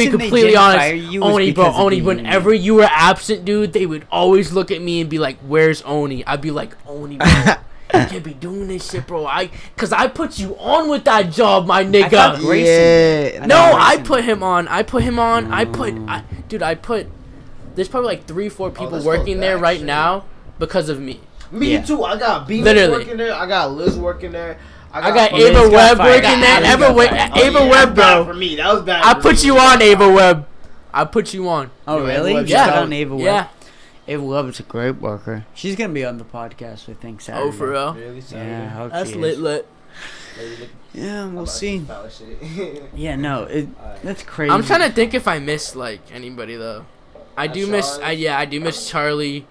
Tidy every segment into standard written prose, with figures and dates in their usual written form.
be completely honest, Oni, whenever you were absent, dude, they would always look at me and be like, "Where's Oni?" I'd be like, "Oni, bro, you can't be doing this shit, bro. Cause I put you on with that job, my nigga." I put him on. There's probably like 3-4 people working there right now because of me. Me too. I got Beans working there. I got Liz working there. I got Ava Webb working there. Ava Webb, bro. For me, that was bad. I put you on, Ava Webb. I put you on. Oh, really? Yeah. On Ava Webb. Yeah. Ava Webb is a great worker. She's gonna be on the podcast, I think, Saturday. Oh, for real? Really? Yeah, I hope That's she lit. Yeah, we'll see. Yeah, no, that's crazy. I'm trying to think if I missed like anybody though. I do miss Charlie.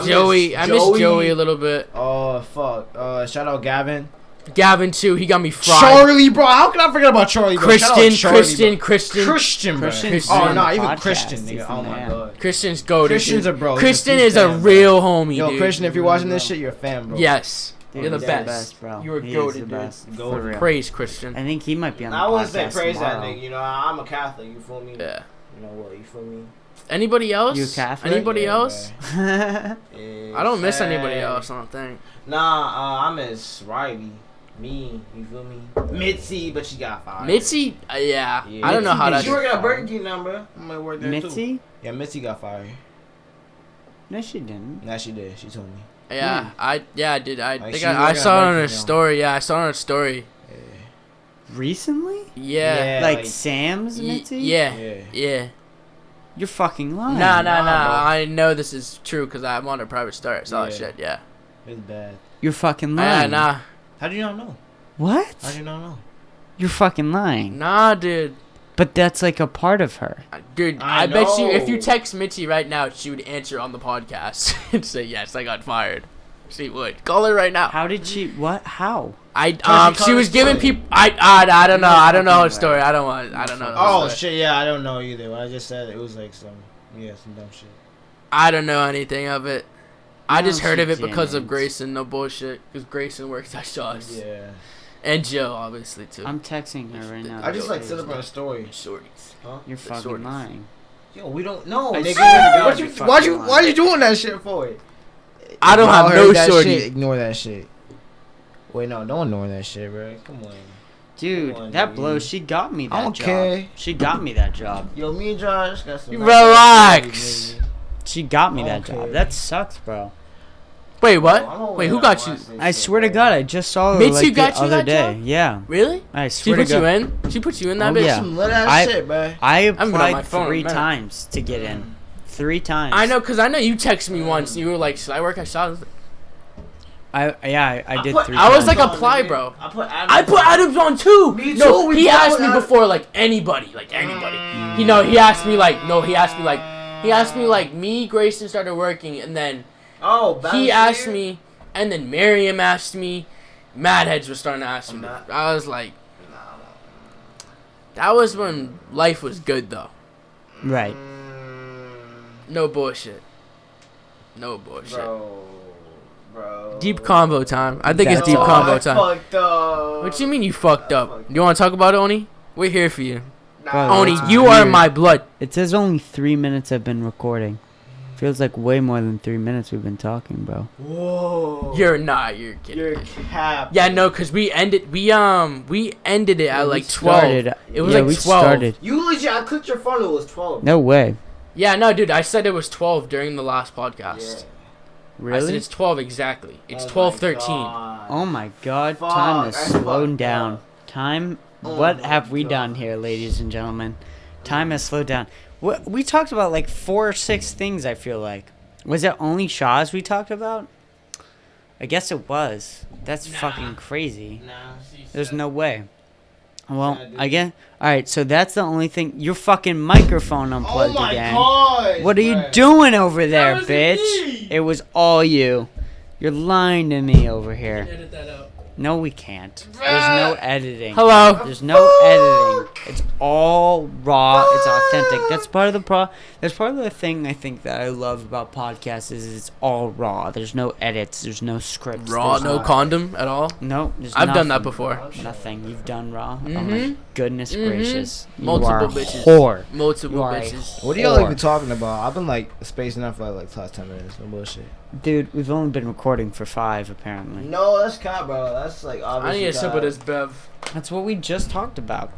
Joey. I miss Joey a little bit. Oh fuck! Shout out Gavin. Gavin too. He got me fried. Charlie, bro. How can I forget about Charlie? Bro? Christian, bro. Oh no, even Christian, nigga. Oh my god. Christian's goated. Christian's a bro. Christian is a real homie, dude. Yo, Christian, if you're watching this shit, you're a fan, bro. Yes. Dude, you're the best, bro. You're goated, dude. Praise Christian. I think he might be on the podcast. I wouldn't say praise that nigga. You know, I'm a Catholic. You feel me? Yeah. You know what? You feel me? Anybody else? You Catholic? Anybody else? Yeah, I don't miss anybody else. I don't think. Nah, I miss Riley. Me, you feel me? Mitzi, but she got fired. Mitzi, yeah. I don't know how that. She working at Burger King number. I might work there Mitzi? too. Yeah, Mitzi got fired. No, she didn't. Nah, she did. She told me. Yeah, I did. I Like, think I saw it on her story. Yeah, I saw it on her story. Yeah. Recently? Yeah. Like Sam's Mitzi? Yeah. You're fucking lying. Nah. I know this is true because I'm on a private start. I saw that shit. Yeah. It's bad. You're fucking lying. Nah. How do you not know? What? How do you not know? You're fucking lying. Nah, dude. But that's like a part of her. Dude, I bet you if you text Mitzi right now, she would answer on the podcast and say, "Yes, I got fired." She would. Call her right now. How did she? What? How? She was giving people. I don't know. I don't know her story. I don't know. Oh shit! Yeah, I don't know either. What I just said, it was like some dumb shit. I don't know anything of it. I just heard of it she because of didn't. Grayson. No bullshit. Because Grayson works at Shaw's. Yeah. And Joe, obviously too. I'm texting her right now. I just like set up on a story. Shorties. Huh? You're fucking lying. Yo, we don't know. I Nigga, swear to God, why you doing that shit for it? I don't have no shorty. Ignore that shit. Wait, no, don't ignore that shit, bro. Come on. Dude, Come on, that dude. blows. She got me that I don't job. care. She got me that job. Yo, me and Josh got some. Relax. She got me that Okay. job. That sucks, bro. Wait, what? Wait, who got you? I swear to God, I just saw her Mitzi like got the you other that day. job? Yeah. Really? I She swear to put you God. in? She put you in that Oh, bitch? yeah. Some lit ass I- shit, bro. I haven't been on my applied phone in a 3 minute. times to get in. 3 times. I know, because I know you texted me once. And you were like, should I work at Shaw's? I did 3 times. I was like, apply, bro. I put Adams on too. Me too, No, we he put asked me Adams. before, like anybody. He asked me like me, Grayson started working, and then he asked me, and then Miriam asked me. Mad Heads was starting to ask me. I was like, that was when life was good though. Right. No bullshit. Bro. Deep convo time. I think it's That's deep all. convo time. Fucked up. What you mean you fucked up? You want to talk about it, Oni? We're here for you. Bro, Oni, that's you are weird. my blood. It says only 3 minutes I've been recording. Feels like way more than 3 minutes we've been talking, bro. Whoa. You're kidding. You're cap. Yeah, no, cause we ended it at like 12. Started, It was yeah, like we 12. started. You legit, I clicked your phone, it was 12. No way. Yeah, no, dude, I said it was 12 during the last podcast. Yeah. I said Really? it's 12 exactly. It's Oh 12:13. my God. Oh my God. Fuck, Time has that's slowed fucked down. up. Time. Oh What my have we God. done here, ladies and gentlemen? Time has slowed down. We talked about like 4 or 6 things, I feel like. Was it only Shaw's we talked about? I guess it was. That's fucking crazy. There's no way. Well, I guess. Alright, so that's the only thing. Your fucking microphone unplugged Oh my again. God. What are you doing over there, wasn't bitch? me. It was all you. You're lying to me over here. Edit that out. No, we can't. There's no editing. Hello. There's no editing. It's all raw. It's authentic. That's part of the That's part of the thing I think that I love about podcasts is it's all raw. There's no edits. There's no scripts. Raw, there's no condom at all. No, there's I've done that nothing. before. Nothing. You've done raw. Oh Mhm. goodness gracious. You Multiple are a bitches. whore. Multiple You are a bitches. What are y'all whore. even talking about? I've been like spacing out for like last 10 minutes. No bullshit. Dude, we've only been recording for 5 apparently. No, that's cap, bro. That's like I obviously. need a sip of this bev. That's what we just talked about.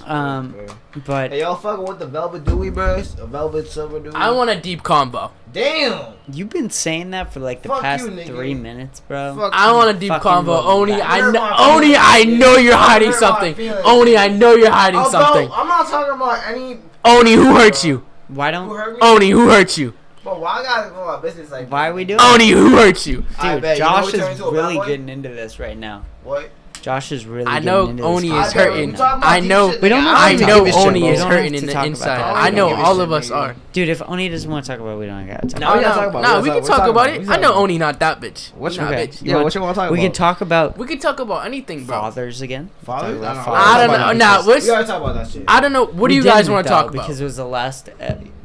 Bro. But Hey, y'all fucking with the Velvet Dewey, bro? A Velvet Silver Dewey? I want a deep combo. Damn! you've been saying that for like the Fuck past you, nigga. 3 minutes, bro. Fuck I you. want a deep fucking combo. love Oni, that. I Hurt know. my Oni, feelings, I dude. know you're hiding Hurt my something. feelings, Oni, dude. I know you're hiding Oh, something. bro, I'm not talking about any. Oni, who hurt you? Why Who don't hurt me? Oni, who hurt you? But why I gotta go my business like Why that? are we doing Oni, who hurt you? I dude, bet. You know Josh who turned is into a bad really boy? getting into this right now. What? Josh is really I getting know into Oni this is I bet. hurting. We talking about I deep know. shit, We don't nigga. have I to know give a shit, Oni bro. is We don't have hurting to in the talk about inside. that. I know We don't all give a of shit, us nigga. are. Dude, if Oni doesn't want to talk about it, we don't gotta talk No, about we it. gotta talk about it. Nah, We're we can talking talk about about it. it. I know Oni not that bitch. What Nah, you bitch. Yeah, what you want to talk We about? can talk about We can talk about anything, bro. fathers again. Fathers? Talk about I fathers. I don't Talk about know. it Nah, because what's? We gotta talk about that shit. I don't know. What do We you guys didn't, want to though, talk about? Because it was the last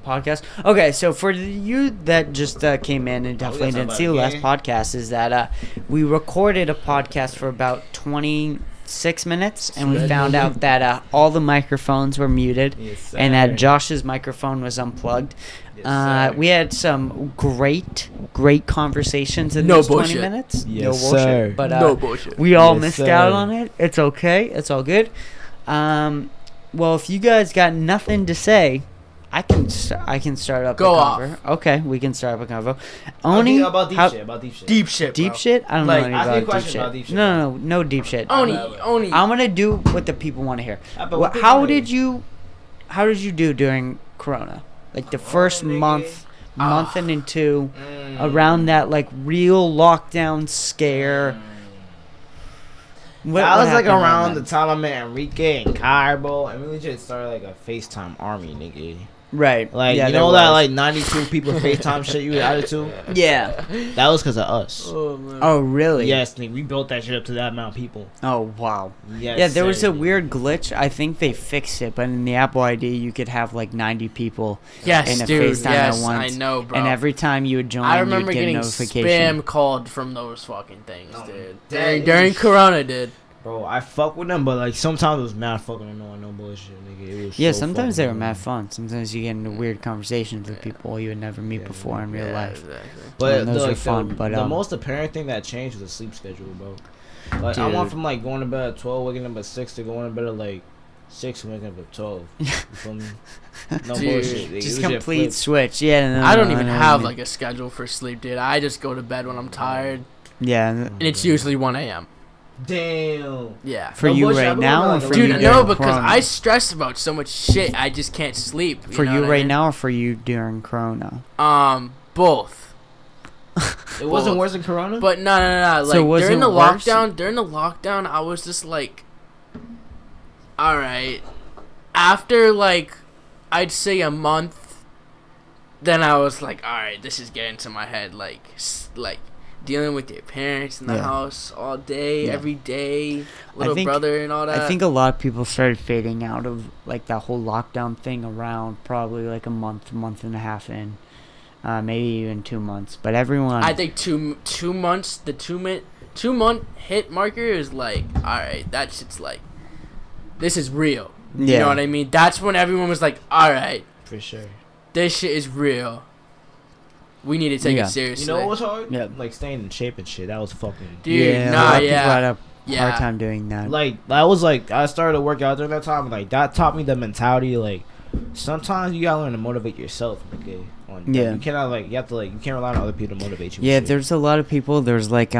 podcast. Okay, so for you that just came in and definitely talk didn't about see the it, last yeah. podcast, is that we recorded a podcast for about 26 minutes, and we found out that all the microphones were muted, Yes, and that sir. Josh's microphone was unplugged. Yes, sir. We had some great conversations in No those 20 bullshit. minutes. Yes, no bullshit. sir. But No bullshit. we all Yes, missed sir. out on it. It's okay. It's all good. Well, if you guys got nothing to say, I can start up Go a off. convo. Okay, we can start up a convo. Oni, About deep how- shit. About deep shit. Deep shit, bro. deep shit? I don't Like, know any ask me a about deep question shit. about deep shit, No deep shit. Oni, Right. Oni. I'm gonna do what the people want to hear. But what they How wanna did hear? how did you do during Corona? Like the first nigga. month and into Mm. around that like real lockdown scare. That was like happened around then? the time I met Enrique and Cairo, and we legit started like a FaceTime army, nigga. Right. Like yeah, you there know that was. like 92 people FaceTime shit you added to? Yeah. That was because of us. Oh, man. Oh really? Yes, nigga, we built that shit up to that amount of people. Oh wow. Yes. Yeah, there was sir. a weird glitch. I think they fixed it, but in the Apple ID, you could have like 90 people Yes, in a dude. FaceTime Yes, at I once. know, bro. And every time you would join, I you'd remember get a getting notification. spam called from those fucking things, Oh, dude. that During is- Corona, dude. Bro, I fuck with them, but like sometimes it was mad fucking annoying, no bullshit, nigga. It was Yeah, so sometimes they fucking were mad annoying. fun. Sometimes you get into weird conversations with people you would never meet Yeah, before in real Yeah, life. exactly. But And those the, were like, fun, the, but, the um, most apparent thing that changed was the sleep schedule, bro. Like I Dude. went from like going to bed at 12, waking up at 6 to going to bed at like 6 and waking up at 12. You feel me? No Dude, bullshit. nigga. It Just was just complete flipped. switch. Yeah, no, I don't no, even no, have no. like a schedule for sleep, dude. I just go to bed when I'm tired, Yeah, and it's usually 1 a.m. Damn. Yeah. for No you bullshit, right I'm now, going or to, for like, you Dude, during no, because Corona? I stress about so much shit, I just can't sleep. For know you what I right mean? now, or for you during Corona? Both. It wasn't Both. worse than Corona? But no. Like So was during it the worse? lockdown, I was just like, all right. After like, I'd say a month, then I was like, all right, this is getting to my head. Like dealing with your parents in the Yeah. house all day, Yeah. every day, little think- brother and all that. I think a lot of people started fading out of like that whole lockdown thing around probably like a month and a half in, maybe even 2 months. But everyone, I think 2 months. The 2 month hit marker is like, all right, that shit's like, this is real. You Yeah. know what I mean? That's when everyone was like, all right, For sure. this shit is real. We need to take Yeah. it seriously. You know what was hard? Yeah. Like staying in shape and shit. That was fucking. Dude, yeah, a nah, lot of people had yeah. a Yeah. hard time doing that. Like that was like I started to work out during that time. Like that taught me the mentality. Like sometimes you gotta learn to motivate yourself. Okay. Yeah. You cannot like you have to like you can't rely on other people to motivate you. Yeah, and shit. there's a lot of people. There's like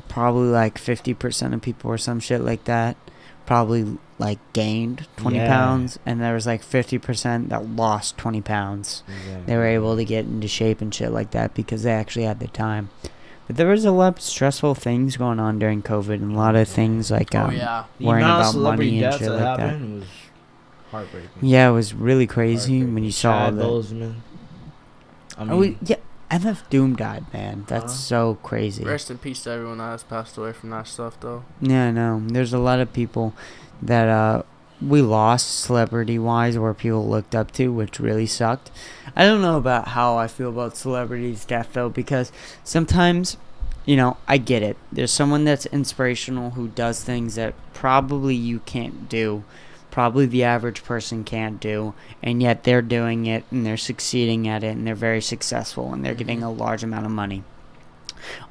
probably like 50% of people or some shit like that probably like gained 20 Yeah. pounds, and there was like 50% that lost 20 pounds. Exactly. They were able to get into shape and shit like that because they actually had the time. But there was a lot of stressful things going on during COVID, and a lot of things like Oh yeah. The worrying amount of about celebrity money and deaths shit that like that. happened was heartbreaking. Yeah, it was really crazy Heartbreaking. when you saw Chad that. Boseman. I mean, Oh yeah, MF Doom died, man. That's Uh-huh. so crazy. Rest in peace to everyone that has passed away from that stuff, though. Yeah, no. There's a lot of people that we lost celebrity wise, or people looked up to, which really sucked. I don't know about how I feel about celebrities' death though, because sometimes you know, I get it. There's someone that's inspirational who does things that probably you can't do, probably the average person can't do, and yet they're doing it and they're succeeding at it and they're very successful and they're getting a large amount of money.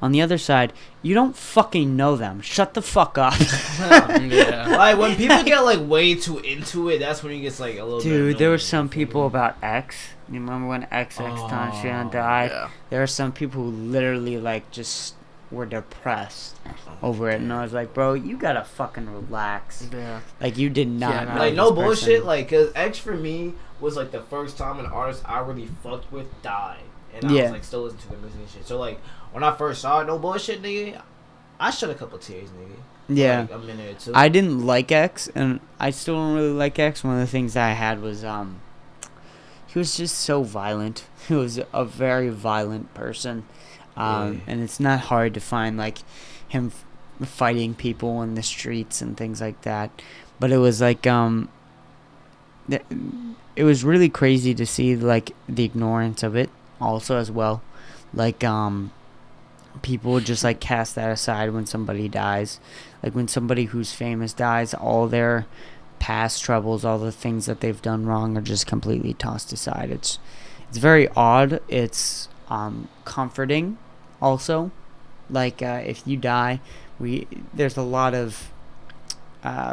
On the other side, you don't fucking know them. Shut the fuck up. Yeah. Like, when people get, like, way too into it, that's when it gets, like, a little bit Dude, there were some people about X. You remember when Tentacion died? Yeah. There were some people who literally, like, just were depressed over it. And I was like, bro, you gotta fucking relax. Yeah. Like, you did not know like, no this bullshit. person. Like, because X for me was, like, the first time an artist I really fucked with died. And I was, like, still listening to the music and shit. So, like, when I first saw it, no bullshit, nigga, I shed a couple tears, nigga. Yeah. Like, a minute or two. I didn't like X, and I still don't really like X. One of the things that I had was, he was just so violent. He was a very violent person. And it's not hard to find, like, him fighting people in the streets and things like that. But it was, like, it was really crazy to see, like, the ignorance of it also as well. Like, people just, like, cast that aside when somebody dies. Like, when somebody who's famous dies, all their past troubles, all the things that they've done wrong are just completely tossed aside. It's very odd. It's comforting also. Like, if you die, there's a lot of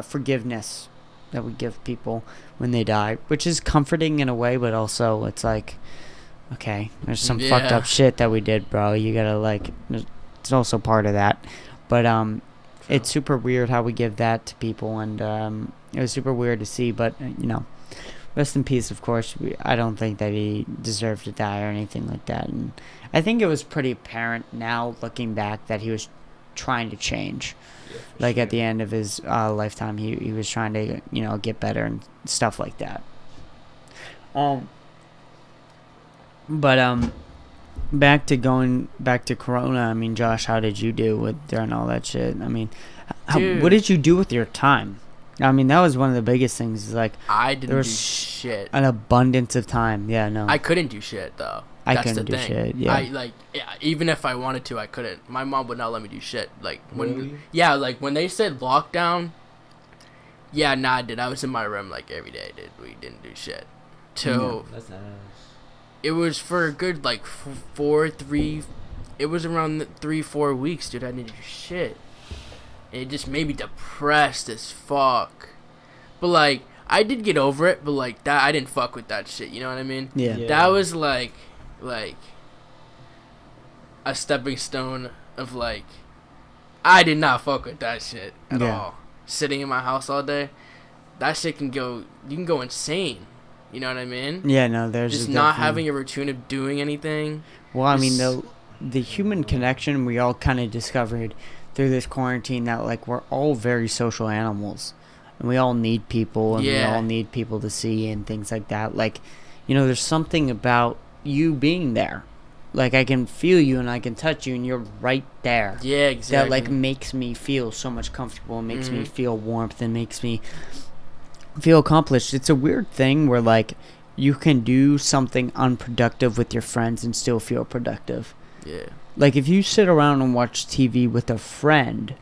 forgiveness that we give people when they die, which is comforting in a way, but also it's like, okay, there's some fucked up shit that we did, bro. You gotta, like, it's also part of that. But it's super weird how we give that to people, and it was super weird to see. But you know, rest in peace, of course. I don't think that he deserved to die or anything like that. And I think it was pretty apparent now, looking back, that he was trying to change. Yeah, like, sure. At the end of his lifetime, he was trying to, you know, get better and stuff like that. But back to Corona. I mean, Josh, how did you do during all that shit? I mean, what did you do with your time? I mean, that was one of the biggest things. Is like, I didn't do shit. An abundance of time. Yeah, no. I couldn't do shit though. I couldn't do shit. Yeah. Even if I wanted to, I couldn't. My mom would not let me do shit. Like really? When they said lockdown. Yeah, nah, dude. I was in my room like every day, dude. We didn't do shit. That's nice. It was for a good like 3. It was around 3-4 weeks, dude. I didn't do shit. And it just made me depressed as fuck. But like, I did get over it. But like that, I didn't fuck with that shit. You know what I mean? Yeah. That was like a stepping stone of like, I did not fuck with that shit at all. Sitting in my house all day, that shit you can go insane. You know what I mean? Yeah, no, there's just not having a routine of doing anything. Well, I mean, the human connection we all kind of discovered through this quarantine, that like we're all very social animals, and we all need people, and we all need people to see and things like that. Like, you know, there's something about you being there. Like, I can feel you and I can touch you and you're right there. Yeah, exactly. That like makes me feel so much comfortable, and makes me feel warmth, and makes me feel accomplished. It's a weird thing where like you can do something unproductive with your friends and still feel productive. Yeah. Like, if you sit around and watch TV with a friend,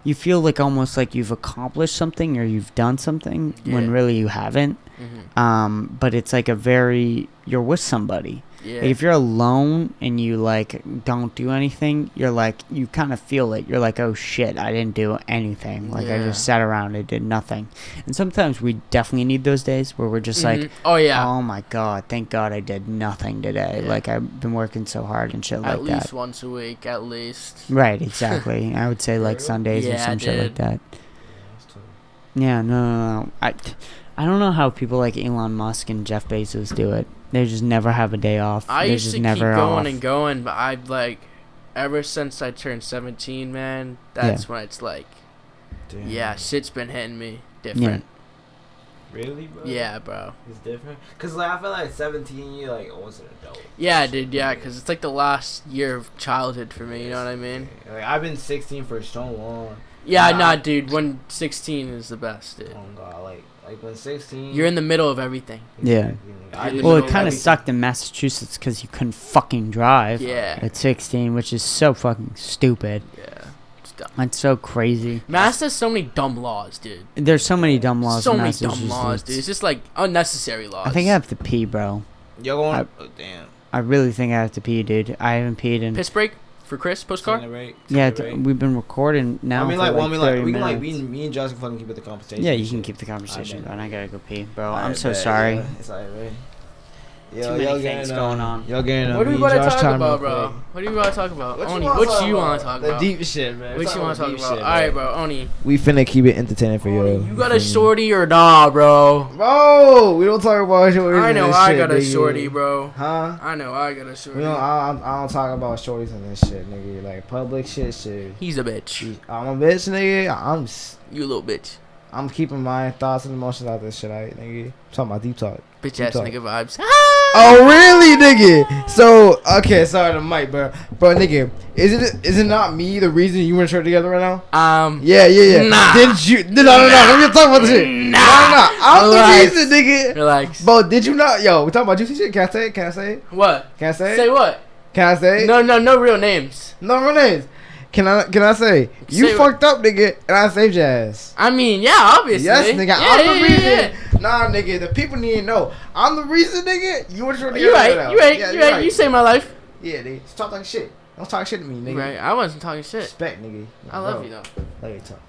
you feel like almost like you've accomplished something or you've done something when really you haven't. But it's like you're with somebody. Yeah. Like, if you're alone and you like don't do anything, you're like, you kind of feel it. You're like, oh shit, I didn't do anything. Like, I just sat around and did nothing. And sometimes we definitely need those days where we're just like, oh my god, thank god I did nothing today. Yeah. Like, I've been working so hard and shit like that. At least once a week, at least. Right, exactly. I would say like Sundays or some shit like that. Yeah, no. I don't know how people like Elon Musk and Jeff Bezos do it. They just never have a day off. I used to keep going off. and going, but I've like, ever since I turned 17, man, that's when it's like, shit's been hitting me different. Yeah. Really, bro? Yeah, bro. It's different? Because like, I feel like 17, you're like almost an adult. Yeah, dude, yeah, because it's like the last year of childhood for me, you know what I mean? Like, I've been 16 for so long. Yeah, dude, when 16 is the best, dude. Oh, God, like when 16... You're in the middle of everything. Yeah. Well, it kind of sucked in Massachusetts because you couldn't fucking drive. Yeah. At 16, which is so fucking stupid. Yeah. That's so crazy. Mass has so many dumb laws, dude. There's so many dumb laws. So in many Massachusetts. dumb laws, dude. It's just like unnecessary laws. I think I have to pee, bro. You're going. Damn. I really think I have to pee, dude. I haven't peed in. Piss break for Chris post car. Yeah, we've been recording now. I mean, for we can 30 me and Josh can fucking keep it the conversation. Yeah, you can keep the conversation going. I gotta go pee, bro. Right, I'm so sorry. Yeah. It's alright, right? Too many things going on. Y'all getting What are we about to talk about, bro? Play. What are we about to talk about? What Oni, you what you want to talk The about? deep shit, man. What you want to talk about? Shit, Alright, bro. Oni. We finna keep it entertaining for you. You got a shorty or nah, bro? Bro, we don't talk about shorties. I know and I shit, got a nigga. shorty, bro. Huh? I know I got a shorty. We don't. I don't talk about shorties and this shit, nigga. Like public shit. He's a bitch. I'm a bitch, nigga. You a little bitch. I'm keeping my thoughts and emotions out this shit, alright, nigga. I'm talking about deep talk. Bitch ass talk. nigga vibes. Oh really, nigga? So okay, sorry the mic, bro. Bro, nigga, is it not me the reason you and Shirt together right now? Yeah. Nah. Didn't you? No. Let me talk about this shit. Nah. No. I'm Relax. the reason, nigga. Relax. Bro, did you not? Yo, we talking about juicy shit. Can I say it? Can I say it? What? Can I say it? Say what? Can I say it? No real names. No real names. Can I say you Say fucked up, nigga, and I saved your ass? I mean, yeah, obviously. Yes, nigga. Yeah, I'm the reason. yeah. Nah, nigga. The people need to know. I'm the reason, nigga. You and Shorty. You right. Yeah, You right. You saved my life. Yeah, nigga. Stop talking shit. Don't talk shit to me, nigga. Right. I wasn't talking shit. Respect, nigga. I love you though. Let me talk.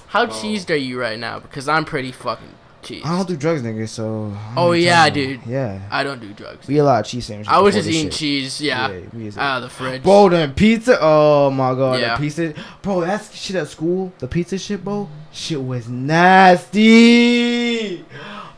How cheesed are you right now? Because I'm pretty fucking cheesed. I don't do drugs, nigga. So. Oh yeah, dude. Yeah. I don't do drugs. We a lot of cheese sandwiches. I was before just this eating shit. cheese. Yeah. we is Out of the fridge. Bro, the pizza. Oh my god, Yeah. the pizza. Bro, that shit at school. The pizza shit, bro. Shit was nasty.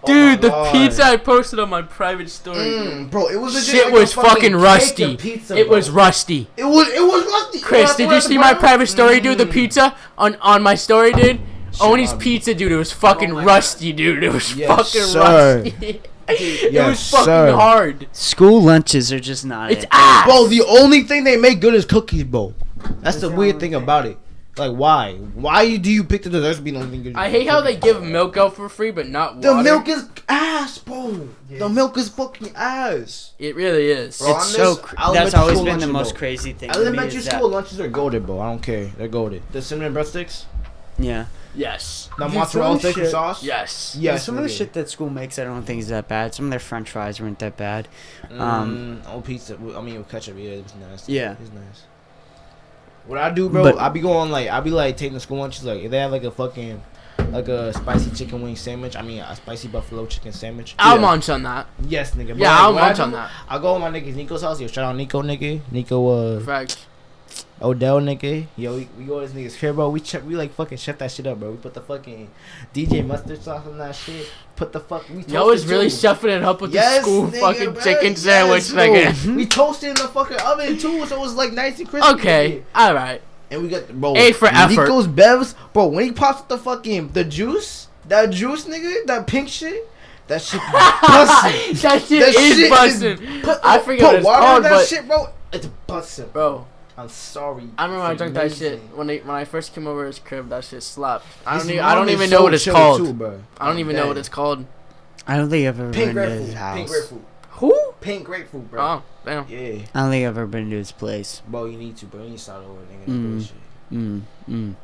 Dude, Oh the my God. pizza I posted on my private story. Bro, it was legit Shit like was a fucking rusty. cake of pizza, It bro. was rusty. It was rusty. Chris, did you see my private story, dude? The pizza on my story, dude. Oni's pizza, dude. It was fucking rusty, dude. It was Yes, fucking sir. rusty. It Yes, was fucking sir. hard. School lunches are just not It's it. ass. Bro, the only thing they make good is cookies, bro. That's the weird thing about it. Like, why? Why do you pick the desserts being the only thing good? I hate how they give milk out for free, but not water. The milk is ass, bro. The milk is fucking ass. It really is. Bro, It's I so. miss That's elementary always school been the lunches, most bro. crazy thing. to me Elementary is school lunches are goated, bro. I don't care. They're goated. The cinnamon breadsticks, Yeah. Yes. the Dude, mozzarella some stick with shit- sauce. Yes. Yes. Some of the nigga. shit that school makes, I don't think is that bad. Some of their French fries weren't that bad. Oh, pizza. I mean, with ketchup. Yeah, it was nice. Yeah. It was nice. What I do, bro, But- I be going like, I be like taking the school lunches. Like, if they have like a fucking, like a spicy chicken wing sandwich. I mean, a spicy buffalo chicken sandwich. I'll Yeah. munch on that. Yes, nigga. But Yeah, like, I'll what I munch do, on that. I go to my nigga Nico's house. Yo, shout out Nico, nigga. Nico, Facts. Odell, nigga. Yo, we go to this nigga's crib, bro. We like fucking shut that shit up, bro. We put the fucking DJ mustard sauce on that shit. Put the fuck. We Y'all was toasted really too. shuffling it up with the school nigga, fucking bro. chicken Yes, sandwich, bro. nigga. We toasted in the fucking oven too, so it was like nice and crispy. Okay. Nigga. Alright. And we got bro. A for effort. Nico's Bevs, bro. When he pops the fucking the juice, nigga, that pink shit, that shit busting. That shit That is shit busting. Put, I forget put what it's water called, in that but shit, bro. It's busting. bro, I'm sorry. I remember when I drank that Amazing. shit when I first came over his crib. That shit slapped. I His don't mom is even so know what it's chill called. too, bro. I don't even know what Dang. it's called. I don't think I've ever Pink been to his grapefruit. house. Pink grapefruit. Who? Pink grapefruit, bro. Oh, damn. Yeah, I don't think I've ever been to his place. bro. You need to, bro. You need to start over, nigga. Bullshit.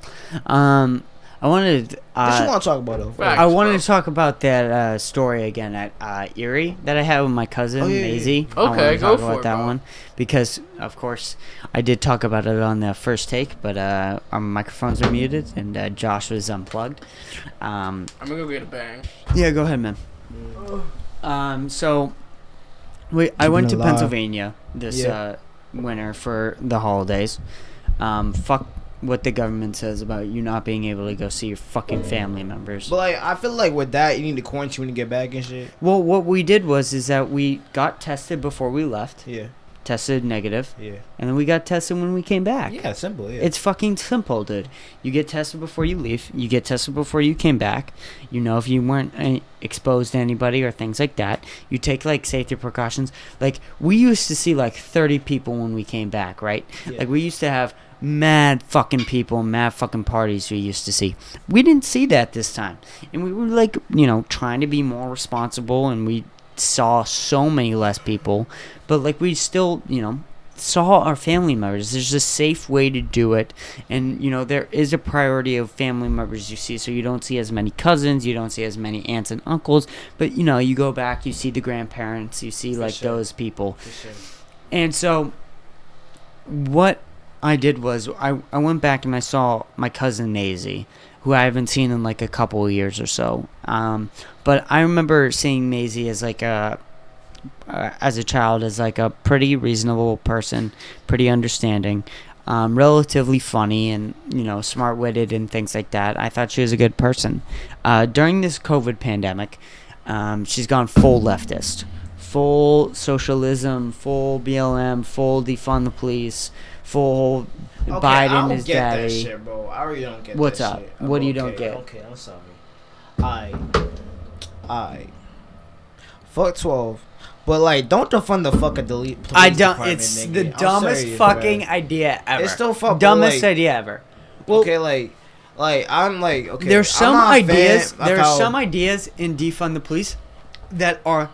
I wanted. What you want to talk about though? Facts. I wanted bro. to talk about that story again at Erie that I had with my cousin Oh, yeah, yeah, Maisie. yeah. I wanted Okay, to go talk for about it, that bro. one because, of course, I did talk about it on the first take, but our microphones are muted and Josh was unplugged. I'm gonna go get a bang. Yeah, go ahead, man. So I went to alive. Pennsylvania this Yeah. winter for the holidays. Fuck what the government says about you not being able to go see your fucking family members. But like, I feel like with that, you need to quarantine when you get back and shit. Well, what we did is that we got tested before we left, Yeah, tested negative, yeah, and then we got tested when we came back. yeah. Simple. Yeah. It's fucking simple, dude. You get tested before you leave. You get tested before you came back. You know if you weren't exposed to anybody or things like that. You take, like, safety precautions. Like, we used to see, like, 30 people when we came back, right? Yeah. Like, we used to have mad fucking people, mad fucking parties we used to see. We didn't see that this time. And we were, like, trying to be more responsible, and we saw so many less people, but like we still, saw our family members. There's a safe way to do it, and there is a priority of family members you see, so you don't see as many cousins, you don't see as many aunts and uncles, but you go back, you see the grandparents, you see those people. And so what I did was I went back and I saw my cousin Maisie, who I haven't seen in like a couple of years or so, but I remember seeing Maisie as like as a child, as like a pretty reasonable person, pretty understanding, relatively funny, and smart-witted and things like that. I thought she was a good person. During this COVID pandemic, she's gone full leftist, full socialism, full BLM, full defund the police, full Biden is daddy. That shit, bro. I really don't get What's that up? shit. What do you don't get? Okay, I'm sorry. I fuck 12. But like, don't defund the fucking delete. I don't. It's nigga. The dumbest serious, fucking idea ever. It's still fucking dumbest idea ever. Well, okay, like I'm like, okay. There's some ideas. There are some ideas in defund the police that are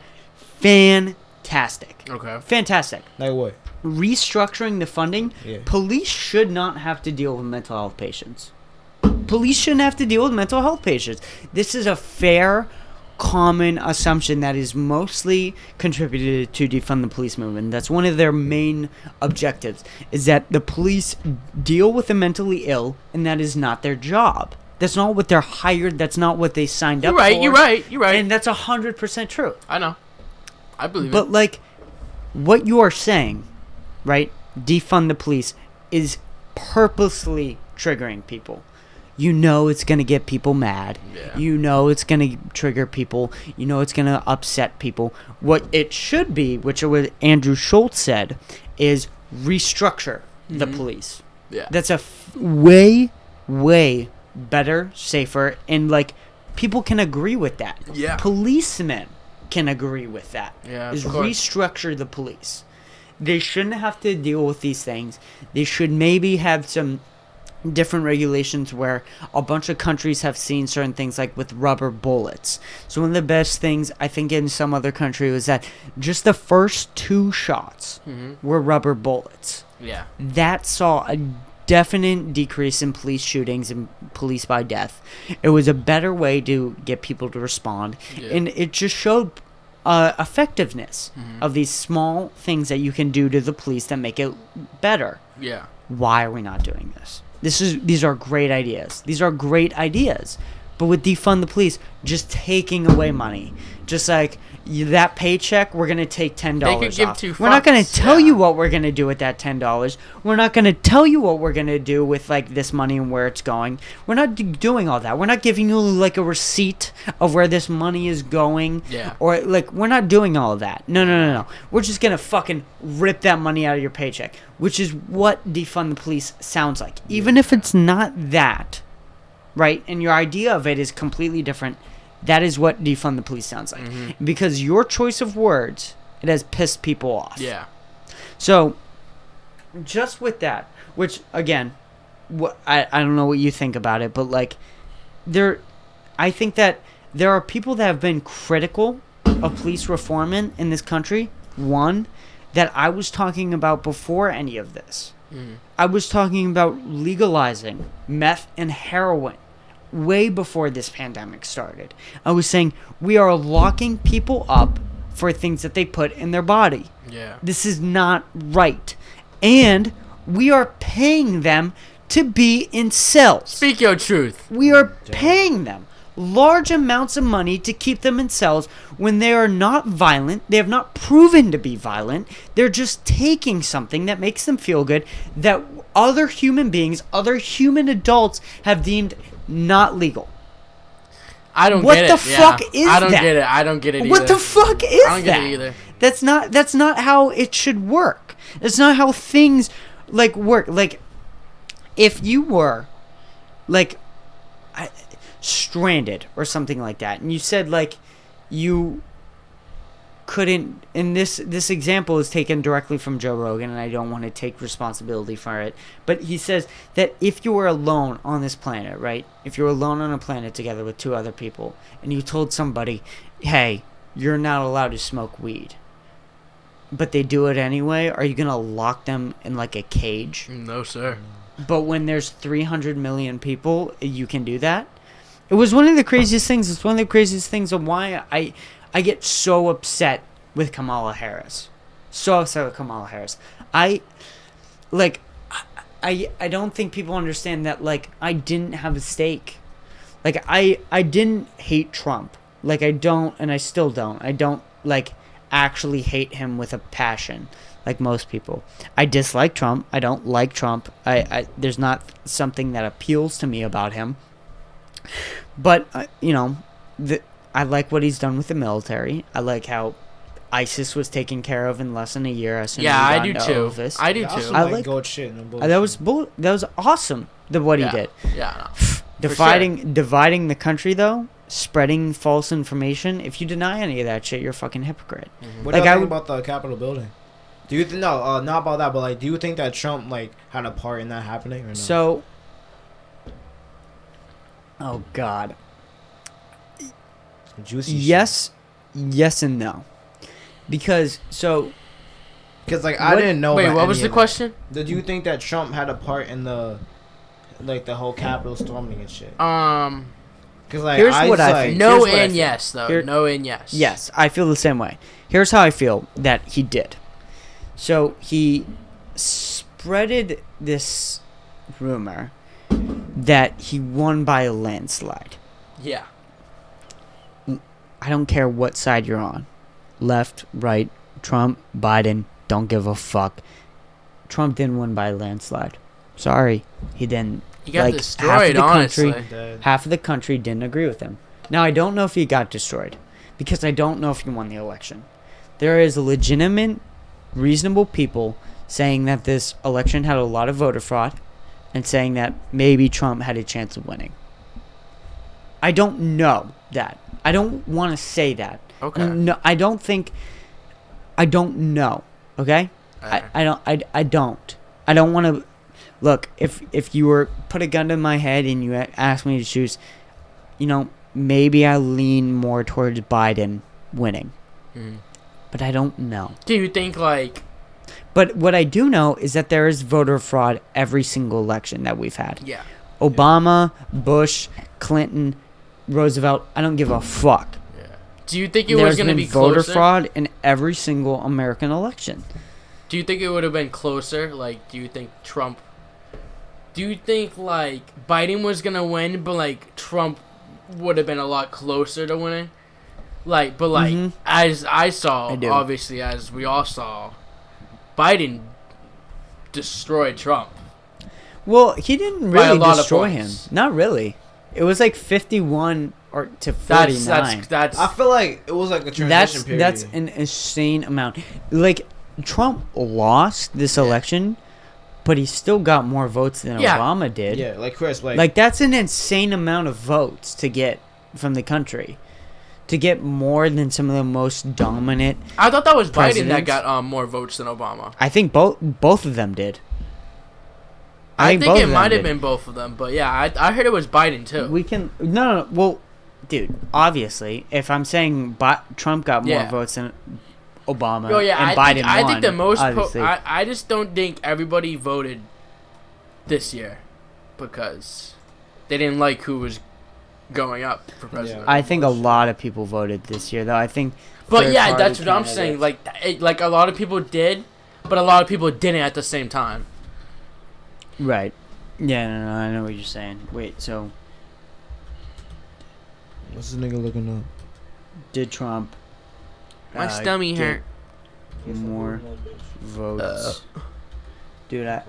fantastic. Okay. Fantastic. Like what? Restructuring the funding. Yeah. Police should not have to deal with mental health patients. Police shouldn't have to deal with mental health patients. This is a fair, common assumption that is mostly contributed to defund the police movement. That's one of their main objectives, is that the police deal with the mentally ill, and that is not their job. That's not what they're hired. That's not what they signed up for. You're right. And that's 100% true. I know. I believe it. But like, what you are saying, right? Defund the police is purposely triggering people. It's going to get people mad. Yeah. It's going to trigger people. It's going to upset people. What it should be, which what Andrew Schultz said, is restructure the police. Yeah. That's a way, way better, safer, and like people can agree with that. Yeah. Policemen can agree with that. Yeah. Is restructure the police. They shouldn't have to deal with these things. They should maybe have some different regulations where a bunch of countries have seen certain things, like with rubber bullets. So one of the best things I think in some other country was that just the first 2 shots were rubber bullets. Yeah. That saw a definite decrease in police shootings and police by death. It was a better way to get people to respond, and it just showed effectiveness of these small things that you can do to the police that make it better. Yeah. Why are we not doing this? These are great ideas. These are great ideas. But with defund the police, just taking away money, just like that paycheck, we're gonna take $10 off. We're not gonna tell you what we're gonna do with that $10. We're not gonna tell you what we're gonna do with like this money and where it's going. We're not doing all that. We're not giving you like a receipt of where this money is going. Yeah. Or like we're not doing all of that. No. We're just gonna fucking rip that money out of your paycheck, which is what defund the police sounds like. Even if it's not that, right? And your idea of it is completely different. That is what defund the police sounds like. Because your choice of words, it has pissed people off. Yeah. So, just with that, which, again, I don't know what you think about it, but, like, I think that there are people that have been critical of police reform in this country. One, that I was talking about before any of this. I was talking about legalizing meth and heroin way before this pandemic started. I was saying we are locking people up for things that they put in their body. Yeah. This is not right. And we are paying them to be in cells. Speak your truth. We are paying them large amounts of money to keep them in cells when they are not violent. They have not proven to be violent. They're just taking something that makes them feel good that other human beings, other human adults have deemed not legal. I don't what get it. What the fuck is that? I don't get it. I don't get it either. What the fuck is that? I don't get it either. That's not how it should work. That's not how things like work. Like if you were like stranded or something like that, and you said like you couldn't, and this example is taken directly from Joe Rogan, and I don't want to take responsibility for it, but he says that if you were alone on this planet, right, if you were alone on a planet together with 2 other people, and you told somebody, hey, you're not allowed to smoke weed. But they do it anyway. Are you going to lock them in like a cage? No, sir. But when there's 300 million people, you can do that? It was one of the craziest things. It's one of the craziest things of why I get so upset with Kamala Harris. So upset with Kamala Harris. I don't think people understand that, like, I didn't have a stake. Like, I didn't hate Trump. Like, I don't, and I still don't. I don't, like, actually hate him with a passion, like most people. I dislike Trump. I don't like Trump. There's not something that appeals to me about him. But, I like what he's done with the military. I like how ISIS was taken care of in less than a year. As soon as I he do got too. Elvis. I do I too. also like goat shit. That was awesome. What he did. Yeah. No. Dividing the country though, spreading false information. If you deny any of that shit, you're a fucking hypocrite. Mm-hmm. What do you think about the Capitol building? Do you not about that, but like, do you think that Trump like had a part in that happening or no? So, oh God. Juicy yes and no, because like I didn't know. Wait, what was the question? Did you think that Trump had a part in the whole Capitol storming and shit? Because like here's what I think. No and yes though. No and yes. Yes, I feel the same way. Here's how I feel that he did. So he spreaded this rumor that he won by a landslide. Yeah. I don't care what side you're on. Left, right, Trump, Biden, don't give a fuck. Trump didn't win by a landslide. Sorry, he didn't. He got destroyed, honestly. Half of the country didn't agree with him. Now, I don't know if he got destroyed because I don't know if he won the election. There is legitimate, reasonable people saying that this election had a lot of voter fraud and saying that maybe Trump had a chance of winning. I don't know that. I don't want to say that. Okay. No, I don't know. Okay? Right. I don't want to. Look, if you were put a gun to my head and you asked me to choose, maybe I lean more towards Biden winning. Mm. But I don't know. Do you think But what I do know is that there is voter fraud every single election that we've had. Yeah. Obama, Bush, Clinton, Roosevelt, I don't give a fuck. Yeah. Do you think it was going to be closer? There's been voter fraud in every single American election. Do you think it would have been closer? Like, do you think Biden was going to win, but Trump would have been a lot closer to winning? As I saw, obviously, as we all saw, Biden destroyed Trump. Well, he didn't really destroy him. Not really. It was 51 to 49. That's I feel like it was a transition period. That's an insane amount. Trump lost this election, but he still got more votes than Obama did. Yeah, Chris, that's an insane amount of votes to get from the country. To get more than some of the most dominant I thought that was presidents. Biden that got more votes than Obama. I think both of them did. I think it might have been both of them, but yeah, I heard it was Biden too. We can no. Well, dude, obviously, if I'm saying Trump got more votes than Obama, and Biden won, I think the most. I just don't think everybody voted this year because they didn't like who was going up for president. I think a lot of people voted this year, though. I think. But yeah, that's what I'm saying. Like a lot of people did, but a lot of people didn't at the same time. Right. Yeah, no, I know what you're saying. Wait, so... What's this nigga looking up? Did Trump... My stomach hurt. More votes. Dude, Okay.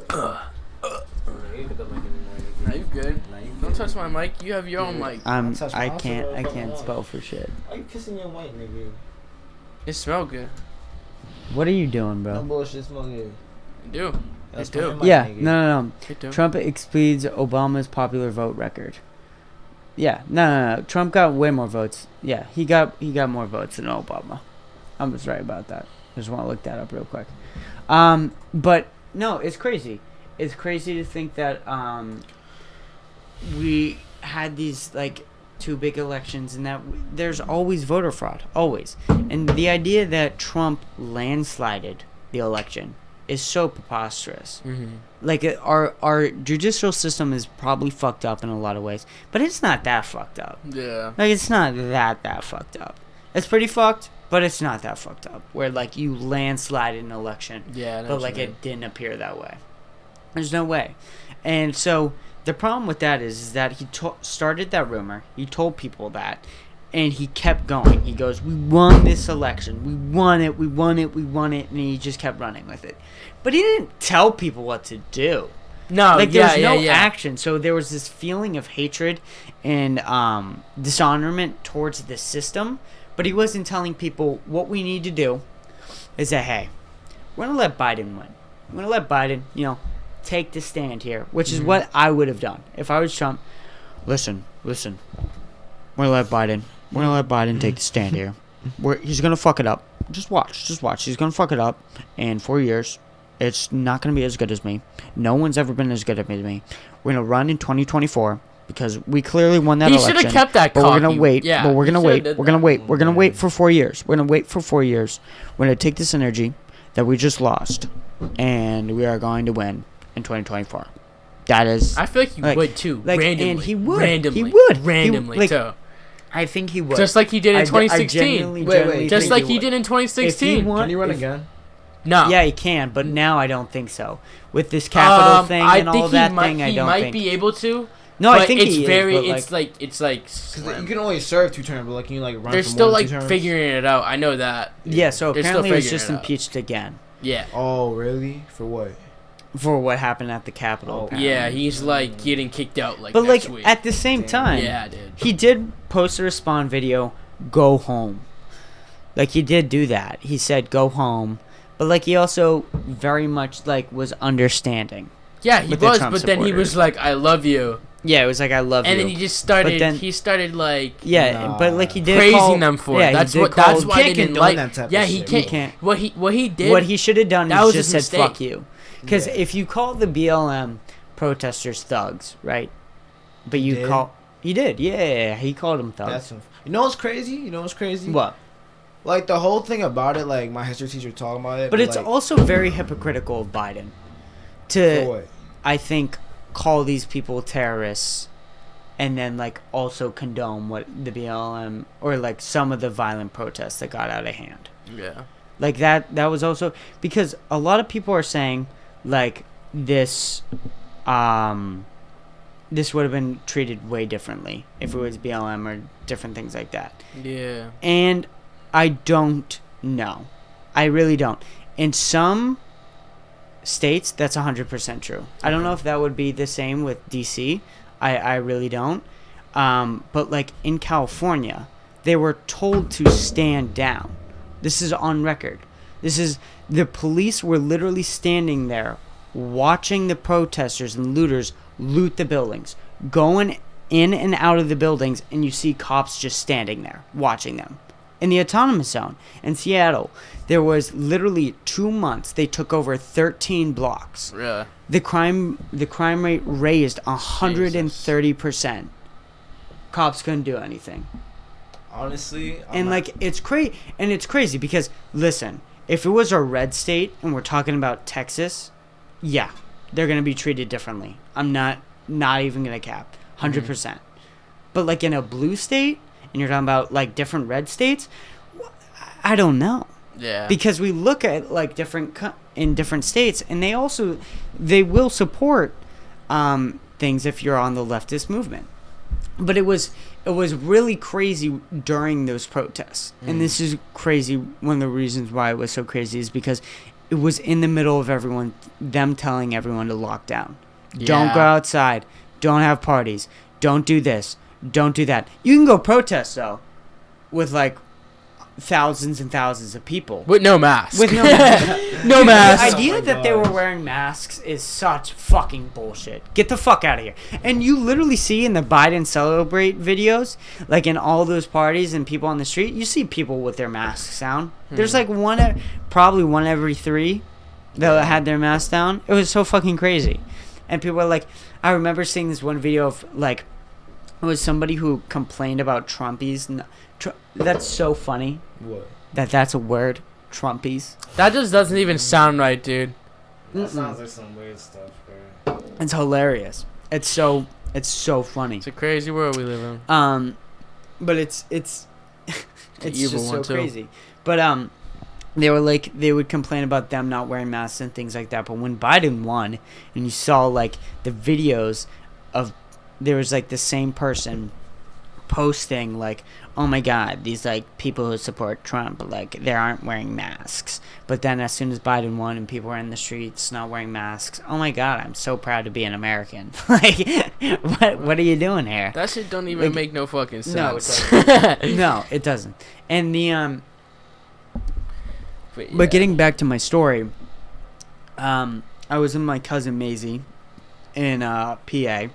Are you good? Don't touch my mic. You have your own mic. I can't spell for shit. Why you kissing your mic, nigga? It smells good. What are you doing, bro? No bullshit, smell good. You do. It do. Yeah, no. It do. Trump exceeds Obama's popular vote record. Yeah, no. Trump got way more votes. Yeah, he got more votes than Obama. I was right about that. Just want to look that up real quick. But no, it's crazy. It's crazy to think that we had these like 2 big elections, and that there's always voter fraud, always. And the idea that Trump landslided the election is so preposterous. Like our judicial system is probably fucked up in a lot of ways, but it's not that fucked up. Yeah. Like it's not that fucked up. It's pretty fucked, but it's not that fucked up. Where like you landslided an election, but like it didn't appear that way. There's no way. And so the problem with that is that he started that rumor. He told people that, and he kept going. He goes, "We won this election. We won it. We won it. We won it." And he just kept running with it. But he didn't tell people what to do. No, like there was no action. So there was this feeling of hatred and dishonorment towards the system. But he wasn't telling people what we need to do is that, hey, we're going to let Biden win. We're going to let Biden, take the stand here, which is what I would have done. If I was Trump, listen. We're going to let Biden take the stand here. He's going to fuck it up. Just watch. He's going to fuck it up in 4 years. It's not going to be as good as me. No one's ever been as good as me. We're going to run in 2024 because we clearly won that election. He should have kept that cocky. But we're going to wait. Yeah, but we're going to wait. We're going to wait. We're going to wait for 4 years. We're going to wait for 4 years. We're going to take this energy that we just lost, and we are going to win in 2024. That is. I feel like he would too. Randomly. And he would. Randomly too. I think he would. Just like he did in 2016. Wait. Just like he did in 2016. Can he run again? No. Yeah, he can, but now I don't think so. With this capital thing and all that thing, I don't think. He might be able to. No, I think it's he very. is, but it's like. Because you can only serve 2 terms, but like can you like run? They're for still more like than 2 terms? figuring it out. I know that. Yeah, so apparently he was just figuring it out. impeached again. Yeah. Oh, really? For what? For what happened at the Capitol. Oh, yeah, he's like getting kicked out like but next like week. at the same time, yeah, dude. He did post a respawn video, "Go home." Like he did do that. He said, "Go home," but like he also very much like was understanding. Yeah, he was, but then he was like, "I love you." Yeah, it was like, "I love you," and then he just started. He started like. Yeah, but like he did praising them for it. That's what. That's why they didn't like. That type yeah, of he shit. can't. What he did. What he should have done is just said, mistake. "Fuck you," because if you call the BLM protesters thugs, right? But you did? he did, yeah, he called them thugs. You know what's crazy? What? Like the whole thing about it, like my history teacher talking about it. But it's like, also very hypocritical of Biden to, for what? I think, call these people terrorists and then like also condone what the BLM or like some of the violent protests that got out of hand. Yeah. Like that was also because a lot of people are saying like this would have been treated way differently if it was BLM or different things like that. Yeah. And I don't know. I really don't. In some states, that's 100% true. I don't know if that would be the same with DC. I really don't. But like in California, they were told to stand down. This is on record. The police were literally standing there watching the protesters and looters loot the buildings, going in and out of the buildings, and you see cops just standing there watching them. In the autonomous zone in Seattle, there was literally 2 months they took over 13 blocks. Yeah. The crime rate raised 130%. Cops couldn't do anything. Honestly, It's crazy because listen, if it was a red state and we're talking about Texas, yeah, they're gonna be treated differently. I'm not even gonna cap 100%. But like in a blue state, and you're talking about like different red states, I don't know. Yeah. Because we look at like in different states, and they will support things if you're on the leftist movement. But it was really crazy during those protests, and this is crazy. One of the reasons why it was so crazy is because it was in the middle of them telling everyone to lock down. Yeah. Don't go outside. Don't have parties. Don't do this. Don't do that. You can go protest, though, with, like, thousands and thousands of people. With no mask. No mask. The idea that they were gosh. wearing masks is such fucking bullshit. Get the fuck out of here. And you literally see in the Biden Celebrate videos, like in all those parties and people on the street, you see people with their masks down. There's like probably one every 3 that had their masks down. It was so fucking crazy. And people are like, I remember seeing this one video of like, it was somebody who complained about Trumpies. That's so funny. What? That's a word, Trumpies. That just doesn't even sound right, dude. That sounds like some weird stuff, bro. It's hilarious. It's so funny. It's a crazy world we live in. But it's it's just so too. crazy. But they were like, they would complain about them not wearing masks and things like that. But when Biden won, and you saw like the videos of, there was like the same person posting like, oh my god, these like people who support Trump, like they aren't wearing masks. But then as soon as Biden won and people were in the streets not wearing masks, oh my god, I'm so proud to be an American. Like, what are you doing here? That shit don't even like, make no fucking sense. No, it doesn't. No, it doesn't. And the But getting back to my story, I was with my cousin Maisie in PA.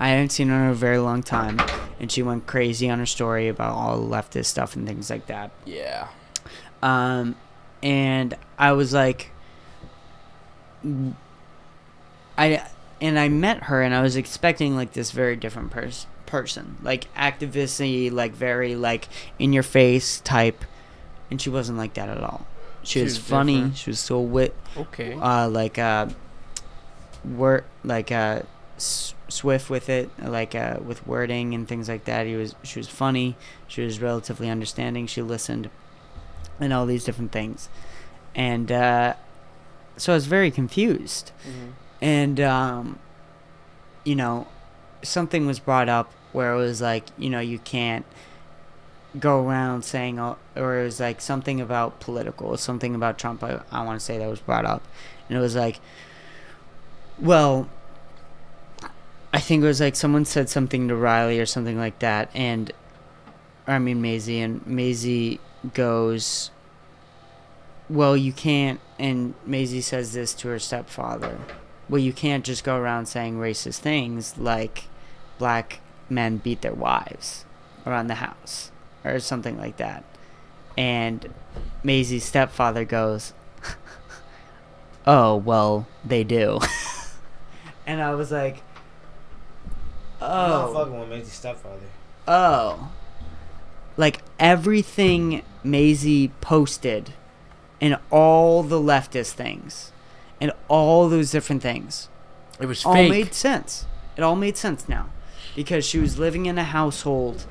I hadn't seen her in a very long time, and she went crazy on her story about all the leftist stuff and things like that. Yeah. And I was like, I met her, and I was expecting like this very different person, like activist-y, like very like in your face type, and she wasn't like that at all. She was funny. Different. She was so Okay. Swift with it, like with wording and things like that. She was funny. She was relatively understanding. She listened, and all these different things, and so I was very confused. Mm-hmm. And you know, something was brought up where it was like, you know, you can't go around saying, or it was like something about political, something about Trump. I want to say that was brought up, and it was like, well, I think it was like someone said something to Riley or something like that, and I mean Maisie, and Maisie goes, well, you can't, and Maisie says this to her stepfather, well, you can't just go around saying racist things like black men beat their wives around the house or something like that. And Maisie's stepfather goes, oh, well, they do. And I was like, I'm not oh, fucking with Maisie's stepfather. oh, like everything Maisie posted and all the leftist things and all those different things, It was all fake. made sense. It all made sense now, because she was living in a household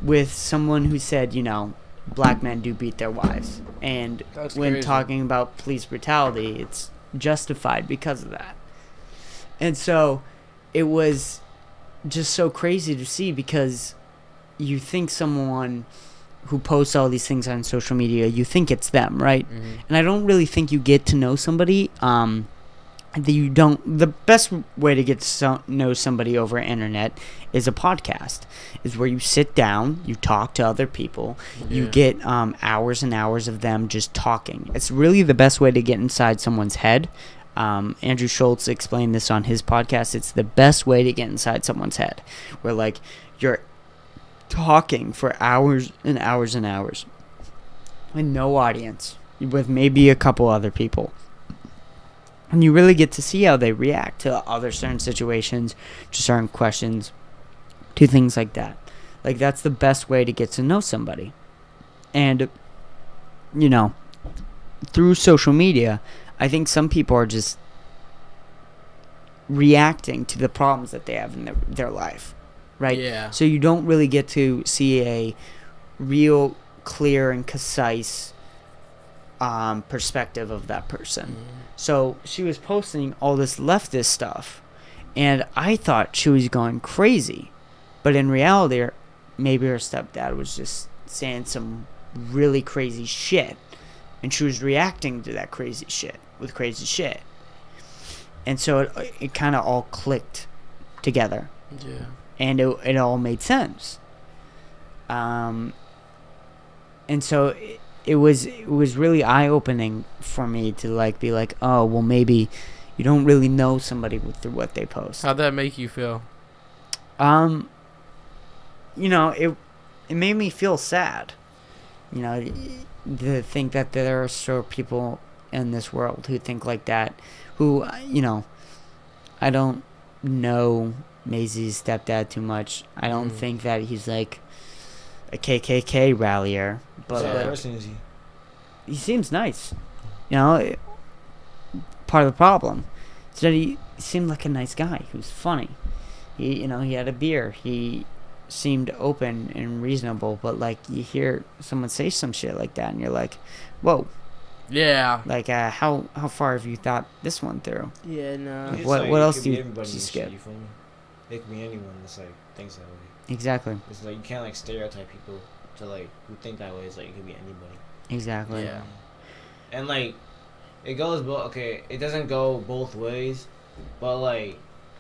with someone who said, you know, black men do beat their wives, and That's when crazy. talking about police brutality, it's justified because of that. And so it was just so crazy to see, because you think someone who posts all these things on social media, you think it's them, right? Mm-hmm. And I don't really think you get to know somebody that you don't. The best way to get to know somebody over internet is a podcast, is where you sit down, you talk to other people, you get hours and hours of them just talking. It's really the best way to get inside someone's head. Andrew Schultz explained this on his podcast. It's the best way to get inside someone's head, where like you're talking for hours and hours and hours and no audience, with maybe a couple other people, and you really get to see how they react to other certain situations, to certain questions, to things like that. Like, that's the best way to get to know somebody. And, you know, through social media, I think some people are just reacting to the problems that they have in their life, right? Yeah. So you don't really get to see a real, clear, and concise perspective of that person. So she was posting all this leftist stuff, and I thought she was going crazy. But in reality, maybe her stepdad was just saying some really crazy shit, and she was reacting to that crazy shit with crazy shit. And so it kind of all clicked together. Yeah. And it all made sense. And so it was really eye-opening for me to like be like, oh, well, maybe you don't really know somebody through what they post. How'd that make you feel? You know, it made me feel sad. You know, to think that there are still people in this world who think like that, who, you know, I don't know Maisie's stepdad too much. I don't think that he's like a KKK rallier. But what person is he? He seems nice. You know, part of the problem is that he seemed like a nice guy. He was funny. He had a beer. He seemed open and reasonable. But like, you hear someone say some shit like that, and you're like, whoa. Yeah. Like, how far have you thought this one through? Yeah, no. What else do you skip? Shit, it could be anyone that's like thinks that way. Exactly. It's like you can't like stereotype people to like who think that way. It's like it could be anybody. Exactly. Yeah. And like, it goes both. Okay, it doesn't go both ways, but like,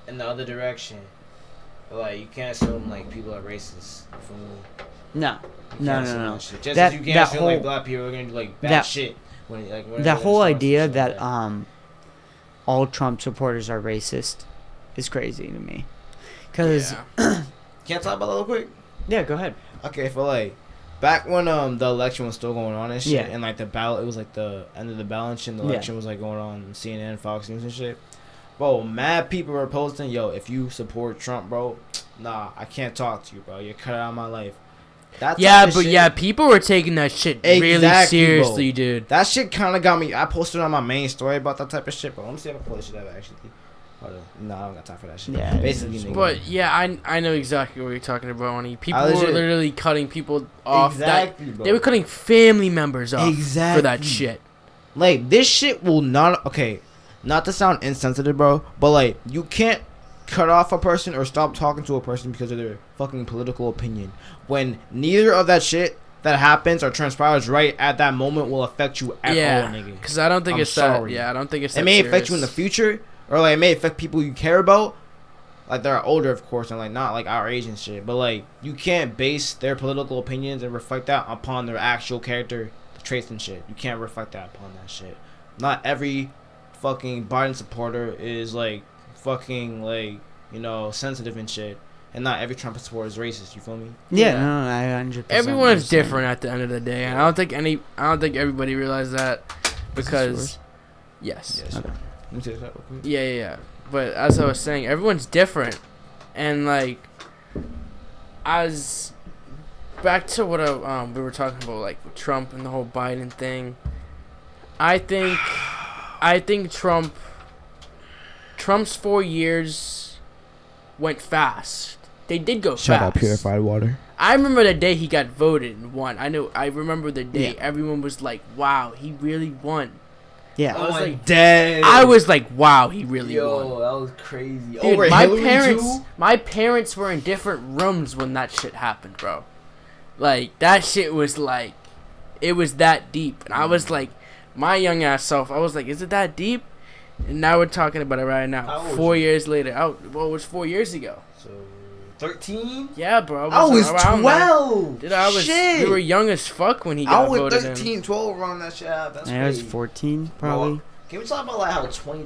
in the other direction, like you can't assume like people are racist. For me. No. No. Just as you can't assume like black people are gonna do like bad shit. That whole idea that all Trump supporters are racist is crazy to me. Cause can I talk about that real quick? Yeah, go ahead. Okay, for like back when the election was still going on and shit, Yeah. and like the ballot, it was like the end of the ballot and shit, and the election was like going on CNN, Fox News and shit. Bro, mad people were posting, yo, if you support Trump, bro, nah, I can't talk to you, bro. You're cut out of my life. People were taking that shit really seriously, bro. dude. That shit kind of got me. I posted on my main story about that type of shit, but let me see if I pull this shit up actually. No, I don't got time for that shit. Yeah, basically. Nigga. But yeah, I know exactly what you're talking about, honey. People were legit- literally cutting people off. Exactly, bro. They were cutting family members off Exactly. for that shit. Like, this shit will not. Okay, not to sound insensitive, bro, but like, you can't cut off a person or stop talking to a person because of their fucking political opinion when neither of that shit that happens or transpires right at that moment will affect you at all, nigga. Because I don't think it's sorry. that. Yeah, I don't think it's that. It may serious. affect you in the future, or like it may affect people you care about. Like, they're older, of course, and like not like our age and shit. But like, you can't base their political opinions and reflect that upon their actual character traits and shit. You can't reflect that upon that shit. Not every fucking Biden supporter is like fucking like, you know, sensitive and shit, and not every Trump supporter is racist. You feel me? Yeah, no, I 100%. Everyone's different at the end of the day, and I don't think everybody realized that because yes. Okay. Let me say that real quick. Yeah. But as I was saying, everyone's different, and like, as back to what we were talking about, like with Trump and the whole Biden thing. I think Trump's 4 years went fast. They did go fast. Shut up, purified water. I remember the day he got voted and won. I remember the day everyone was like, "Wow, he really won." Yeah. I was like, dead. I was like, "Wow, he really won." Yo, that was crazy. Dude, Over Hillary my parents were in different rooms when that shit happened, bro. Like, that shit was like, it was that deep. And I was like, my young ass self, I was like, is it that deep? And now we're talking about it right now. How old 4 was you? years later. Well, it was 4 years ago. So 13? Yeah, bro. I was around 12. Dude, I was. Shit. We were young as fuck when he I got was voted 13, 12 around that shit. That's I was crazy. 14, probably. Bro, can we talk about like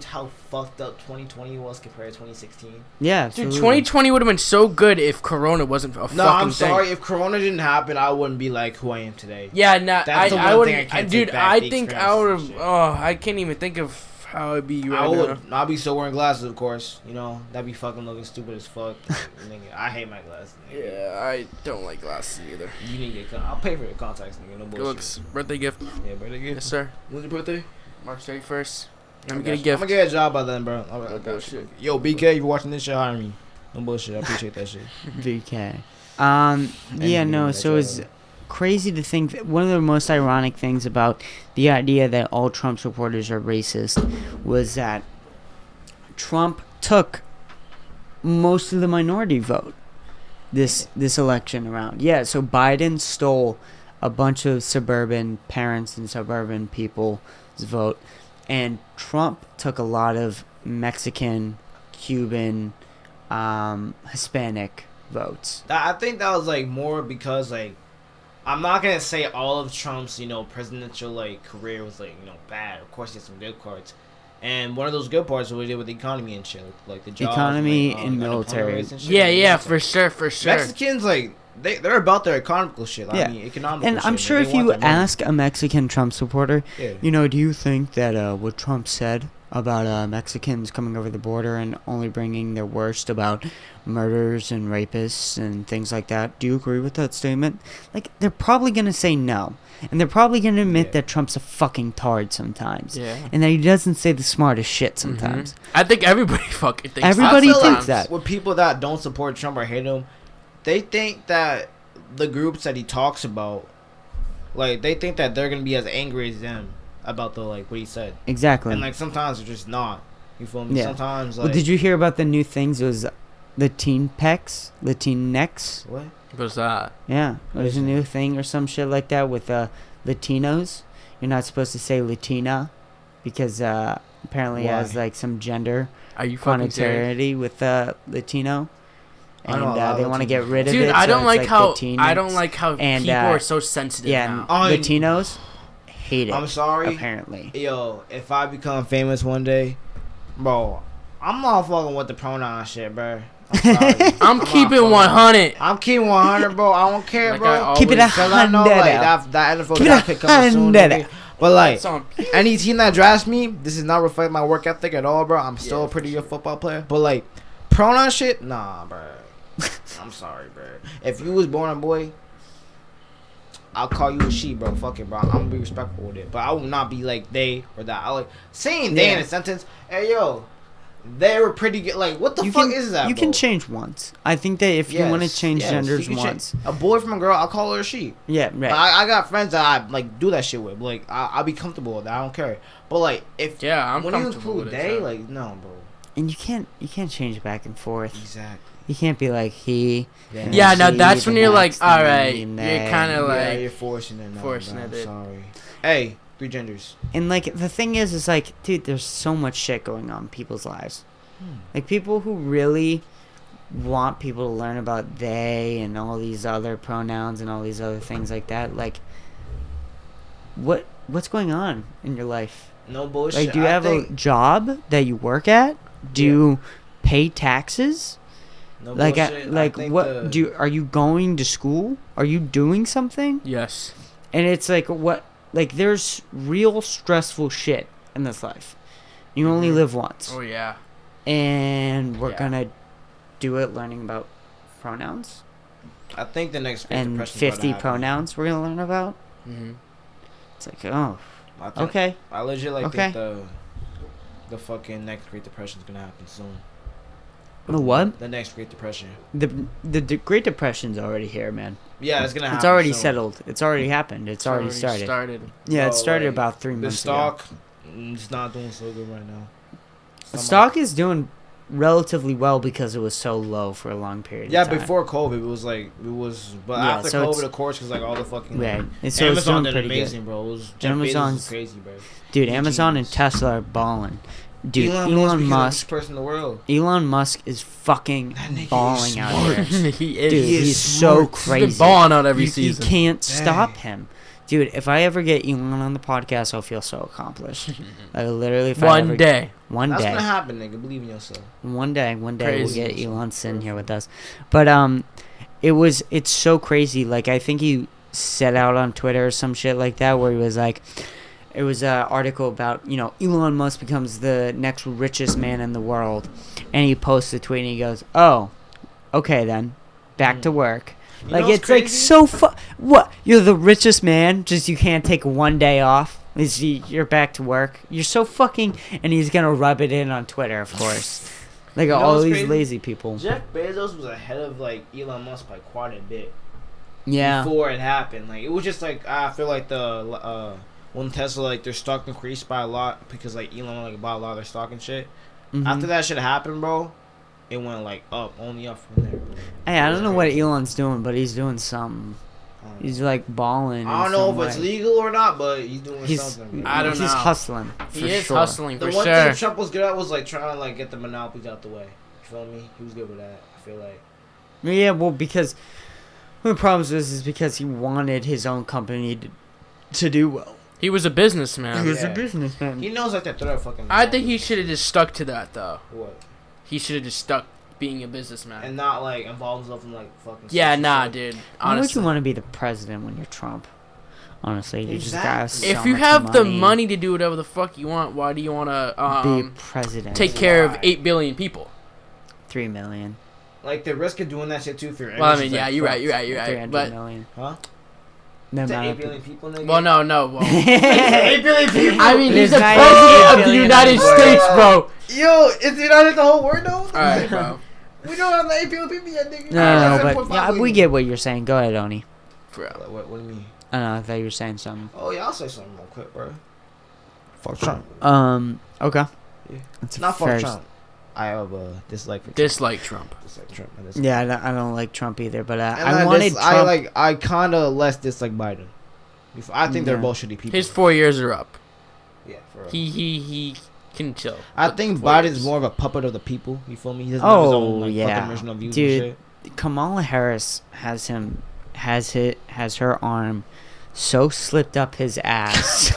how fucked up 2020 was compared to 2016? Yeah, Dude, absolutely. 2020 would have been so good if Corona wasn't a fucking thing. No, I'm sorry. If Corona didn't happen, I wouldn't be like who I am today. Yeah, nah, That's the I one would. thing I can't Dude, take back, I the think I would have. experiences and shit. Oh, I can't even think of how it'd be right I now. would. I'll be still wearing glasses, of course. You know, that'd be fucking looking stupid as fuck. Nigga, I hate my glasses. Nigga. Yeah, I don't like glasses either. You need to get. I'll pay for your contacts, nigga. No Good bullshit. looks. Birthday gift. Yeah, birthday gift. Yes, sir. When's your birthday? March 31st. Let me I get a got you. gift. I'm gonna get a job by then, bro. No bullshit. Yo, BK, if you're watching this shit, hire me. No bullshit. I appreciate that shit. VK. And Yeah, no, that's so it's crazy to think that one of the most ironic things about the idea that all Trump supporters are racist was that Trump took most of the minority vote this election around. Yeah, so Biden stole a bunch of suburban parents and suburban people's vote, and Trump took a lot of Mexican, Cuban, Hispanic votes. I think that was like more because like I'm not gonna say all of Trump's presidential like career was like bad. Of course, he had some good parts, and one of those good parts was what he did with the economy and shit, like the jobs, Economy like, and military. and shit. Yeah, for sure. Mexicans like they're about their economical shit. Yeah. I mean, economical. And I'm shit. sure They if want you their money. ask a Mexican Trump supporter, Yeah. do you think that what Trump said about Mexicans coming over the border and only bringing their worst about murders and rapists and things like that. Do you agree with that statement? Like, they're probably going to say no. And they're probably going to admit that Trump's a fucking tard sometimes. Yeah. And that he doesn't say the smartest shit sometimes. I think everybody fucking thinks Everybody that. thinks that. With people that don't support Trump or hate him, they think that the groups that he talks about, like, they think that they're going to be as angry as them about the, like, what he said. Exactly. And, like, sometimes they're just not. You feel me? Yeah. Sometimes, like... Well, did you hear about the new things? It was Latinx? What? What's that? Yeah. There's a new thing or some shit like that with Latinos. You're not supposed to say Latina because apparently it has, like, some gender Are you fucking serious? connotation with Latino. I know a And lot of they want to get rid of Dude, it. I so don't it's like how Latinx. I don't like how And, people are so sensitive Yeah, now. Latinos hate it. I'm sorry. Apparently. Yo, if I become famous one day, bro, I'm not fucking with the pronoun shit, bro. I'm sorry. I'm keeping 100. I'm keeping 100, bro. I don't care, Like bro. I always- Keep it a Because I know, like, that NFL Keep it draft pick coming soon. 100. nigga. But, like, That's on- any team that drafts me, this is not reflecting my work ethic at all, bro. I'm still a pretty good football player. But, like, pronoun shit, nah, bro. I'm sorry, bro. If you was born a boy, I'll call you a she, bro. Fuck it, bro. I'm gonna be respectful with it. But I will not be like they or that. I like saying they in a sentence. Hey, yo, they were pretty good. Like, what the fuck is that, You bro? can change once. I think that if you want to change genders you can once. change. A boy from a girl, I'll call her a she. Yeah, right. I got friends that I like do that shit with. Like, I'll be comfortable with that. I don't care. But like, if I'm when you comfortable include with it. they, so. like, no, bro. And you can't change it back and forth. Exactly. You can't be like he. and Yeah, now she, that's the when you're like, next, all and right, then you're they. kind of Yeah, like, you're forcing it. Now, forcing bro. it. I'm sorry. Hey, 3 genders. And like the thing is like, dude, there's so much shit going on in people's lives. Like people who really want people to learn about they and all these other pronouns and all these other things like that. Like, what's going on in your life? No bullshit. Like, do you have a job that you work at? Do you pay taxes? No Like, bullshit. I think what are you going to school? Are you doing something? yes. And it's like, what? Like, there's real stressful shit in this life. You only live once. Oh yeah. And we're Yeah. gonna do it learning about pronouns. I think the next Great And Depression's 50 about to happen. pronouns we're gonna learn about. Mm-hmm. It's like, oh, I think, okay. I legit like Okay. think the fucking next Great Depression's gonna happen soon. The what? The next Great Depression. The Great Depression's already here, man. Yeah, it's gonna happen. It's already soon. settled. It's already happened. It's already started. Yeah, it Bro, started like, about 3 The months stock, it's not doing so good right now. ago. Stock is doing relatively well because it was so low for a long period Yeah, of time. before COVID, but Yeah, after so COVID, it's- of course, because like all the fucking Right. And so it's Amazon doing did pretty amazing, good. bro. It was Jeff Bezos Amazon's was crazy, bro. Dude, Amazon and Genius. Tesla are balling. Dude, Elon Elon Musk, Musk. the richest person in the world. Elon Musk is fucking That nigga is balling out smart. here. he is. Dude, He is he's smart. so He's He's crazy. been balling out every you season. can't Dang. stop him. Dude, if I ever get Elon on the podcast, I'll feel so accomplished. Like, literally, if I One ever, day. One That's day. gonna happen, nigga. Believe in yourself. One day we'll Crazy. get Elon sitting here with us. But it's so crazy. Like, I think he set out on Twitter or some shit like that where he was like, it was an article about, Elon Musk becomes the next richest man in the world. And he posts a tweet and he goes, oh, okay then, back to work. You Like, know what's it's like crazy? so what? You're the richest man, just you can't take one day off. You're back to work. You're so fucking... And he's gonna rub it in on Twitter, of course. Like, You know all what's these crazy? lazy people. Jeff Bezos was ahead of like Elon Musk by quite a bit Yeah. before it happened. Like, it was just like I feel like the when Tesla, like, their stock increased by a lot because like Elon like bought a lot of their stock and shit. Mhm. After that shit happened, bro, it went like up, only up from there, bro. Hey, I don't know what Elon's doing, but he's doing something. He's like balling. I don't know if it's legal or not, but he's doing something. Bro. I don't He's know. hustling. He for is sure. hustling The for one sure. thing Trump was good at was like trying to like get the monopolies out the way. You feel me? He was good with that. I feel like. Yeah, well, because one of the problems is because he wanted his own company to do well. He was a businessman. He was Yeah. a businessman. He knows like that third fucking. I think he should have just stuck to that though. What? He should have just stuck being a businessman. And not like involve himself in like fucking. Yeah, social nah, shit. dude. Why would Honestly. you want to be the president when you're Trump? Honestly, you just Exactly. got so If you much have the money. money to do whatever the fuck you want, why do you want Be to president. take care of 8 billion people? 3 million. Like the risk of doing that shit too for your Well, I image mean, is, yeah, like, you're right, fucked. you're right, you're 300 right. But million. Huh? No, To no, 8 billion people, nigga. well, no. Well, 8 billion people. I mean, he's There's the not president 8 of the billion United anymore. States, bro. Yo, is it not the whole word though? All right, bro. We don't have the 8 billion people yet, nigga. No, That's but 7.5 yeah, we billion. get what you're saying. Go ahead, Oni. For real. Like, what do you mean? I don't know. I thought you were saying something. Oh yeah, I'll say something real quick, bro. Fuck Trump. Okay. Yeah. That's Not fuck fair. Trump. I have a dislike for Trump. Dislike Trump. Dislike Trump. Yeah, I don't like Trump either, but And I wanted Trump. I kind of less dislike Biden. I think they're Yeah. both shitty people. His 4 years are up. Yeah, for real. He can chill. I with think 4 Biden's years. more of a puppet of the people. You feel me? He doesn't have his own like fucking original views Dude, and shit. Kamala Harris has her arm so slipped up his ass.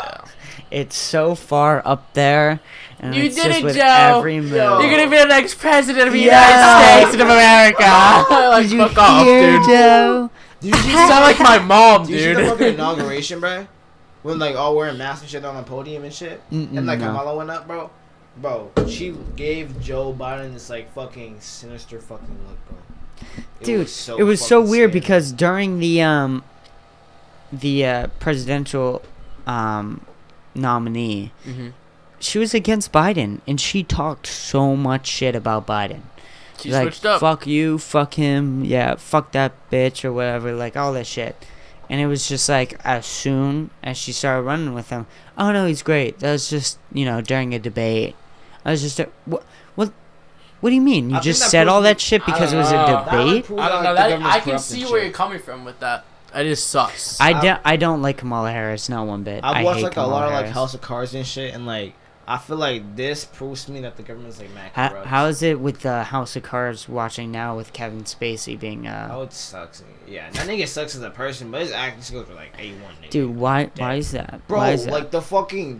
It's so far up there, and You it's did just it, with Joe. every move. Yo. You're gonna be the next president of the Yeah. United States of America. Like, Did you fuck off, hear, dude. Joe? Did you see You sound like my mom, Did you see the dude. fucking inauguration, bro? When like all wearing masks and shit on the podium and shit, and like No. Kamala went up, bro. Bro, she gave Joe Biden this like fucking sinister fucking look, bro. Dude, it was so fucking weird scary. because during the presidential nominee, Mhm. she was against Biden, and she talked so much shit about Biden. She Like, switched up. fuck you, fuck him, yeah, fuck that bitch or whatever, like all that shit. And it was just like, as soon as she started running with him, oh no, he's great. That was just, during a debate. I was just, what do you mean? You I think just that said all proves- that shit because it was a That would debate? prove I don't that, know. like, the That government's I can corrupt see and where shit. you're coming from with that. It just sucks. I don't like Kamala Harris, not one bit. I've I watched hate like Kamala a lot of like Harris. House of Cards and shit, and like I feel like this proves to me that the government's like mad corrupt. How is it with the House of Cards watching now with Kevin Spacey being Oh, it sucks. Yeah, that nigga sucks as a person, but his acting skills are like A1. Nigga. dude? Why is that? Bro, Why is that? like the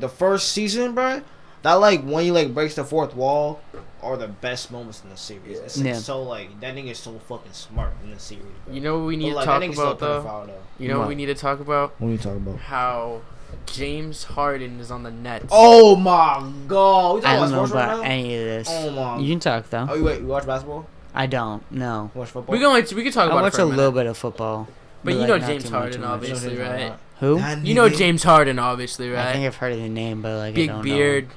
first season, bro. That like when he like breaks the fourth wall are the best moments in the series. It's like, Yeah. so like that nigga is so fucking smart in the series. Bro. You know what we need But, to like, talk that nigga's still a about though? pedophile, though. You know what we need to talk about? What are you talking about? How James Harden is on the Nets. Oh my god! We I talking don't know about sports right about now? any of this. Oh my. You can talk though. Oh, you watch basketball? I don't. No. You watch football? We can talk I about it watch for a a minute. little bit of football. But you like, know not James too much, Harden, too much. obviously, right? Who? You know James Harden, obviously, I think right? I've heard of the name, but like I Big don't beard.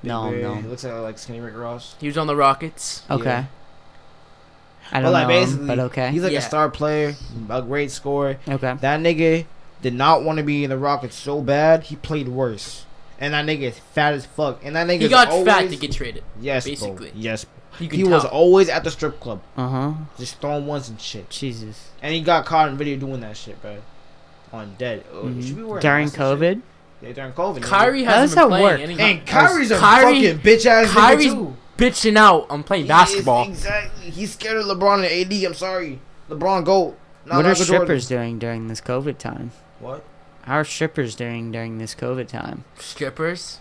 know. He No. looks like skinny Rick Ross. He was on the Rockets. Okay. Yeah. I don't But like know him, basically, but okay. he's like Yeah. a star player, a great scorer. Okay. That nigga did not want to be in the Rockets so bad, he played worse. And that nigga is fat as fuck. And that nigga He got fat to get traded. yes, basically. bro. Yes. You can He tell. was always at the strip club, Uh-huh. just throwing ones and shit. Jesus. And he got caught in video doing that shit, bro. On dead. Oh, you should be wearing During masks and shit. COVID? Yeah, during COVID. Kyrie nigga. How does hasn't been that playing work? any. And Kyrie's a Kyrie- fucking bitch ass nigga Kyrie's too. bitching out on playing He basketball. is, exactly. He's scared of LeBron and AD. I'm sorry. LeBron GOAT. Not What are Michael strippers Jordan. doing during this COVID time? What? How are strippers doing during this COVID time? Strippers.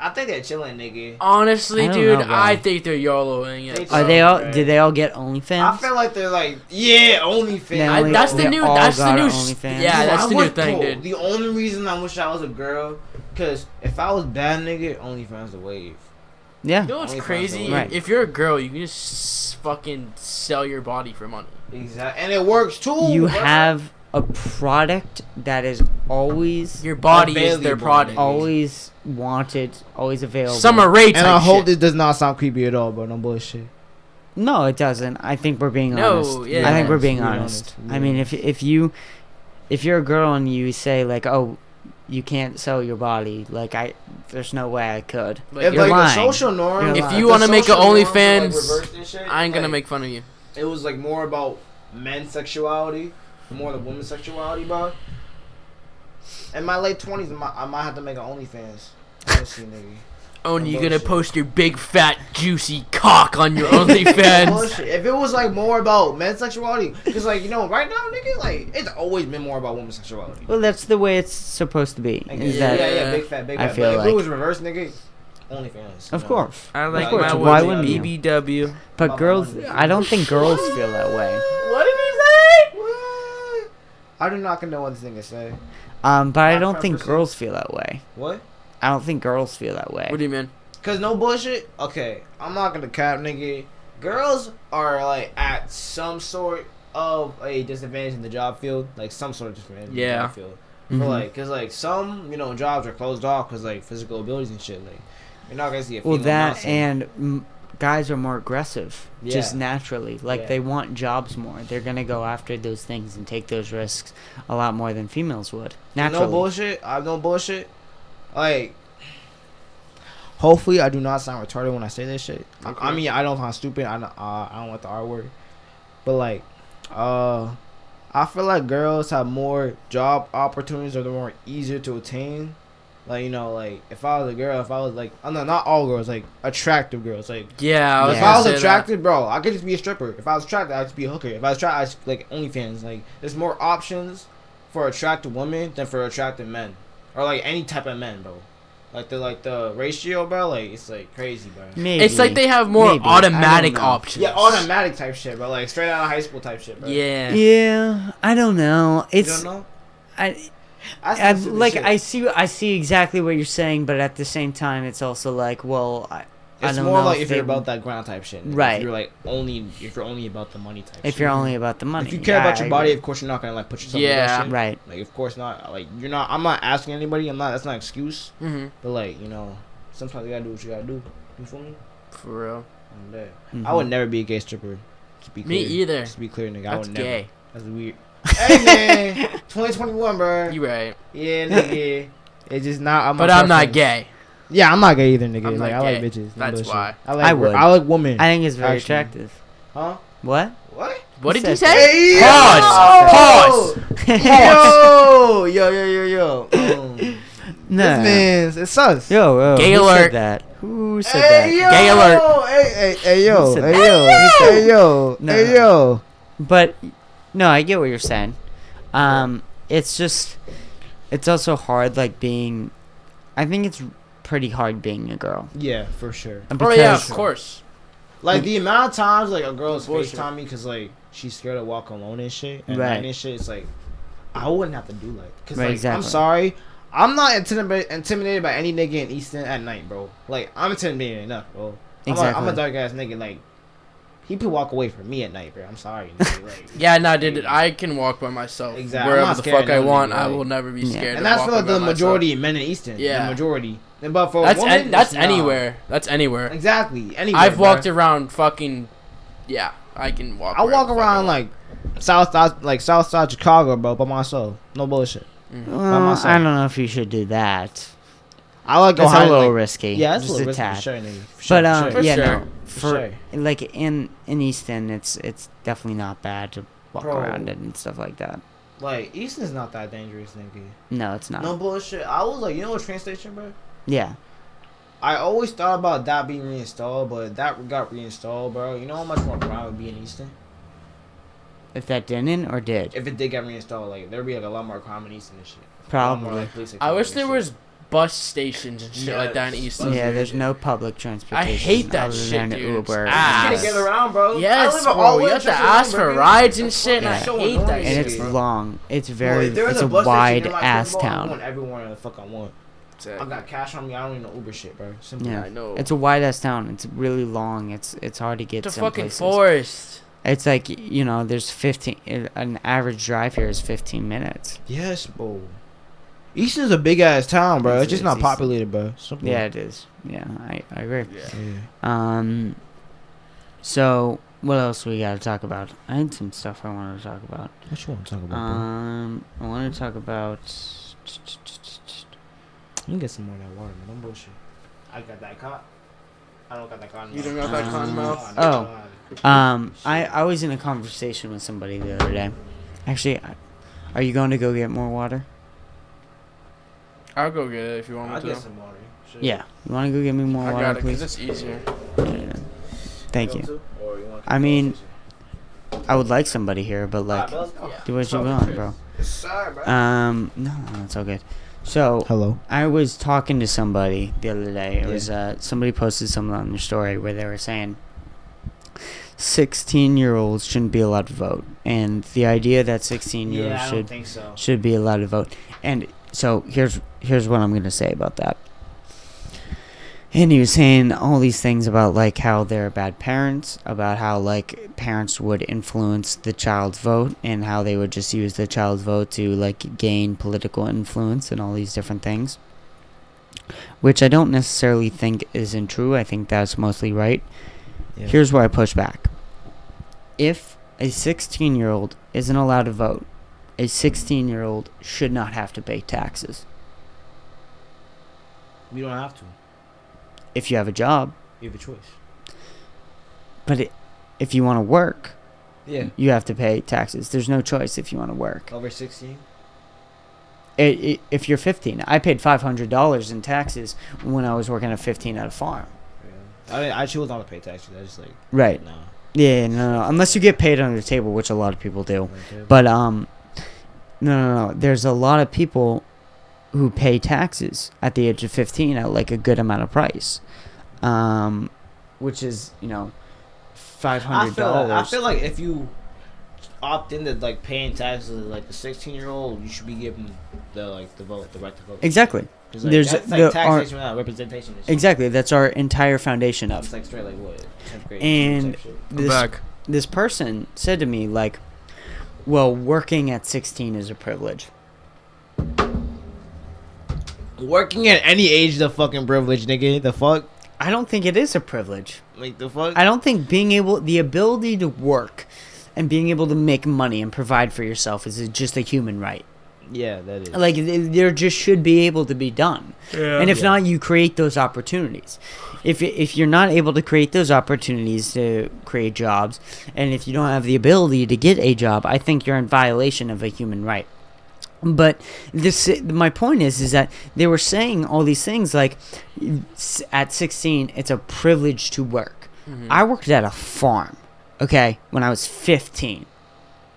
I think they're chilling, nigga. Honestly, I don't dude, know, bro. I think they're YOLOing it. Are they all? Did they all get OnlyFans? I feel like they're like, yeah, OnlyFans. Yeah, I, They- that's the they new. all That's the got new. OnlyFans. Yeah, Dude, that's I the new would, thing, bro. dude. The only reason I wish I was a girl, cause if I was bad, nigga, OnlyFans the wave. Yeah. You know what's OnlyFans crazy? Right. If you're a girl, you can just fucking sell your body for money. Exactly, and it works too. You bro. have a product that is always, Your body is their Available, product. nigga. always wanted, always available. Summer Rae type And I hope shit. this does not sound creepy at all, bro. No bullshit. No, it doesn't. I think we're being No, honest. yeah. I think we're Honest, being be honest. honest, be I mean, honest. if you're a girl and you say like, oh, you can't sell your body, like there's no way I could. Like, If you're like lying. the social norm, You're If lying. you the want to make an social norms were, like, OnlyFans, reversed and shit, I ain't gonna like, make fun of you. It was like more about men's sexuality, more than women's sexuality, bro. In my late 20s, I might have to make an OnlyFans. Honestly, nigga. Oh, and you're gonna bullshit. post your big fat juicy cock on your OnlyFans. Bullshit. If it was like more about men's sexuality, because like right now, nigga, like it's always been more about women's sexuality. Well, that's the way it's supposed to be. Like, Is yeah, that yeah, big fat, big I fat. feel But if like- it was reverse, nigga, OnlyFans. Of you know? course. I like Of course, my why women wouldn't you? BBW. But girls, I don't think girls feel that way. What did he say? What? I do not condone what this nigga say. But I My don't think preferences. girls feel that way. What? I don't think girls feel that way. What do you mean? Cause no bullshit. Okay, I'm not gonna cap, nigga. Girls are like at some sort of a disadvantage in the job field, like some sort of disadvantage in the job field. Mhm. But like, cause like some jobs are closed off cause like physical abilities and shit. Like you're not gonna see a female. Well, that announcing. and guys are more aggressive, just Yeah. naturally. Like they want jobs more. They're gonna go after those things and take those risks a lot more than females would. Naturally. No bullshit. I have no bullshit. Like, hopefully, I do not sound retarded when I say this shit. Okay. I mean, I don't sound stupid. I don't want the R word. But like, I feel like girls have more job opportunities, or they're more easier to attain. Like, like if I was a girl, if I was like, oh no, not all girls, like attractive girls, like Yeah, if I was attractive, bro, I could just be a stripper. If I was attractive, I'd just be a hooker. If I was attractive, I'd just, like OnlyFans. Like, there's more options for attractive women than for attractive men, or like any type of men, bro. Like the ratio, bro, like it's like crazy, bro. Maybe. It's like they have more Maybe. I automatic don't know. options. Yeah, automatic type shit, bro. Like straight out of high school type shit, bro. Yeah. Yeah, I don't know. You It's don't know? I like I see exactly what you're saying, but at the same time, it's also like, well, I It's don't more know like if they- you're about that ground type shit, nigga. Right. If you're like if you're only about the money type. if shit. you're only about the money. If you care Yeah, about I your body, agree. of course you're not gonna like put yourself. Yeah. in that shit. Right. Like of course not. Like you're not. I'm not asking anybody. That's not an excuse. Mm-hmm. But like sometimes you gotta do what you gotta do. You feel me? For real. I'm dead. Mhm. I would never be a gay stripper. To be clear. Me either. Just to be clear, nigga. I That's would never. gay. That's weird. Hey man, 2021, bro. You right. Yeah, nigga. It's just not. But I'm not gay. Yeah, I'm not gay either, nigga. I'm like not I like gay. bitches. No That's bullshit. why. I would. I like women. I think it's very Actually. attractive. Huh? What? What? What Who did you said say? Hey, Pause. Pause. Yo. No. This man's it's sus. Yo, Gay who alert. said that? Who said Hey, that? yo. Gay alert. Hey, yo. Who said Hey, that? yo. Hey, yo. No. Hey, yo. But no, I get what you're saying. It's just, it's also hard. Like being, I think it's pretty hard being a girl. Yeah, for sure. Oh yeah, Because- of course. Like the amount of times like a girl's Bullshit. FaceTime me because like she's scared to walk alone and shit and Right. night and shit. It's like I wouldn't have to do like because Right, like exactly. I'm sorry, I'm not intimidated by any nigga in Easton at night, bro. Like I'm intimidated enough, bro. Exactly. I'm a dark ass nigga. Like he could walk away from me at night, bro. I'm sorry. Nigga. Like, Yeah, no, dude, I can walk by myself. Exactly. I'm Wherever not the scared fuck I of no want, nigga, I like- will never be Yeah. scared. and to that's walk for like by the myself. majority of men in Easton. Yeah. The majority. And but for That's women, that's it's not. anywhere. That's anywhere. Exactly. Anywhere. I've walked bro. around fucking. Yeah, I can walk. I walk wherever the fuck around want. like south side Chicago, bro, by myself. No bullshit. Well, myself. I don't know if you should do that. I like That's a Ohio, little like, risky. Yeah, that's just a little tad. risky for sure, nigga. For sure, But for sure. yeah, sure. no, For for sure. like in Easton, it's definitely not bad to walk Bro. around it and stuff like that. Like Easton's not that dangerous, nigga. No, it's not. No bullshit. I was like, a train station, bro. Yeah. I always thought about that being reinstalled, but that got reinstalled, bro. You know how much more crime would be in Easton If that didn't or did, if it did get reinstalled? Like there'd be like a lot more crime in Easton and shit. A lot more, probably. like, police I wish activity there and was shit. bus stations and shit like that in Yes. Easton. Yeah, there's no public transportation. I hate that other shit, than dude. Uber. It's You ass. can't get around, bro. I Yes, live bro. all the You way have to in ask for Chester, rides and That's shit, and I fucking hate so that annoying, And shit, it's bro. long. It's Bro, very. if there's It's a bus station wide near my ass crib, bro, I'm town. going everywhere the fuck I want. I got cash on me. I don't even know Uber shit, bro. Simple. Yeah, I know. It's a wide ass town. It's really long. It's hard to get It's a some fucking places. forest. It's like there's 15. An average drive here is 15 minutes. Yes, bro. Easton's a big ass town, bro. It's just not Easton. populated, bro. Simple. Yeah, it is. Yeah, I agree. Yeah. So what else we gotta talk about? I had some stuff I wanted to talk about. What you want to talk about, I want to talk about. You can get some more of that water, man. Don't bullshit. I got that cotton. I don't got that cotton. You don't got that cotton mouth? I was in a conversation with somebody the other day. Actually, are you going to go get more water? I'll go get it if you want I'll me get to. some water. Shit. Yeah. You want to go get me more I water, got it please? because it's easier. Yeah. Thank want you. to? Or you want to keep I mean, conversation? I would like somebody here, but like, Alright, bro, do what you Sorry, want, Chris. bro. Sorry, bro. No, it's all good. So Hello. I was talking to somebody the other day. It Yeah. was somebody posted something on their story where they were saying 16-year-olds shouldn't be allowed to vote, and the idea that 16-year-olds Yeah, I don't think so. should be allowed to vote. And so here's what I'm gonna say about that. And he was saying all these things about like how they're bad parents, about how like parents would influence the child's vote, and how they would just use the child's vote to like gain political influence and all these different things, which I don't necessarily think isn't true. I think that's mostly right. Yeah. Here's where I push back. If a 16-year-old isn't allowed to vote, a 16-year-old should not have to pay taxes. We don't have to. If you have a job. You have a choice. But if you want to work, yeah, you have to pay taxes. There's no choice if you want to work. Over 16? If you're 15. I paid $500 in taxes when I was working at 15 at a farm. Yeah. I mean, I choose not to pay taxes. I just like... Right. No. Yeah, no. Unless you get paid under the table, which a lot of people do. But, no. There's a lot of people who pay taxes at the age of 15 at like a good amount of price, which is $500. I feel like if you opt into like paying taxes like a 16-year-old, you should be given the right to vote. Exactly. Like, There's that's like taxation without representation. Exactly. That's our entire foundation of. It's like straight like what 10th grade. And this person said to me like, well, working at 16 is a privilege. Working at any age is a fucking privilege, nigga. The fuck? I don't think it is a privilege. Like, the fuck? I don't think the ability to work and being able to make money and provide for yourself is just a human right. Yeah, that is. Like, there just should be able to be done. Yeah. And if not, you create those opportunities. If you're not able to create those opportunities to create jobs, and if you don't have the ability to get a job, I think you're in violation of a human right. But my point is that they were saying all these things like at 16 it's a privilege to work. Mm-hmm. I worked at a farm, okay, when I was 15.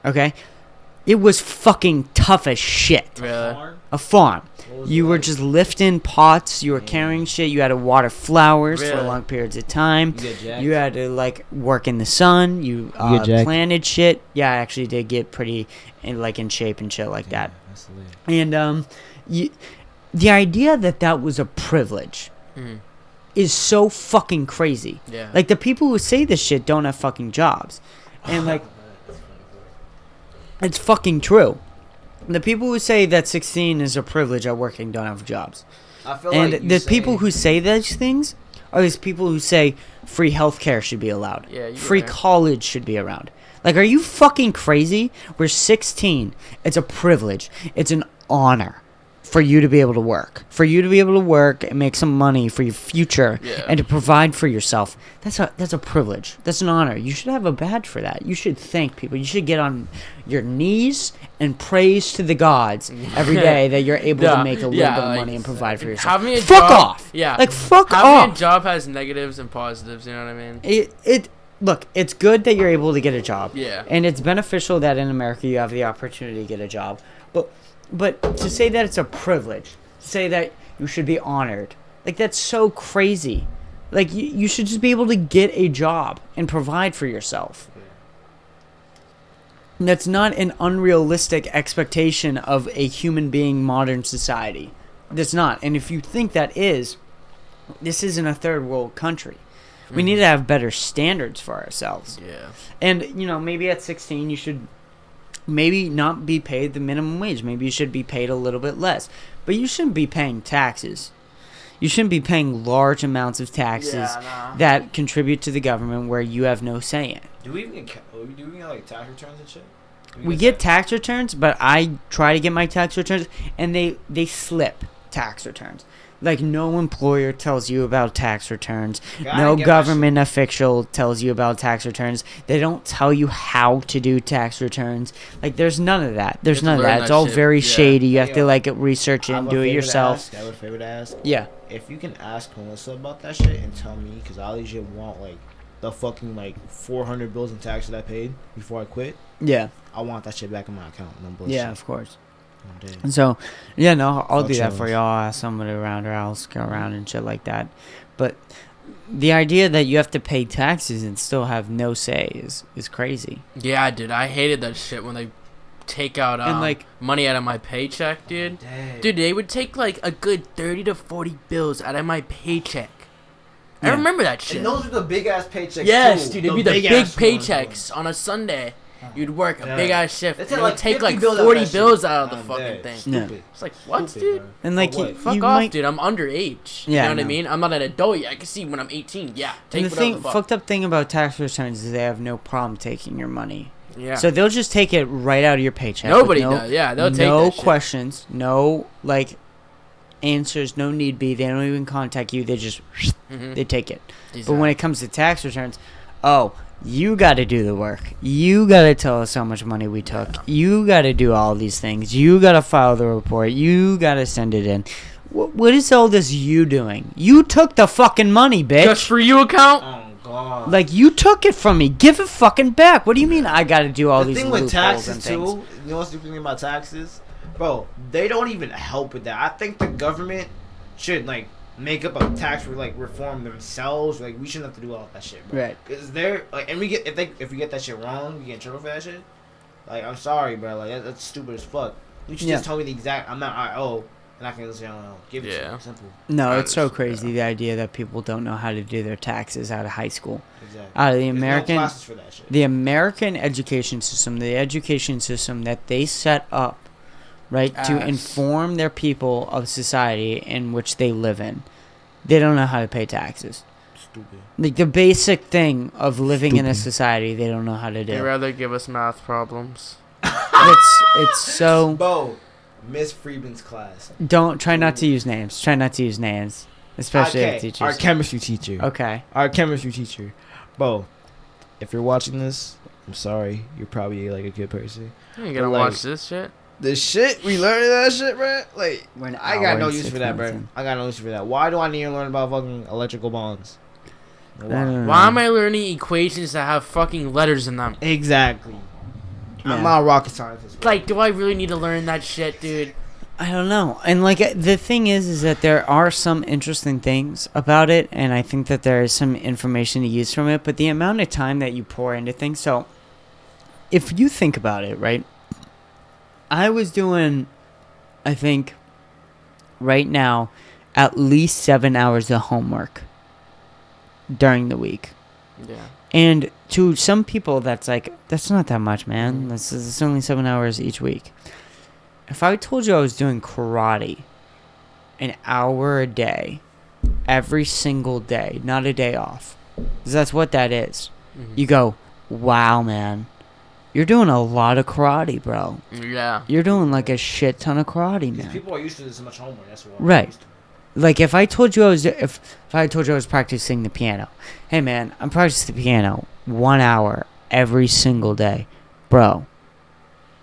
Okay? It was fucking tough as shit. Really? A farm. You were just lifting pots, you were carrying shit, you had to water flowers for long periods of time. You had to like work in the sun, you planted shit. Yeah, I actually did get pretty in shape and shit like that. And the idea that was a privilege is so fucking crazy. Yeah. Like the people who say this shit don't have fucking jobs. And like it's fucking true. The people who say that 16 is a privilege at working don't have jobs. I feel and like the people who say those things are these people who say free healthcare should be allowed. Yeah, free college should be around. Like, are you fucking crazy? We're 16. It's a privilege. It's an honor for you to be able to work. For you to be able to work and make some money for your future and to provide for yourself. That's a privilege. That's an honor. You should have a badge for that. You should thank people. You should get on your knees and praise to the gods every day that you're able to make a little bit of money and provide for yourself. Fuck off. Yeah. Like, fuck off. Having a job has negatives and positives, you know what I mean? Look, it's good that you're able to get a job. Yeah. And it's beneficial that in America you have the opportunity to get a job. But to say that it's a privilege, say that you should be honored, like that's so crazy. Like you should just be able to get a job and provide for yourself. And that's not an unrealistic expectation of a human being modern society. That's not. And if you think that is, this isn't a third world country. We need to have better standards for ourselves. Yeah. And, maybe at 16 you should maybe not be paid the minimum wage. Maybe you should be paid a little bit less. But you shouldn't be paying taxes. You shouldn't be paying large amounts of taxes that contribute to the government where you have no say in. Do we even get like tax returns and shit? We get tax returns, but I try to get my tax returns, and they slip tax returns. Like, no employer tells you about tax returns. No government official tells you about tax returns. They don't tell you how to do tax returns. Like, there's none of that. There's none of that. It's all very shady. You have to, research it and do it yourself. I have a favor to ask. Yeah. If you can ask Melissa about that shit and tell me, because I legit want, the fucking, 400 bills in taxes I paid before I quit. Yeah. I want that shit back in my account. No bullshit. Yeah, of course. And so, I'll do that for you. I'll ask somebody around, or I'll go around and shit like that. But the idea that you have to pay taxes and still have no say is crazy. Yeah, dude, I hated that shit when they take out And, like, money out of my paycheck, dude. Dude, they would take like a good 30 to 40 bills out of my paycheck. I Yeah. remember that shit. And those are the big ass paychecks. Yes, too. dude, it'd be the big ass ones, paychecks on a Sunday. You'd work a Yeah. big ass shift. They And take it like would take 50 like bills out of 40 that bills shit. out of the I'm fucking dead. thing. Stupid. It's like, what, Stupid, dude? bro. And like For you, what? Fuck you off, might, dude. I'm underage. Yeah, I You know what I know. mean? I'm not an adult yet. I can see when I'm 18. Yeah. Take And the whatever the fuck. fucked up thing about tax returns is they have no problem taking your money. Yeah. So they'll just take it right out of your paycheck. Nobody with does. Yeah, they'll take no that shit. questions, no like answers, no need be. They don't even contact you. They just Mhm. they take it. Exactly. But when it comes to tax returns, oh, you got to do the work. You got to tell us how much money we took. You got to do all these things. You got to file the report. You got to send it in. What is all this you doing? You took the fucking money, bitch. Just for you account? Oh god. Like, you took it from me. Give it fucking back. What do you mean I got to do all The these thing loopholes with taxes and things? too, you know what's the thing about taxes? Bro, they don't even help with that. I think the government should like make up a tax reform themselves. Like we shouldn't have to do all that shit, bro. Right. Cause they're like, and we get if we get that shit wrong, we get in trouble for that shit. Like I'm sorry, bro. Like that's stupid as fuck. You should just tell me the exact amount I owe, and I can just say, oh, give it to me. Simple. No, it's so Honestly, crazy, the idea that people don't know how to do their taxes out of high school. Exactly. Out of the There's American, no classes for that shit. the American education system, the education system that they set up, right, to Ass. inform their people of society in which they live in. They don't know how to pay taxes. Stupid. Like the basic thing of living in a society, they don't know how to They'd do. rather give us math problems. It's so. Bo, Miss Freeman's class. Don't try not to use names. Try not to use names, especially Okay, if teachers. our chemistry teacher. Okay. Our chemistry teacher. Bo, if you're watching this, I'm sorry. You're probably like a good person. You ain't gonna But, like, watch this shit. The shit we learned in that shit, bro. Like, We're an I hour got no and use 6 for that, bro. minutes in. I got no use for that. Why do I need to learn about fucking electrical bonds? Why? Why am I learning equations that have fucking letters in them? Exactly. Yeah. I'm not a rocket scientist. bro. Like, do I really need to learn that shit, dude? I don't know. And like the thing is that there are some interesting things about it, and I think that there is some information to use from it, but the amount of time that you pour into things. So if you think about it, right? I was doing, I think, right now, at least 7 hours of homework during the week. Yeah. And to some people, that's like, that's not that much, man. It's only 7 hours each week. If I told you I was doing karate an hour a day, every single day, not a day off, 'cause that's what that is. Mhm. You go, wow, man. You're doing a lot of karate, bro. Yeah. You're doing like a shit ton of karate, Because man. people are used to this much homework. That's what. Right. I'm used to. Like if I told you if I told you I was practicing the piano, hey man, I'm practicing the piano 1 hour every single day, bro.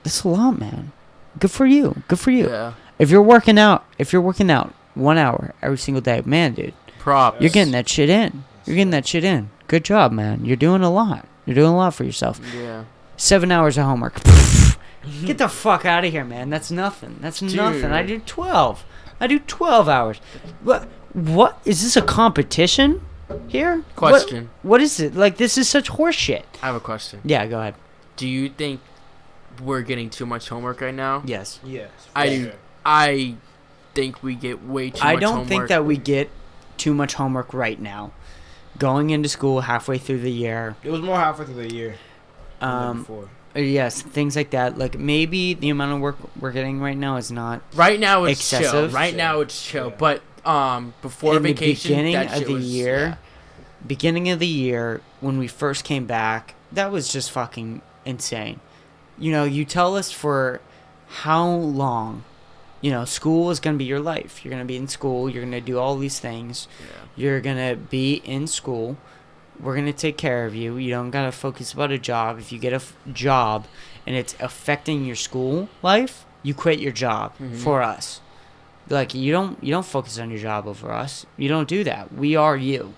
That's a lot, man. Good for you. Good for you. Yeah. If you're working out 1 hour every single day, man, dude, Props. you're getting that shit in. You're getting that shit in. Good job, man. You're doing a lot. You're doing a lot for yourself. Yeah. 7 hours of homework. Get the fuck out of here, man. That's nothing. That's nothing. I do 12. I do 12 hours. What is this, a competition here? Question. What is it? Like, this is such horse shit. I have a question. Yeah, go ahead. Do you think we're getting too much homework right now? Yes. Yes. I for do. sure. I think we get way too I much don't homework. think that we get too much homework right now. Going into school halfway through the year. It was more halfway through the year. Than before. Yes, things like that. Like, maybe the amount of work we're getting right now is not Right now it's excessive. chill. Right now it's chill. Yeah. But before in vacation, the beginning that of shit the was, year. Beginning of the year, when we first came back, that was just fucking insane. You know, you tell us for how long, you know, school is going to be your life. You're going to be in school. You're going to do all these things. Yeah. You're going to be in school. We're going to take care of you. You don't got to focus about a job. If you get a job and it's affecting your school life, you quit your job for us. Like, you don't focus on your job over us. You don't do that. We are you.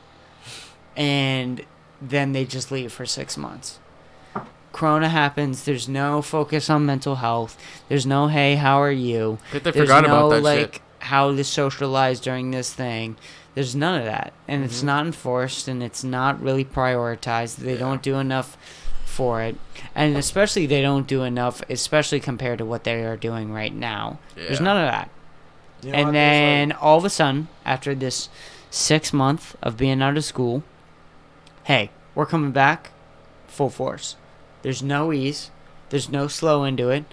And then they just leave for 6 months. Corona happens. There's no focus on mental health. There's no, hey, how are you? I think they There's forgot no, about that like, shit. how to socialize during this thing. There's none of that, and it's not enforced, and it's not really prioritized. They don't do enough for it, and especially they don't do enough, especially compared to what they are doing right now. There's none of that. You know, And then all of a sudden, after this 6 month of being out of school, hey, we're coming back full force. There's no ease. There's no slow into it.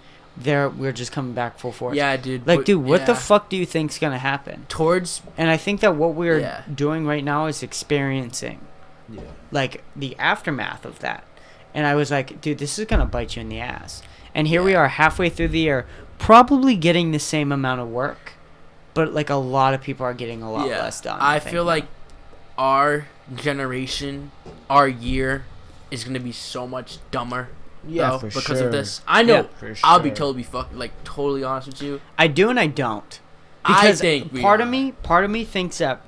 We're just coming back full force. Yeah, dude. Like, dude, what the fuck do you think's gonna happen? And I think that what we're doing right now is experiencing, like, the aftermath of that. And I was like, dude, this is gonna bite you in the ass. And here we are, halfway through the year, probably getting the same amount of work, but like a lot of people are getting a lot less done. I feel like our generation, our year, is gonna be so much dumber. Yeah, though, for because sure. of this. I know. For I'll be sure. totally honest with you. I do and I don't. Because part of me thinks that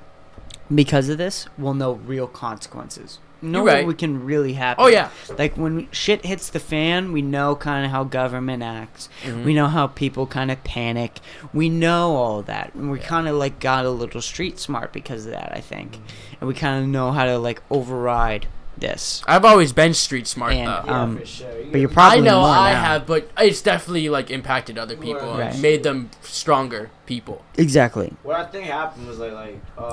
because of this, we'll know real consequences. Know what we can really happen. Oh yeah. Like when shit hits the fan, we know kind of how government acts. Mm-hmm. We know how people kind of panic. We know all that, and we kind of like got a little street smart because of that, I think. And we kind of know how to like override this. I've always been street smart, And though. for sure. but you're probably I know more I now. have, but it's definitely like impacted other people Right. and made them stronger people. Exactly. What I think happened was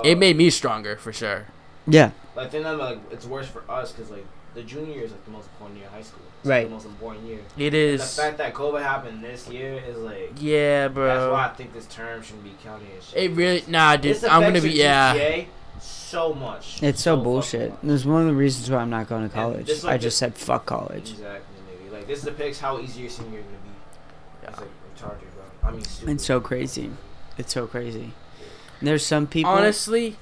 It made me stronger for sure. Yeah. like then like it's worse for us because like the junior year is like the most important year of high school. It's Right. the most important year. It And is. the fact that COVID happened this year is like Yeah, bro. that's why I think this term shouldn't be counted as shit. It really, dude. This I'm gonna affects be, your GPA so much. It's so fucking bullshit. much. There's one of the reasons why I'm not going to college. this, like, I just said fuck college. Exactly, nigga. Like this depicts how easy your senior year gonna be. Yeah. It's like retarded, bro. I mean, stupid. It's so crazy. It's so crazy. There's some people. Honestly,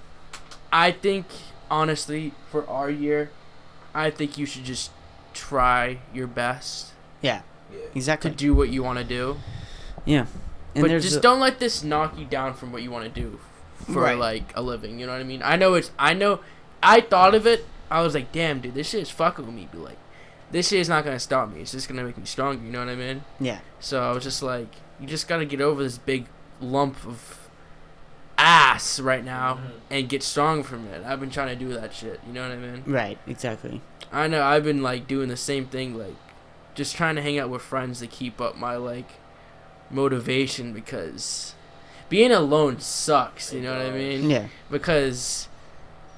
I think, for our year, I think you should just try your best Yeah. Yeah. Exactly. to do what you want to do. Yeah. And But there's just don't let this knock you down from what you want to do for Right. like a living. You know what I mean? I thought of it. I was like, damn, dude, this shit is fucking with me. But like, this shit is not gonna stop me. It's just gonna make me stronger. You know what I mean? Yeah. So I was just like, you just gotta get over this big lump of ass right now and get strong from it. I've been trying to do that shit. You know what I mean? Right. Exactly. I know. I've been like doing the same thing, like just trying to hang out with friends to keep up my like motivation because being alone sucks. You know what I mean? Yeah. Because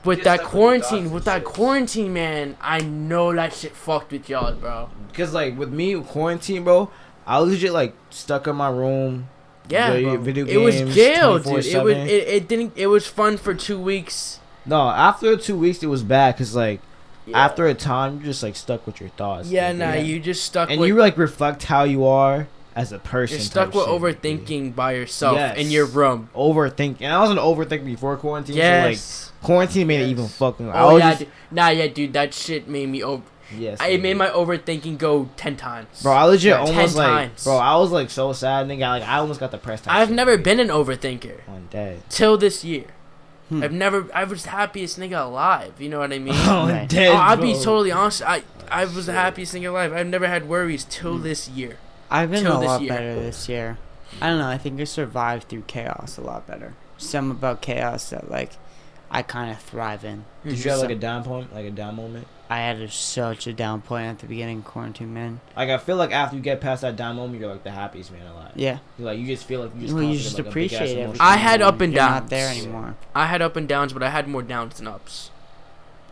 with Just that like quarantine, man, I know that shit fucked with y'all, bro. Because like with me quarantine, bro, I was legit like stuck in my room. Yeah, video it was games, jail, dude. 24/7. It was fun for 2 weeks. No, after 2 weeks it was bad because like Yeah. after a time you're just like stuck with your thoughts. Yeah, like, you just stuck and with. you like reflect how you are as a person. You're stuck type with shit, overthinking by yourself Yes. in your room. Overthinking. And I was an overthinker before quarantine. Yes. So like quarantine made it even fucking. I Oh was yeah, just, dude. That shit made me yes. It made my overthinking go 10 times. Bro, I legit Right. almost 10 like. times. Bro, I was like so sad, nigga. Like I almost got depressed. type I've shit. never been an overthinker On dead. till this year. Hmm. I was the happiest nigga alive. You know what I mean? On Right. dead. I'll be bro. totally honest. I was the happiest nigga alive. I've never had worries till this year. I've been Till a this lot year. better this year. I don't know. I think I survived through chaos a lot better. Something about chaos that like I kind of thrive in. Did you have like a down point, like a down moment? I had such a down point at the beginning of quarantine, man. Like I feel like after you get past that down moment, you're like the happiest man alive. Yeah. Like you just feel like you just. Well, you conquered, just like, a appreciate big-ass everything. emotion. I had up and You're downs. not there anymore. I had up and downs, but I had more downs than ups.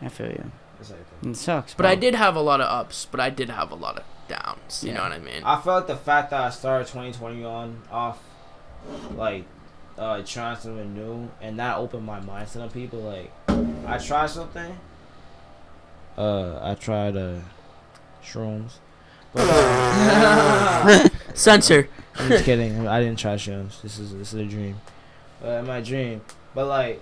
I feel you. It's like that. It sucks. But bro. I did have a lot of ups, but I did have a lot of downs. You know what I mean? I felt like the fact that I started 2020 off, like, trying something new, and that opened my mind to some people. Like, I tried something. I tried shrooms. But, Censor. I'm just kidding. I didn't try shrooms. This is a dream. My dream. But like,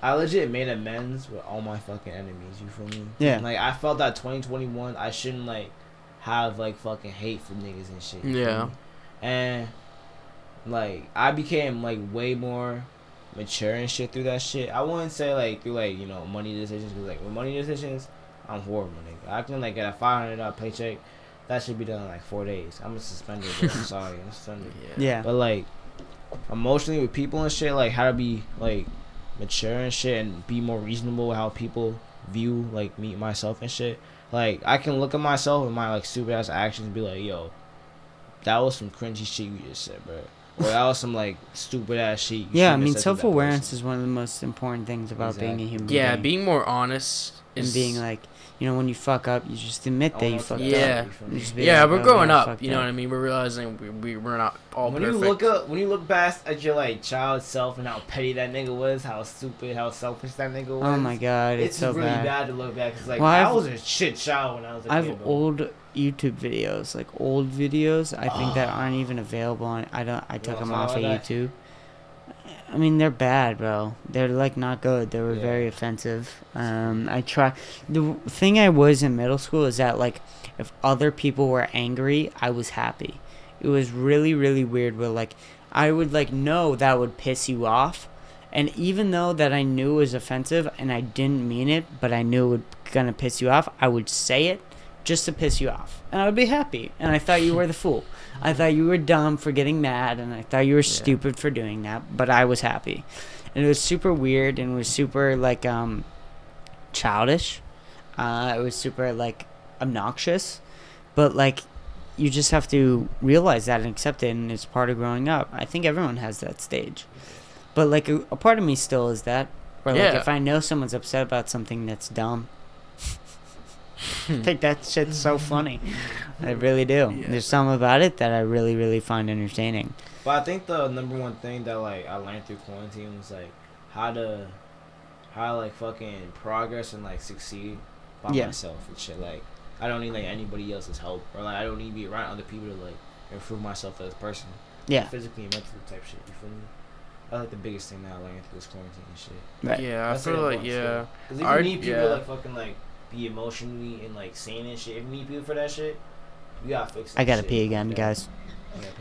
I legit made amends with all my fucking enemies. You feel me? Yeah. Like I felt that 2021, I shouldn't like have like fucking hate for niggas and shit. you feel Yeah. me? And like I became like way more mature and shit through that shit. I wouldn't say like through like money decisions, because like with money decisions, I'm horrible, nigga. I can like get a $500 paycheck. That should be done in like 4 days. I'm suspended. Bro. I'm sorry, I'm suspended. Yeah. But like emotionally with people and shit, like how to be like mature and shit and be more reasonable with how people view like me myself and shit. Like I can look at myself and my like stupid ass actions and be like, yo, that was some cringy shit you just said, bro. Or that was some like stupid ass shit. You Yeah, I shouldn't have mean, said to that self-awareness person. is one of the most important things about being a human Yeah, being. being more honest And is being like, you know, when you fuck up, you just admit that you fucked yeah. up. You just be Yeah, like, we're "Oh, growing yeah, I up. fucked You know up." what I mean? We're realizing we're not all When perfect. when you look past at your like child self and how petty that nigga was, how stupid, how selfish that nigga was. Oh my god, it's so really bad. bad to look back. Cause like Well, I I've- was a shit child when I was a I kid. have bro. old YouTube videos, like old videos. I think that aren't even available on. I took wanna them talk off of about that? YouTube. I mean, they're bad, bro. They're like not good. They were Yeah. very offensive. I try. The thing I was in middle school is that like, if other people were angry, I was happy. It was really, really weird. Where like, I would like know that would piss you off, and even though that I knew it was offensive and I didn't mean it, but I knew it would gonna piss you off, I would say it just to piss you off, and I would be happy. And I thought you were the fool. I thought you were dumb for getting mad, and I thought you were stupid for doing that, but I was happy. And it was super weird, and it was super, like, childish. It was super, like, obnoxious. But, like, you just have to realize that and accept it, and it's part of growing up. I think everyone has that stage. But, like, a part of me still is that. Where, like, Yeah. if I know someone's upset about something that's dumb, I think that shit's so funny. I really do. Yeah. There's something about it that I really, really find entertaining. But I think the number one thing that like I learned through quarantine was like how to like fucking progress and like succeed by Yeah. myself and shit. Like I don't need like anybody else's help or like I don't need to be around other people to like improve myself as a person. Yeah. Physically and mentally type shit. You feel me? That's like the biggest thing that I learned through this quarantine and shit. Right. Yeah, I That's feel like Because if you Our- need people yeah. to like fucking like be emotionally and like sane and shit, if you need people for that shit, you gotta fix it. I gotta pee again, guys.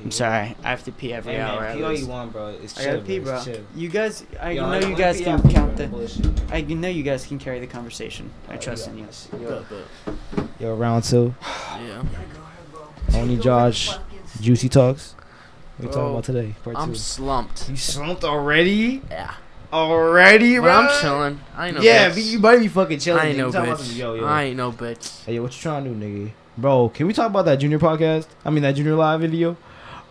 I'm sorry. I have to pee every Hey hour. man, at pee all least. you want, bro. It's I chill, gotta pee, bro. It's chill. You guys, I Yo, know you let guys me can pee count after, the. bro. Bullshit. I know you guys can carry the conversation. I trust in you. Yo, round two. Yeah. Only Josh. Juicy talks. What we talking Bro, about today? Part I'm two. slumped. You slumped already? Yeah. Already, But bro? I'm chilling. I ain't no Yeah, bitch. but you might be fucking chilling. I ain't nigga. no You talking about some- bitch. Yo, yo. I ain't no bitch. Hey, yo, what you trying to do, nigga? Bro, can we talk about that junior podcast? I mean, that junior live video?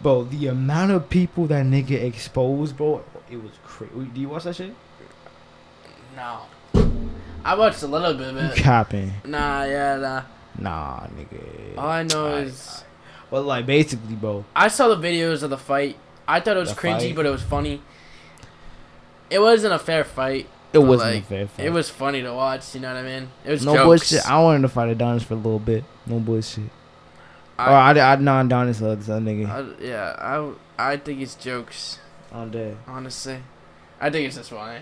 Bro, the amount of people that nigga exposed, bro, it was crazy. Do you watch that shit? No. I watched a little bit of You it. capping. Nah, yeah, nah. Nah, nigga. All I know Alright, is But, like, basically, bro. I saw the videos of the fight. I thought it was The cringy, fight? but it was funny. It wasn't a fair fight. It but, wasn't like, a fair fight. It was funny to watch, you know what I mean? It was no jokes. bullshit. I wanted to fight Adonis for a little bit. No bullshit. I- I know Adonis loves that nigga. I think it's jokes, On dead. honestly. I think it's just funny.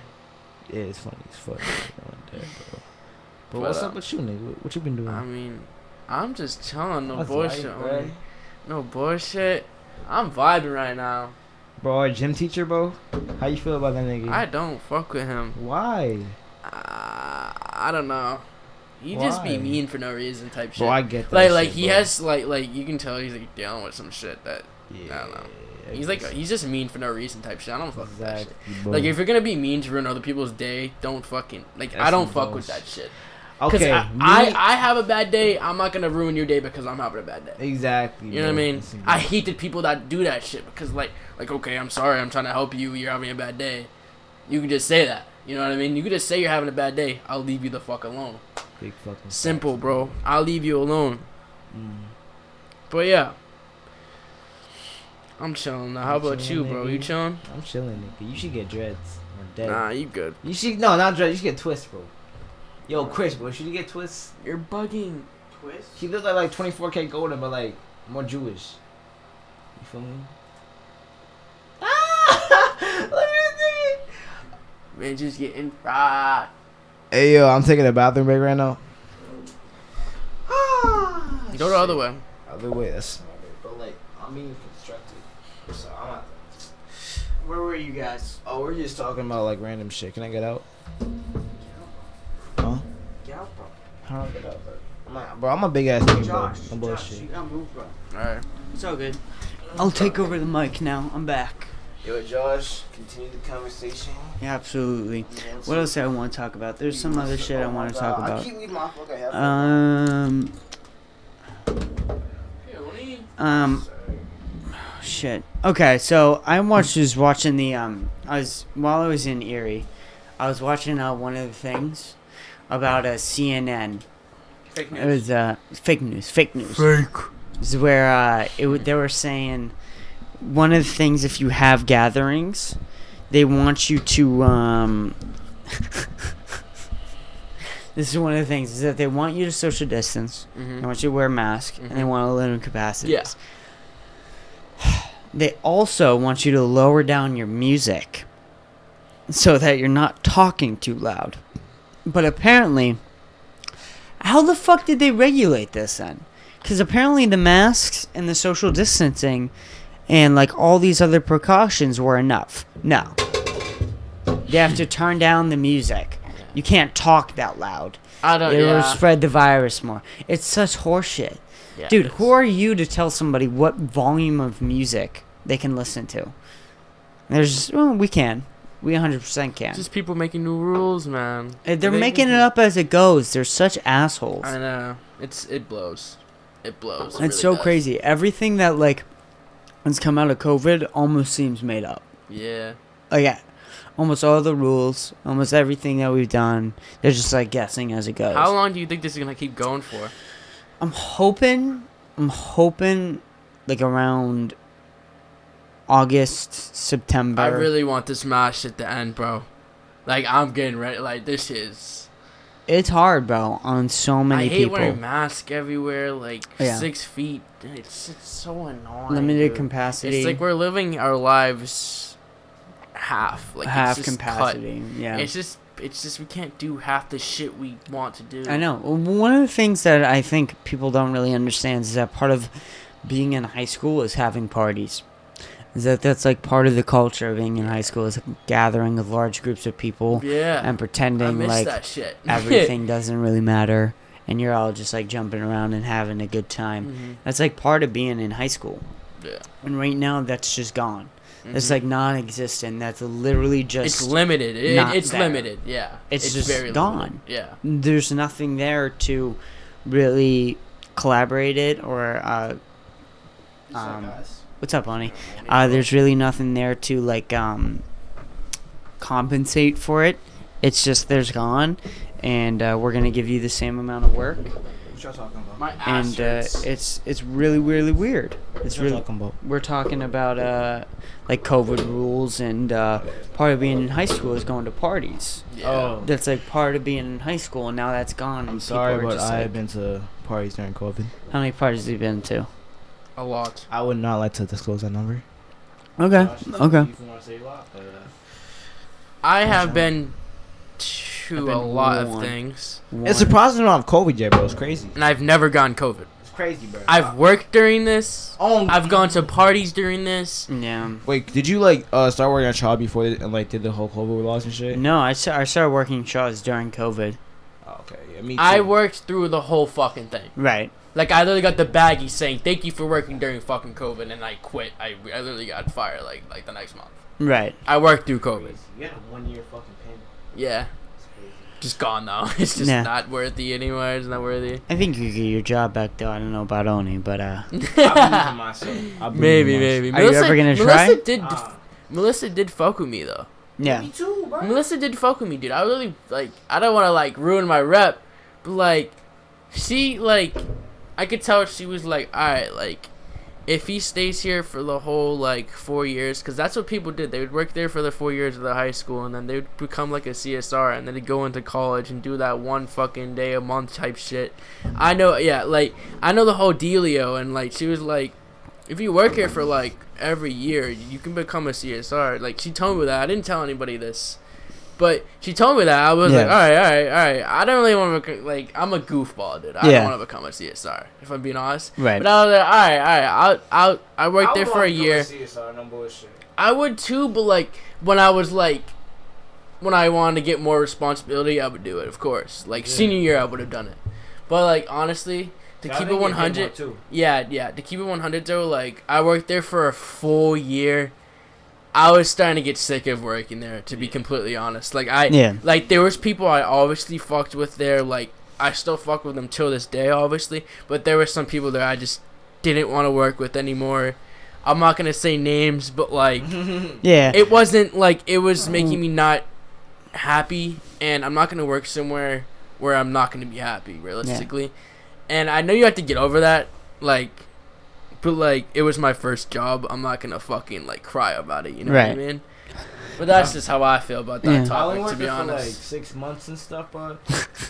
Yeah, it's funny as fuck. On dead, bro. But But, what's up with you, nigga? What you been doing? I mean, I'm just chilling. No That's bullshit. light, on bro. me. No bullshit. I'm vibing right now. Bro, our gym teacher, bro. How you feel about that nigga? I don't fuck with him. Why? I don't know. He just be Why? mean for no reason type shit. Bro, I get that. like shit, he bro. has like you can tell he's like dealing with some shit that Yeah, I don't know. I He's guess. like he's just mean for no reason type shit. I don't fuck with that shit. Exactly, bro. Like if you're gonna be mean to ruin other people's day, don't fucking like I That's don't some fuck with bullshit. that shit. Cause okay, I have a bad day. I'm not gonna ruin your day because I'm having a bad day. exactly. You know what I bro. mean? That's some I bullshit. hate the people that do that shit because like okay, I'm sorry, I'm trying to help you. You're having a bad day. You can just say that. You know what I mean? You can just say you're having a bad day. I'll leave you the fuck alone. Big fucking Simple, facts, bro. I'll leave you alone. Mm. But yeah, I'm chilling now. How You about you, chilling, bro? nigga? You chilling? I'm chilling, nigga. You should get dreads or dead. Nah, you good. You should not dreads. You should get twists, bro. Yo, Chris, bro, should you get twists? You're bugging. Twist? He looks like 24K golden, but like more Jewish. You feel me? Ah! Look at this nigga. Man, just getting fried. Hey yo, I'm taking a bathroom break right now. Go the other way. Other way, that's smart. But like, I'm being constructed, so I'm not. Where were you guys? Oh, we're just talking about like random shit. Can I get out? Huh? Get out, bro. How do I get out, bro? I'm a big ass nigga, bro. Josh, No Josh, bullshit. you gotta move, bro. All right. It's all good. I'll take over the mic now. I'm back. Yo, Josh, continue the conversation. Yeah, absolutely. What else I want to talk about? There's some other shit I want to talk about. I keep leaving my fucking Shit. Okay, so I was watching the while I was in Erie, I was watching one of the things about a CNN. Fake news. It was fake news. Fake. This is where they were saying one of the things, if you have gatherings, they want you to this is one of the things, is that they want you to social distance. They want you to wear a mask, and they want to limit capacities. Yeah. They also want you to lower down your music so that you're not talking too loud. But apparently, how the fuck did they regulate this then? Because apparently the masks and the social distancing and like all these other precautions were enough. No. They have to turn down the music. You can't talk that loud. It will spread the virus more. It's such horseshit. Yeah, dude, who are you to tell somebody what volume of music they can listen to? We can. We 100% can. Just people making new rules, man. They're making it up as it goes. They're such assholes. I know. It blows. It blows. It's really so crazy. Everything that like has come out of COVID almost seems made up. Yeah. Yeah. Almost all the rules, almost everything that we've done, they're just like guessing as it goes. How long do you think this is gonna keep going for? I'm hoping like around August, September. I really want this mask shit to end, bro. Like, I'm getting ready. Like, this is... It's hard, bro, on so many people. I hate wearing masks everywhere, like 6 feet. It's so annoying. Limited capacity. It's like we're living our lives half. Like, half it's just capacity, cut. yeah. It's just we can't do half the shit we want to do. I know. One of the things that I think people don't really understand is that part of being in high school is having parties. That's like part of the culture of being in high school, is gathering with large groups of people and pretending like that shit. Everything doesn't really matter and you're all just like jumping around and having a good time. That's like part of being in high school. Yeah. And right now that's just gone. It's like non-existent. That's literally just... It's limited. It's limited, yeah. It's just very gone. Limited. Yeah. There's nothing there to really collaborate it or... what's up, honey? There's really nothing there to like compensate for it. It's just there's gone, and we're gonna give you the same amount of work. What y'all talking about? My ass hurts. It's really weird. It's really talking about. We're talking about like COVID rules, and part of being in high school is going to parties. Yeah. Oh. That's like part of being in high school, and now that's gone. I'm sorry, but I have been to parties during COVID. How many parties have you been to? A lot. I would not like to disclose that number. Okay. I have been to a lot of things. It's surprising amount of COVID yet, bro. It's crazy. And I've never gotten COVID. It's crazy, bro. I've worked during this. I've gone to parties during this. Yeah. Wait, did you like start working at Shaw before and like did the whole COVID laws and shit? No, I started working Shaw's during COVID. Oh, okay, yeah, me too. I worked through the whole fucking thing. Right. Like, I literally got the baggie saying, thank you for working during fucking COVID, and I quit. I literally got fired, like the next month. Right. I worked through COVID. You had a 1 year fucking pin. Yeah. Just gone, though. It's just not worthy anymore. It's not worthy. I think you get your job back, though. I don't know about Oni, but, I believe in myself. Maybe. Are you ever gonna try? Melissa did fuck with me, though. Yeah. Me too, bro. Melissa did fuck with me, dude. I really, like, I don't want to, like, ruin my rep, but, like, she, like... I could tell she was like, alright, like, if he stays here for the whole, like, 4 years, because that's what people did. They would work there for the 4 years of the high school, and then they would become, like, a CSR, and then they'd go into college and do that one fucking day a month type shit. I know, yeah, like, I know the whole dealio, and, like, she was like, if you work here for, like, every year, you can become a CSR. Like, she told me that. I didn't tell anybody this. But she told me that. I was like, all right. I don't really want to, like, I'm a goofball, dude. I don't want to become a CSR, if I'm being honest. Right. But I was like, all right. I worked there for a year. CSR, no bullshit. I would too, but, like, when I wanted to get more responsibility, I would do it, of course. Like, senior year, I would have done it. But, like, honestly, to keep it 100. Yeah, to keep it 100, though, like, I worked there for a full year. I was starting to get sick of working there, to be completely honest. Like there was people I obviously fucked with there. Like I still fuck with them till this day, obviously. But there were some people that I just didn't want to work with anymore. I'm not gonna say names, but like, it wasn't like it was making me not happy, and I'm not gonna work somewhere where I'm not gonna be happy, realistically. Yeah. And I know you have to get over that, like. But, like, it was my first job. I'm not going to fucking, like, cry about it. You know what I mean? But that's just how I feel about that topic, to be honest. For, like, 6 months and stuff, but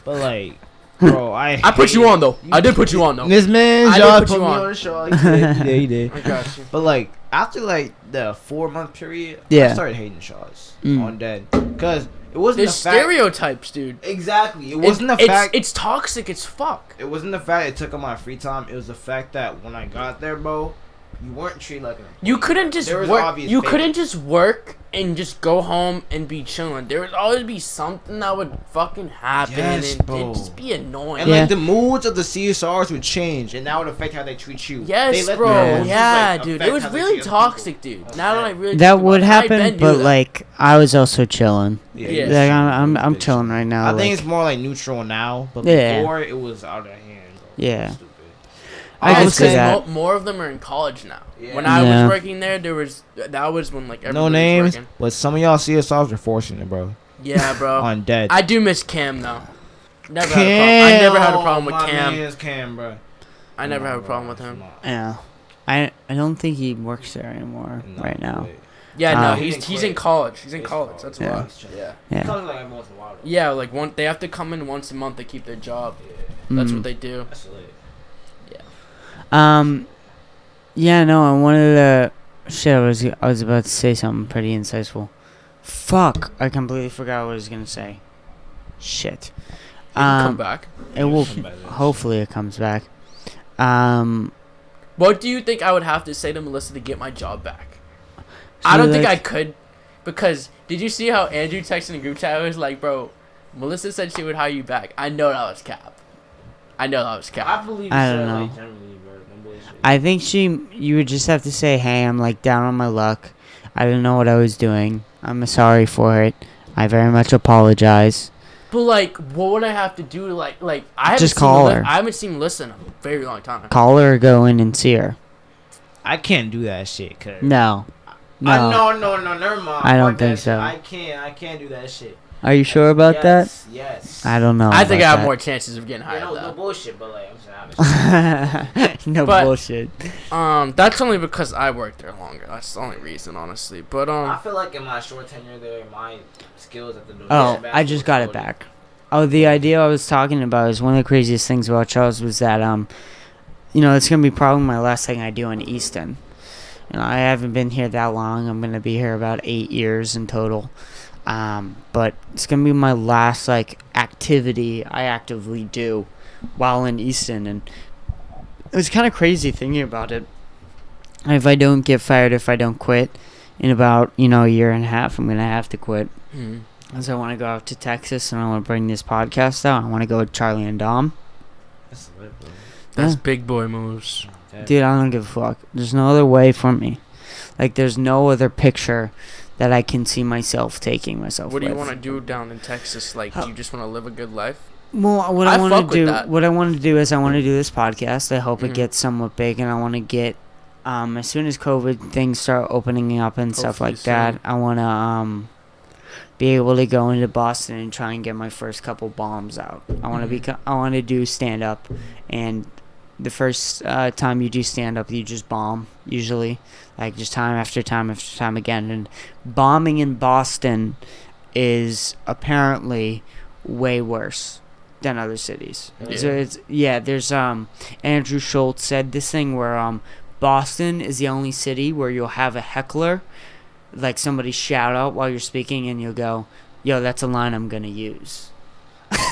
like, bro, I put you on, though. I did put you on, though. This man, y'all put me on the show. He did. I got you. But, like, after, like, the 4-month period, I started hating Shaw's on dead. Because it wasn't the fact. There's stereotypes, dude. Exactly. It wasn't the fact. It's toxic as fuck. It wasn't the fact it took up my free time. It was the fact that when I got there, bro, you weren't treated like an employee. You couldn't just work. You couldn't just work and just go home and be chilling. There would always be something that would fucking happen, and it'd just be annoying. And like the moods of the CSRs would change, and that would affect how they treat you. Yes, bro. Yeah, dude. It was really toxic, dude. Now that I really that would happen, but like I was also chilling. Yeah. Like I'm chilling right now. I think it's more like neutral now, but before it was out of hand. Bro. Yeah. I can say that. More of them are in college now. Yeah. When I was working there, that was when like everybody no names, was working. But some of y'all CSRs are forcing it, bro. Yeah, bro. On dead. I do miss Cam though. I never had a problem with Cam. Man is Cam, bro. I never had a problem with him. Yeah. I don't think he works there anymore right now. Yeah, no, he's in college. He's in college. That's why. Yeah, like they have to come in once a month to keep their job. That's what they do. Yeah, no, I wanted to. Shit, I was about to say something pretty insightful. Fuck, I completely forgot what I was gonna say. Shit. Come back. It will. Hopefully, it comes back. What do you think I would have to say to Melissa to get my job back? I don't think I could, because did you see how Andrew texted in the group chat? I was like, bro, Melissa said she would hire you back. I know that was cap. I believe. I don't know. I think you would just have to say, hey, I'm like down on my luck. I didn't know what I was doing. I'm sorry for it. I very much apologize. But like, what would I have to do to like I haven't just call her. I haven't seen Melissa in a very long time. Call her or go in and see her. I can't do that shit. Cause no, no, never mind. I don't think so. I can't do that shit. Are you sure about that? Yes. I don't know. I think I have more chances of getting hired. No bullshit, but like I'm saying. Bullshit. That's only because I worked there longer. That's the only reason, honestly. But I feel like in my short tenure there, my skills at the door. Oh, I just got it back. Oh, the idea I was talking about is one of the craziest things about Charles was that it's gonna be probably my last thing I do in Easton. I haven't been here that long. I'm gonna be here about 8 years in total. But it's gonna be my last like activity I actively do while in Easton, and it was kind of crazy thinking about it. If I don't get fired, if I don't quit in about a year and a half, I'm gonna have to quit. Because I want to go out to Texas and I want to bring this podcast out. I want to go with Charlie and Dom. That's lit, bro. That's big boy moves. Dude, I don't give a fuck. There's no other way for me. Like, there's no other picture that I can see myself taking myself. What do you want to do down in Texas? Like, do you just want to live a good life? Well, what I want to do is I want to do this podcast. I hope it gets somewhat big, and I want to get as soon as COVID things start opening up and stuff like that, I want to be able to go into Boston and try and get my first couple bombs out. I want to do stand up, and the first time you do stand up, you just bomb usually, like just time after time after time again. And bombing in Boston is apparently way worse than other cities. Yeah. So there's Andrew Schultz said this thing where Boston is the only city where you'll have a heckler, like somebody shout out while you're speaking, and you'll go, yo, that's a line I'm gonna use.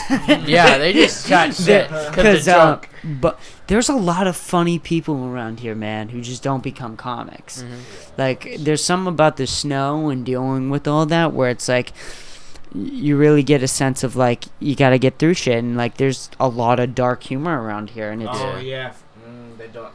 Yeah, they just got shit because they're drunk. But there's a lot of funny people around here, man, who just don't become comics. Like, there's something about the snow and dealing with all that where it's like you really get a sense of like you gotta get through shit, and like there's a lot of dark humor around here, and it's they don't.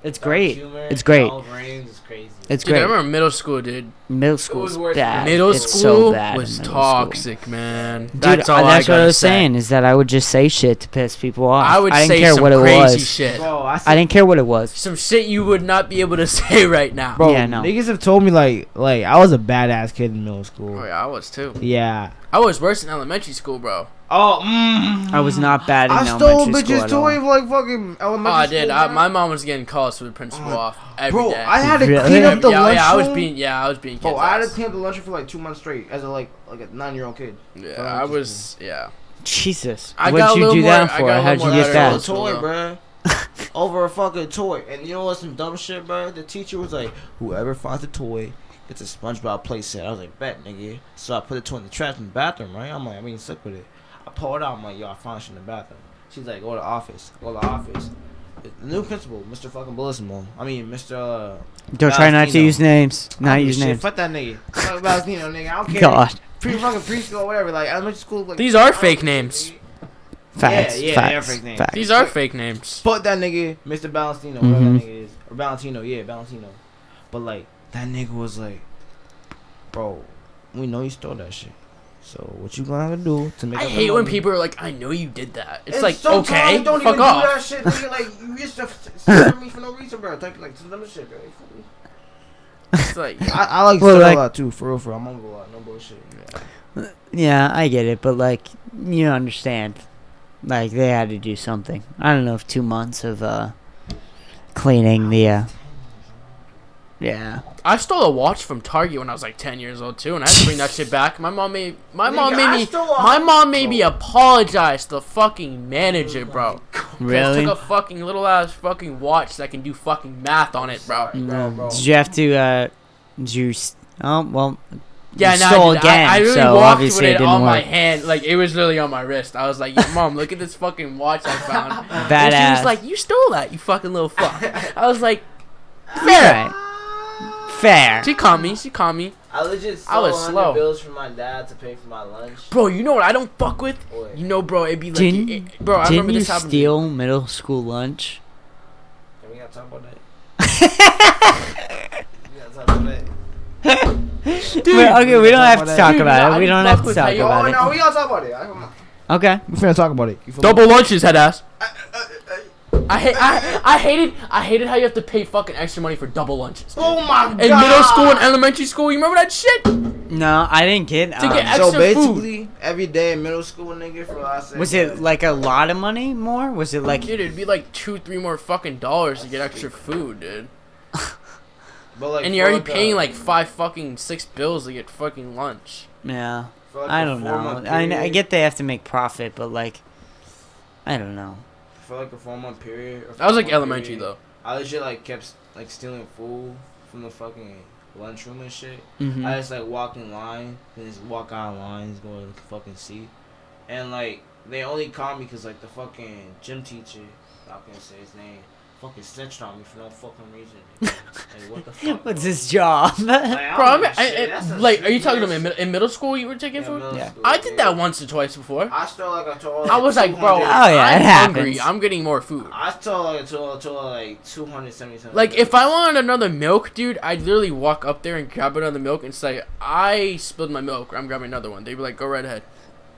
It's great. Humor, It's great. It's crazy. It's Dude, great. I remember middle school, dude. Middle school was was worse bad. than Middle It's school so bad in was middle toxic, man. Dude, That's all that's I what I gotta was say. saying is that I would just say shit to piss people off. I would didn't say care some what it crazy was. shit. Bro, I didn't care what it was. Some shit you would not be able to say right now. Bro, Yeah, no. niggas have told me like I was a badass kid in middle school. Oh, yeah, I was too. Yeah. I was worse in elementary school, bro. Oh, I was not bad in I elementary stole school bitches' at all. toy for like fucking elementary Oh, I school. did. man. My mom was getting calls for the principal off every day. Bro, I had to Really? clean up the lunchroom. I was being. Bro, kids' I had to ass. clean up the lunchroom for like 2 months straight as a like a 9-year-old kid. Yeah, I was. Yeah. Jesus. I What'd got a you little do more- that I for? got a How'd little you more get better that? school, toy, though. bruh. Over a fucking toy. And you know what's some dumb shit, bruh? The teacher was like, whoever finds the toy gets a SpongeBob playset. I was like, bet, nigga. So I put the toy in the trash in the bathroom, right? I'm like, I mean, sick with it. I pull it out. I'm like, yo, I found shit in the bathroom. She's like, go to the office. Go to the office. The new principal, Mr. fucking Bellissimo. I mean, Mr. Don't try not to Valentino. use names. I Not don't give use a shit. names. Fuck that nigga. Fuck Valentino, nigga. I don't care. God. Fucking preschool or whatever. Like, elementary school. Like, These are I don't fake give a shit, names. nigga. Facts. Yeah, facts, they are fake names. facts. These are fake names. Fuck that nigga, Mr. Valentino, whatever Mhm. that nigga is. Or Valentino, yeah, Valentino. But, like, that nigga was like, bro, we know you stole that shit. So, what you gonna have to do to make I up the hate when money? people are like, "I know you did that." It's And like, sometimes okay, you don't fuck even off. do that shit, nigga. Like, you used to scare me for no reason, bro. Type, like, some dumb shit, bro. You feel me? It's like, I like Well, steal like- a lot, too, for real. I'm on a lot, no bullshit. Yeah, I get it, but like you understand, like they had to do something. I don't know if 2 months of cleaning the. Yeah. I stole a watch from Target when I was like 10 years old too, and I had to bring that shit back. My mom made me apologize to the fucking manager, bro. Really? Took a fucking little ass fucking watch that can do fucking math on it, bro. bro. Did you have to? Did you? Oh well. Yeah, you no, stole I did. again, I really so walked obviously with it it didn't on my work. hand, like it was literally on my wrist. I was like, "Yo, Mom, look at this fucking watch I found." And she Badass. was like, "You stole that, you fucking little fuck." I was like, "Fair." Right. Fair. She caught me. I legit I stole was 100 slow. bills from my dad to pay for my lunch. Bro, you know what I don't fuck with? What? You know, bro, it'd be like, Didn't, bro, I didn't remember you this happened. steal middle school lunch? Can we gotta talk about that? We gotta talk about that. Dude, Okay, we don't have to talk Dude, about I it. We didn't don't fuck have to with talk how you- about Oh, it. no, we gotta talk about it. Okay. We finna talk about it. You feel me? double lunches, head ass. I hated how you have to pay fucking extra money for double lunches. Oh my god! In middle school and elementary school, you remember that shit? No, I didn't get. To get So extra basically, every day in middle school, nigga, for last. Was it like a lot of money more? Was it like? Dude, it'd be like $2-3 more fucking dollars to get extra food, dude. But like, And you're already paying like 6 bills to get fucking lunch. Yeah. for like I a don't know. 4-month I period- get they have to make profit, but like, I don't know. For like a 4-month period. That was like elementary though. I legit like kept like stealing food from the fucking lunchroom and shit. Mhm. I just like walk in line, then just walk out of line, just go to the fucking seat, and like they only caught me because like the fucking gym teacher, not gonna say his name, fucking snitched on me for no fucking reason. Like what the fuck? What's bro? his job? Like, I Bro, don't give a shit. That's some like, are you shit. talking about in middle school you were taking food? middle Yeah. school, I did yeah. that once or twice before. I stole like a total. I was like, bro, 200 Oh, yeah, I'm it hungry. happens. I'm getting more food. I stole like a total like 277. Like, if I wanted another milk, dude, I'd literally walk up there and grab another milk and say, I spilled my milk, or I'm grabbing another one. They'd be like, go right ahead.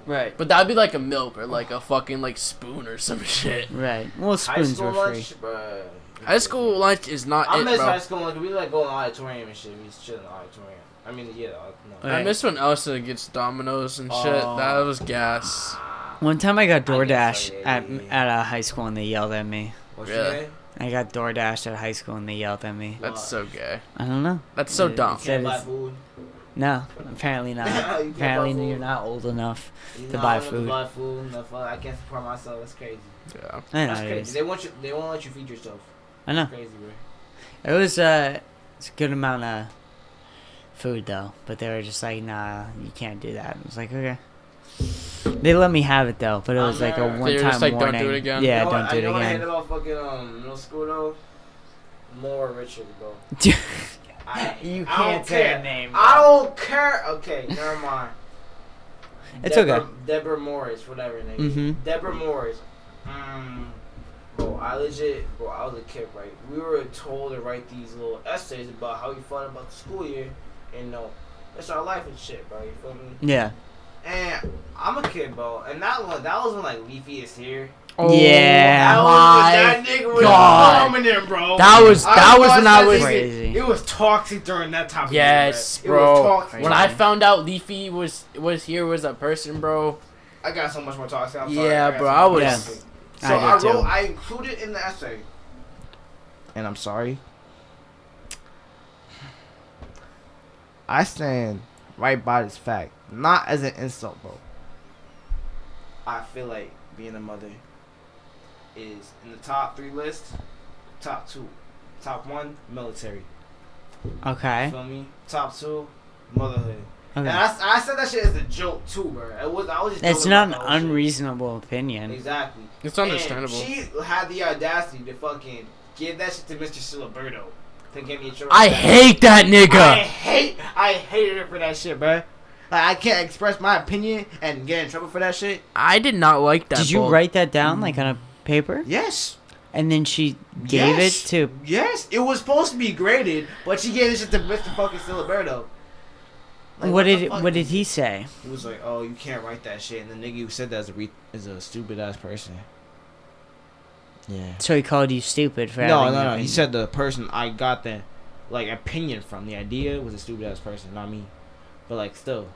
Right. But that'd be like a milk or like a fucking like spoon or some shit. Right. Well, high spoons school were free. lunch, bro. High school lunch is not I it, miss bro. high school lunch. We like go in the auditorium and shit. We just chill in the auditorium. I mean, yeah, no. I miss when Elsa gets Domino's and shit. Oh. That was gas. One time I got I DoorDash guess so, yeah, at a high school and they yelled at me. What Really? you I got DoorDash at high school and they yelled at me. That's so gay. I don't know. That's so It- dumb. it said Can't buy it's- food. No, apparently not. You can't buy Apparently food. you're not old enough. You To know, buy I want food. To buy food. No, fuck, I can't support myself. That's crazy. Yeah. I know That's it crazy. is. They want you. They won't let you feed yourself. I know. Crazy, bro. It was it's a good amount of food though, but they were just like, nah, you can't do that. I was like, okay. They let me have it though, but it was like a They were one-time just like, don't warning. do it again? Yeah, You know don't what, do you know it what I hate again. about fucking middle school though? More richer, bro. You I can't don't say care. a name. I don't care. Okay, never mind. It's Deborah, okay. Deborah Morris, whatever her name. Mhm. Deborah Morris. Bro, I was a kid, right? We were told to write these little essays about how we felt about the school year, and it's our life and shit, bro. You feel me? Yeah. And I'm a kid, bro, and that was when like Leafy is here. Oh, yeah, that nigga was dominant, bro. That was when I was crazy. It was toxic during that time. Yes, of year, bro. It was toxic. When I found out Leafy was here was a person, bro. I got so much more toxic. Yeah, bro. I was. Yeah. So I included in the essay, and I'm sorry. I stand right by this fact, not as an insult, bro. I feel like being a mother is in the top 3 list, top 2, top 1 military. Okay. You feel me? Top 2 motherhood. Okay. And I said that shit as a joke too, bro. I was just. It's not an unreasonable opinion. Exactly. It's understandable. And she had the audacity to fucking give that shit to Mr. Siliberto to get me in trouble. I hate that nigga. I hated her for that shit, bro. Like, I can't express my opinion and get in trouble for that shit. I did not like that. Did you write that down like on a paper? Yes. And then she gave it to. Yes, it was supposed to be graded, but she gave this shit to Mr. fucking Siliberto. Like, what did he say? He was like, "Oh, you can't write that shit," and the nigga who said that is a stupid ass person. Yeah. So he called you stupid for No. having He said the person I got the opinion from, the idea was a stupid ass person, not me. But like still.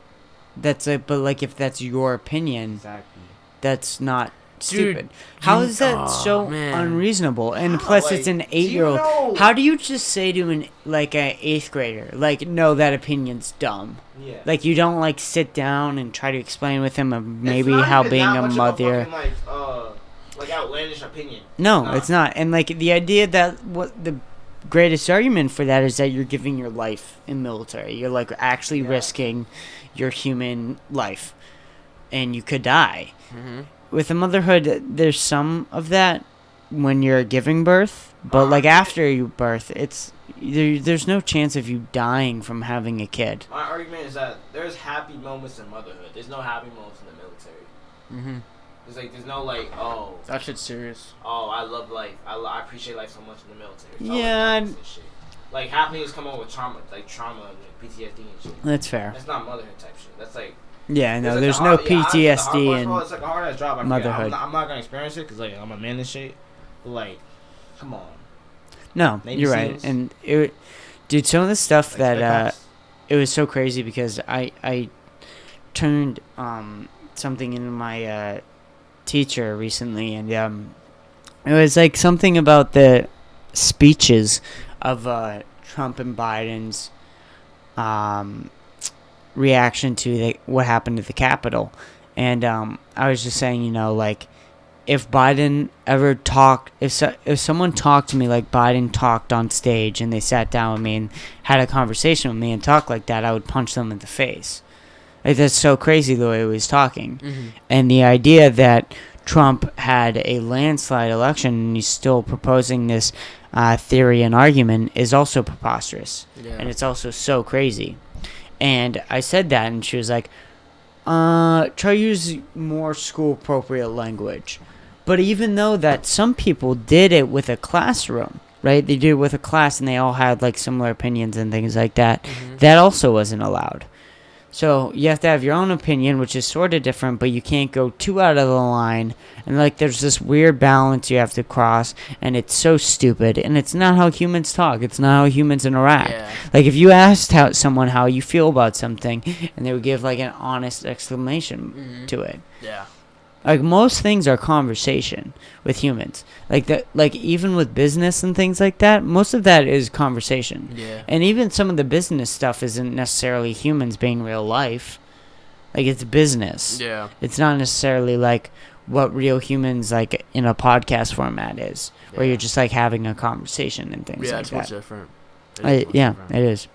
That's like, but like if that's your opinion, exactly. That's not stupid. Dude, how is that so unreasonable? And plus, like, it's an 8-year-old. How do you just say to an 8th grader, like, no, that opinion's dumb? Yeah. Like, you don't sit down and try to explain with him maybe how being a mother. Of a fucking, outlandish opinion. No, it's not. And the idea that what the greatest argument for that is that you're giving your life in military. You're actually risking your human life, and you could die. Mm-hmm. With a motherhood, there's some of that when you're giving birth, but after you birth, it's there's no chance of you dying from having a kid. My argument is that there's happy moments in motherhood. There's no happy moments in the military. Mm-hmm. There's no oh, that shit's serious. Oh, I love life. I appreciate life so much in the military. So yeah. Happiness come on with trauma, trauma and PTSD and shit. That's fair. That's not motherhood type shit. That's yeah, no, there's no PTSD in it's a hard ass job. motherhood. I'm not gonna experience it because I'm a man and shit. But come on. No, you're right. And dude, some of the stuff that it was so crazy because I turned something into my teacher recently, and it was something about the speeches of Trump and Biden's reaction to what happened at the Capitol. And I was just saying, if Biden ever talked, if someone talked to me like Biden talked on stage and they sat down with me and had a conversation with me and talked like that, I would punch them in the face. That's so crazy the way he was talking. Mm-hmm. And the idea that Trump had a landslide election and he's still proposing this theory and argument is also preposterous. Yeah. And it's also so crazy. And I said that, and she was like, try to use more school-appropriate language. But even though that some people did it with a classroom, right? They did it with a class, and they all had, similar opinions and things like that. Mm-hmm. That also wasn't allowed. So you have to have your own opinion, which is sort of different, but you can't go too out of the line. And there's this weird balance you have to cross, and it's so stupid. And it's not how humans talk. It's not how humans interact. Yeah. If you asked someone how you feel about something, and they would give an honest explanation to it. Yeah. Most things are conversation with humans. Even with business and things like that, most of that is conversation. Yeah. And even some of the business stuff isn't necessarily humans being real life. It's business. Yeah. It's not necessarily what real humans in a podcast format is, where you're just having a conversation and things like that. Yeah, it's much different. It is.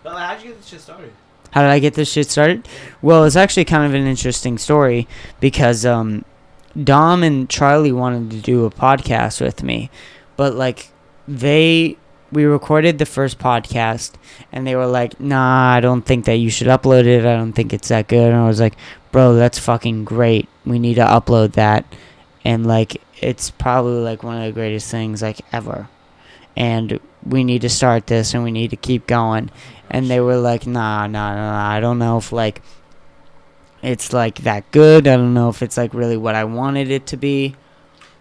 But how'd you get this shit started? How did I get this shit started? Well, it's actually kind of an interesting story because Dom and Charlie wanted to do a podcast with me, but we recorded the first podcast and they were like, nah, I don't think that you should upload it. I don't think it's that good. And I was like, bro, that's fucking great. We need to upload that. and like it's probably like one of the greatest things like ever, and we need to start this and we need to keep going. And they were like, nah, I don't know if like it's like that good. I don't know if it's like really what I wanted it to be.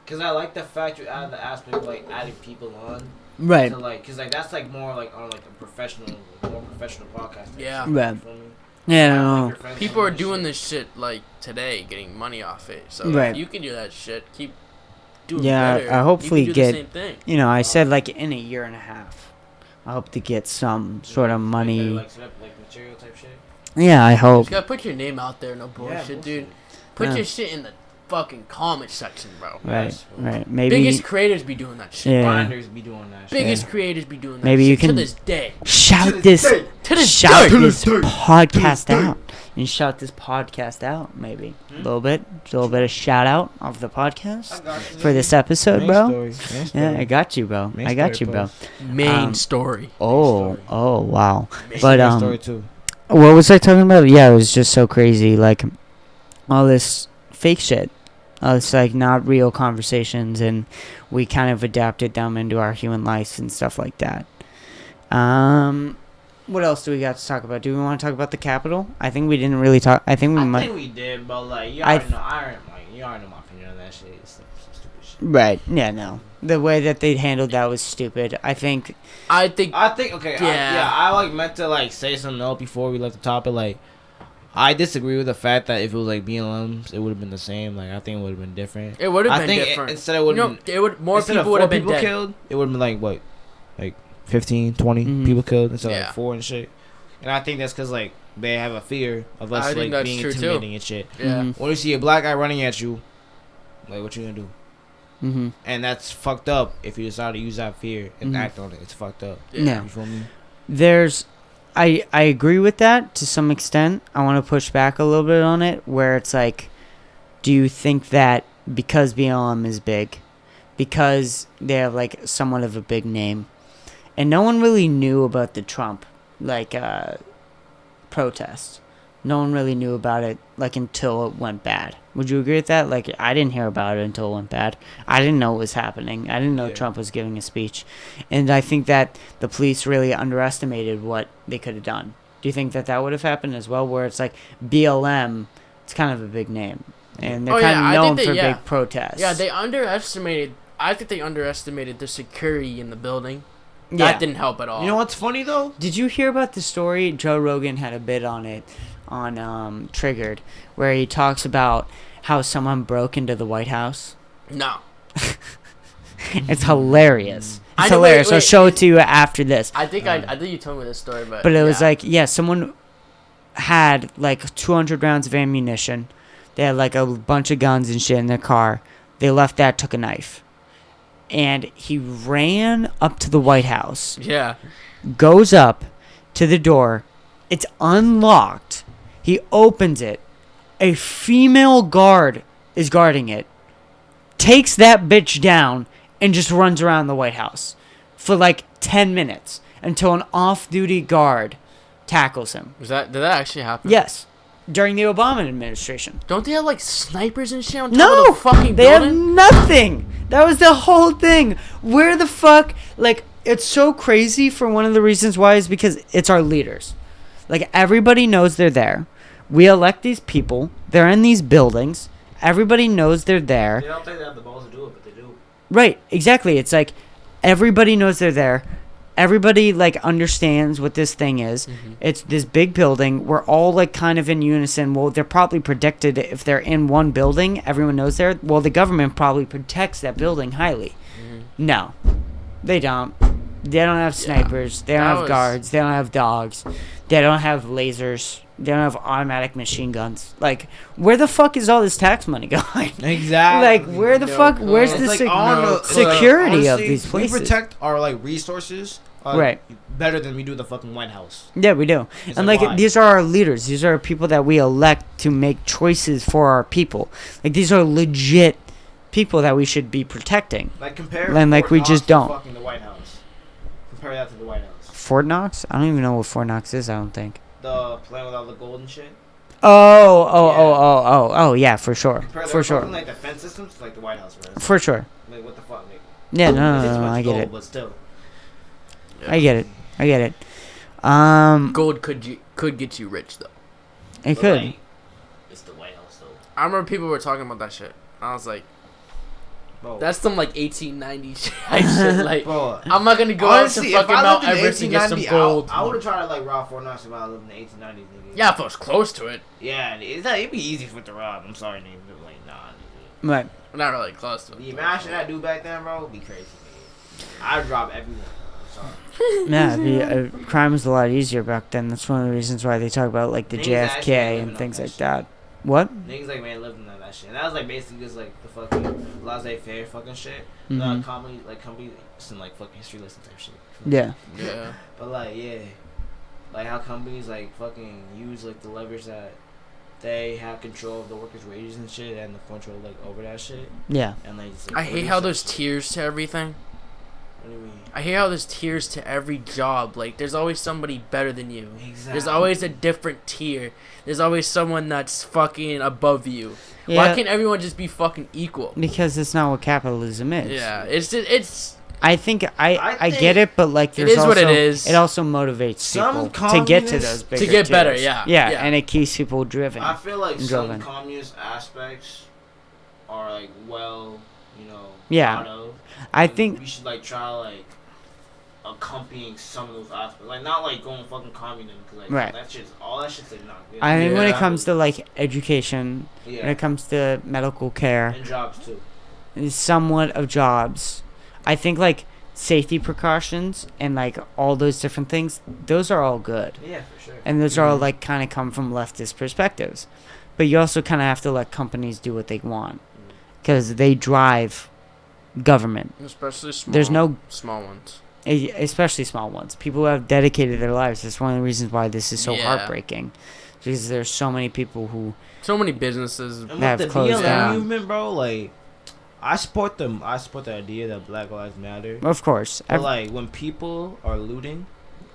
Cause I like the fact you added the aspect of like adding people on. Right. So like, cause like that's like more like on like a more professional podcast. Yeah. Right. Yeah, I don't know. People are doing this shit like today, getting money off it. So Right. if you can do that shit, keep doing Yeah, better. I hopefully you can do get. the same thing. You know, I said like in a year and a half, I hope to get some sort of money. Like material type shit. Yeah, I You hope. just gotta put your name out there, no bullshit, dude. Put your shit in the fucking comment section, bro. Right. Maybe Biggest creators be doing that shit. Yeah. Binders be doing that shit. Biggest creators be doing that Maybe shit you can to this day. shout this To podcast out. And shout this podcast out, maybe. A little bit of shout out of the podcast for this episode, bro. Yeah, I got you, bro. I got you, bro. Main story. Oh, wow. But But story too. what was I talking about? Yeah, it was just so crazy, like all this fake shit. It's like not real conversations, and we kind of adapted them into our human lives and stuff like that. What else do we got to talk about? Do we want to talk about the Capitol? I think we didn't really talk. I think we did, but like you already know my opinion on that shit. It's some stupid shit. Right? Yeah, no. The way that they handled that was stupid. I think. Okay. Yeah. I like meant to like say something else before we left the topic. Like, I disagree with the fact that if it was like BLMs, it would have been the same. Like, I think it would have been different. It would have been different. different. Instead of more people would have been dead. Killed, it would have been like what, like 15, 20 people killed instead of like 4 and shit. And I think that's because like they have a fear of us like being intimidating and shit. Yeah. Mm-hmm. When you see a black guy running at you, like what you gonna do? Mm-hmm. And that's fucked up. If you decide to use that fear and act on it, it's fucked up. Yeah. You feel me? I agree with that to some extent. I want to push back a little bit on it, where it's like, do you think that because BLM is big, because they have like somewhat of a big name, and no one really knew about the Trump like protest. No one really knew about it like until it went bad. Would you agree with that? Like, I didn't hear about it until it went bad. I didn't know it was happening. I didn't know Trump was giving a speech. And I think that the police really underestimated what they could have done. Do you think that that would have happened as well, where it's like BLM, it's kind of a big name, and they're kind of known for big protests? Yeah, I think they underestimated the security in the building. That didn't help at all. You know what's funny though? Did you hear about the story? Joe Rogan had a bit on it on Triggered, where he talks about how someone broke into the White House. No. It's hilarious. It's hilarious. Wait, I'll show it to you after this. I think you told me this story, but it was like, someone had like 200 rounds of ammunition. They had like a bunch of guns and shit in their car. They left that, took a knife. And he ran up to the White House. Yeah. Goes up to the door. It's unlocked. He opens it. A female guard is guarding it. Takes that bitch down and just runs around the White House for like 10 minutes until an off-duty guard tackles him. Did that actually happen? Yes. During the Obama administration. Don't they have like snipers and shit on top of the fucking they building? have nothing. That was the whole thing. Where the fuck? Like, it's so crazy. For one of the reasons why is because it's our leaders. Like, everybody knows they're there. We elect these people. They're in these buildings. Everybody knows they're there. They don't think they have the balls to do it, but they do. Right. Exactly. It's like everybody knows they're there. Everybody like understands what this thing is. Mm-hmm. It's this big building. We're all like kind of in unison. Well, they're probably protected if they're in one building. Everyone knows there. Well, the government probably protects that building highly. Mm-hmm. No, they don't. They don't have snipers. They don't have guards. They don't have dogs. They don't have lasers. They don't have automatic machine guns. Like, where the fuck is all this tax money going? Exactly. Like, where the fuck? Where's the security of these places? We protect our like resources, right, better than we do the fucking White House. Yeah, we do. And like these are our leaders. These are people that we elect to make choices for our people. Like, these are legit people that we should be protecting. Like, compare. And like, we just don't. Fucking the White House. Compare that to the White House. Fort Knox? I don't even know what Fort Knox is. I don't think. The plan without the gold and shit. Oh, yeah, for sure. For sure. Like the fence systems, like the White House, right? For sure. Like, what the fuck, nigga? Yeah, no, It's I get gold, it. But still. I get it. Gold could get you rich though. It could. Like, it's the White House though. I remember people were talking about that shit. I was like, Bro. that's some like 1890s shit. Like, Bro, I'm not gonna go honestly, out to fucking Mount Everest and get some 1890, gold. I would have tried to like rob Fort Knox if I lived in the 1890s, nigga. Yeah, if I was close to it. Yeah, it'd be easy for it to rob. I'm sorry, nigga. But like, nah, nigga. Right. I'm not really close to it. The amount that I do back then, bro, would be crazy, nigga. I'd rob everyone. I'm sorry. Yeah, crime was a lot easier back then. That's one of the reasons why they talk about like the Niggas actually JFK living and off things that like shit. that. What? Niggas like man lived in that shit. And that was like basically just like the fucking laissez-faire fucking shit. Mhm. Comedy, like companies and like fucking history lesson type shit. Yeah. Yeah. But like, yeah, like how companies like fucking use like the leverage that they have control of the workers' wages and shit, and the control like over that shit, Yeah. and like. Just, like I hate produce how that there's shit. tiers to everything. What do you mean? I hate how there's tiers to every job. Like, there's always somebody better than you. Exactly. There's always a different tier. There's always someone that's fucking above you. Yeah. Why can't everyone just be fucking equal? Because it's not what capitalism is. Yeah, it's I think I think get it, but like there's is what also, it is. It also motivates Some people to get to communists- those bigger to get better. tiers. Yeah, Yeah, and it keeps people driven. I feel like and some driven. communist aspects are like well, Yeah. thought of. I And think we should like try like accompanying some of those aspects, like not like going fucking communism, cause like Right. that shit's like not good. I think when it Yeah. comes to like education, yeah, when it comes to medical care, and jobs too. somewhat of jobs, I think like safety precautions and like all those different things, those are all good. Yeah, for sure. And those are all like kind of come from leftist perspectives. But you also kind of have to let companies do what they want because they drive government, especially small. There's no- small ones. especially small ones. People who have dedicated their lives. That's one of the reasons why this is so Yeah. heartbreaking, because there's so many people who So many businesses. And have with the closed BLM down. movement, bro, like I support them. I support the idea that Black Lives Matter. of course But like when people are looting,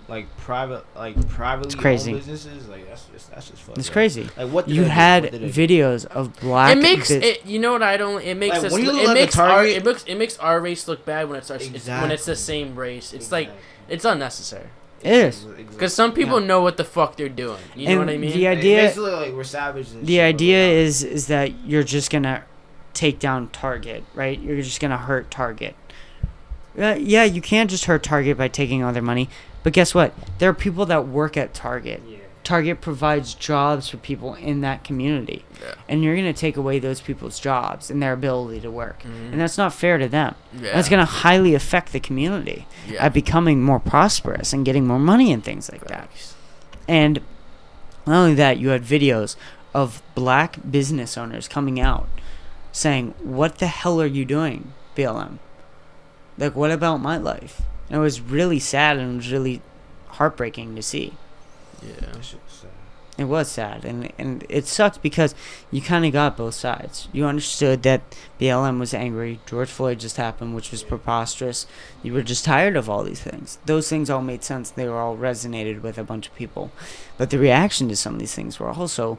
like privately crazy. owned businesses, like that's just fucked it's up. crazy. Like what did You they do? had What did they do? videos of black It makes bus- it. You know what I don't. It makes Like, us. when you look It at makes the our. Target- It makes our race look bad when it's when it's the Exactly. same race. It's like it's unnecessary. It is. Because some people know what the fuck they're doing. You know And what I mean? the idea- basically like we're savages. And The shit, but idea we're not. is that you're just gonna take down Target, right? You're just gonna hurt Target. Yeah, you can't just hurt Target by taking all their money. But guess what? There are people that work at Target. Yeah. Target provides jobs for people in that community. Yeah. And you're gonna take away those people's jobs and their ability to work. Mhm. And that's not fair to them. Yeah. That's gonna highly affect the community Yeah. at becoming more prosperous and getting more money and things like that. Facts. And not only that, you had videos of black business owners coming out saying, "What the hell are you doing, BLM? Like, what about my life?" And it was really sad and it was really heartbreaking to see. Yeah. That shit was sad. It was sad, and it sucked because you kind of got both sides. You understood that BLM was angry. George Floyd just happened, which was preposterous. You were just tired of all these things. Those things all made sense. They were all resonated with a bunch of people. But the reaction to some of these things were also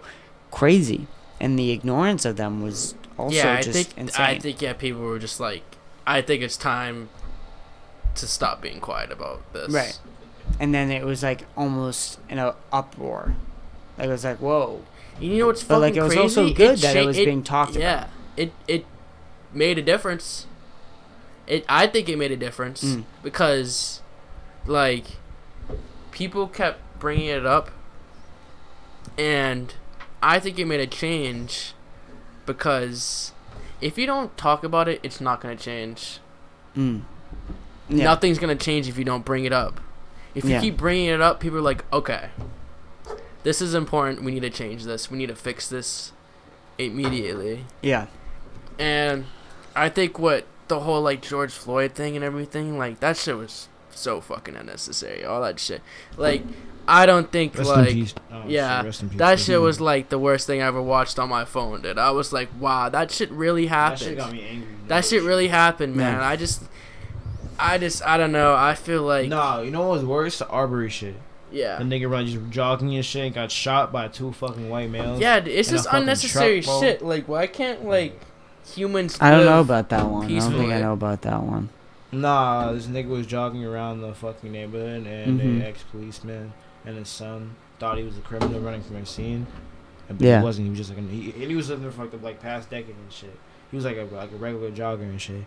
crazy, and the ignorance of them was also Yeah, just insane. I think people were just like, I think it's time to stop being quiet about this. Right. And then it was like almost in an uproar. Like, it was like, whoa. You know what's But fucking like, it was crazy? also good that it cha- was being talked about. Yeah, it made a difference. I think it made a difference Mm. because, like, people kept bringing it up, and I think it made a change because if you don't talk about it, it's not gonna change. Mm. Yeah. Nothing's gonna change if you don't bring it up. If you Yeah. keep bringing it up, people are like, okay, this is important. We need to change this. We need to fix this immediately. Yeah. And I think what the whole like George Floyd thing and everything, like that shit was so fucking unnecessary. All that shit. Like I don't think Rest in like peace. Oh, yeah, shit, rest in peace. that shit was like the worst thing I ever watched on my phone, dude. I was like, wow, that shit really That happened. shit got me angry. That shit really happened, man. Yeah. I don't know. I feel like No, you know what was worse? The Arbery shit. The nigga run just jogging and shit and got shot by 2 fucking white males. Yeah, it's just unnecessary truck, shit. Like, why can't like humans? I don't know about that one. Peacefully. I don't think I know about that one. Nah, this nigga was jogging around the fucking neighborhood, and an ex-policeman and his son thought he was a criminal running from a scene. But he wasn't. He was just like he was living there for like the past decade and shit. He was like a regular jogger and shit.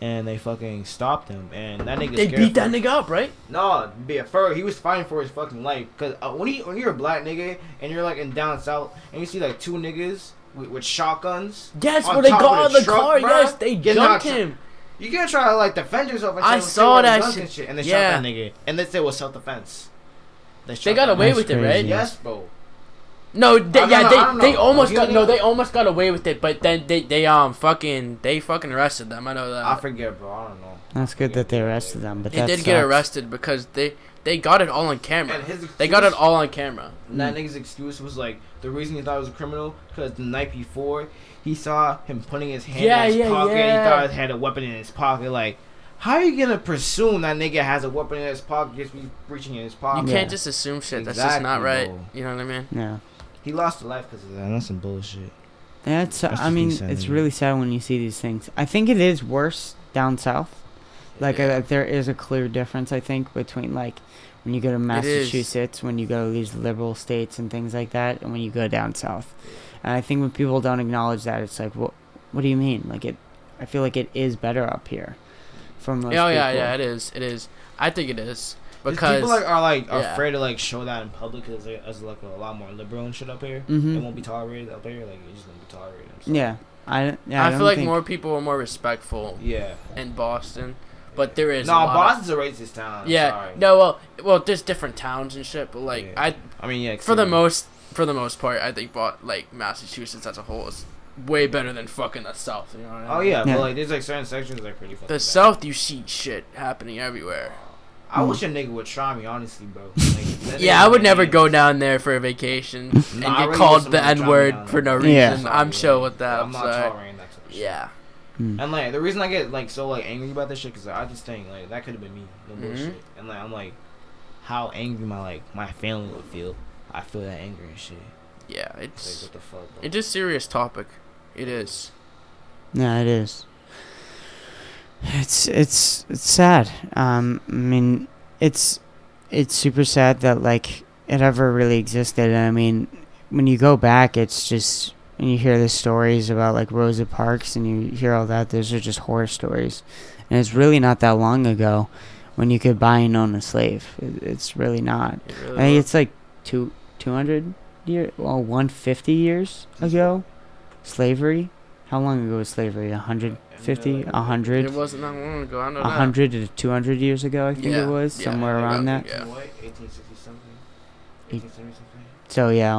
And they fucking stopped him, and that nigga. They beat that nigga up, right? No, he was fighting for his fucking life. Cause when you're a black nigga and you're like in down south and you see like 2 niggas with shotguns. Yes, where they got out of the car. Bro, yes, they jumped him. You can't try to like defend yourself. And I saw that shit. And they shot that nigga, and they said it was self-defense. They got away with it, right? Yes, bro. No, they almost got away with it, but then they fucking arrested them. I know that. I forget, bro. I don't know. That's good that they arrested them, but they did get arrested because they got it all on camera. They got it all on camera. And that nigga's excuse was like the reason he thought he was a criminal because the night before he saw him putting his hand in his pocket. He thought he had a weapon in his pocket. Like, how are you gonna presume that nigga has a weapon in his pocket just be reaching in his pocket? You can't just assume shit. Exactly, that's just not right. Bro. You know what I mean? Yeah. He lost a life because of that. That's some bullshit. I mean, it's really sad when you see these things. I think it is worse down south. Like, there is a clear difference, I think, between, like, when you go to Massachusetts, when you go to these liberal states and things like that, and when you go down south. And I think when people don't acknowledge that, it's like, what do you mean? Like, I feel like it is better up here. From most people. Yeah, it is. I think it is. Because people are afraid to like show that in public because there's like a lot more liberal and shit up here. It won't be tolerated up here. Like it just won't be tolerated. I feel like more people are more respectful. Yeah. In Boston, but there is. No, Boston's a racist town. Yeah. No. Well, there's different towns and shit, but like for the most part, I think like Massachusetts as a whole is way better than fucking the South. You know what I mean? Oh yeah, but like there's like certain sections that are pretty fucking. The South, you see shit happening everywhere. I wish a nigga would try me, honestly, bro. Like, I would never go down there for a vacation and get called the N-word for no reason. Yeah. I'm chill with that. I'm not tolerating that type of shit. Yeah. And like the reason I get like so like angry about this shit because I just think like that could have been me, no bullshit. And like I'm like, how angry my family would feel. I feel that angry and shit. Yeah, it's like, what the fuck, bro? It's a serious topic. It is. Yeah, it is. It's sad. I mean, it's super sad that like it ever really existed. And I mean, when you go back, it's just and you hear the stories about like Rosa Parks and you hear all that. Those are just horror stories, and it's really not that long ago when you could buy and own a slave. It's really not. I think it's like 200 years, 150 years ago, slavery. How long ago was slavery? 150? 100? It wasn't that long ago. I know 100 to 200 years ago, I think it was. Somewhere around that. Yeah. 1860 something? 1870 something? So, yeah,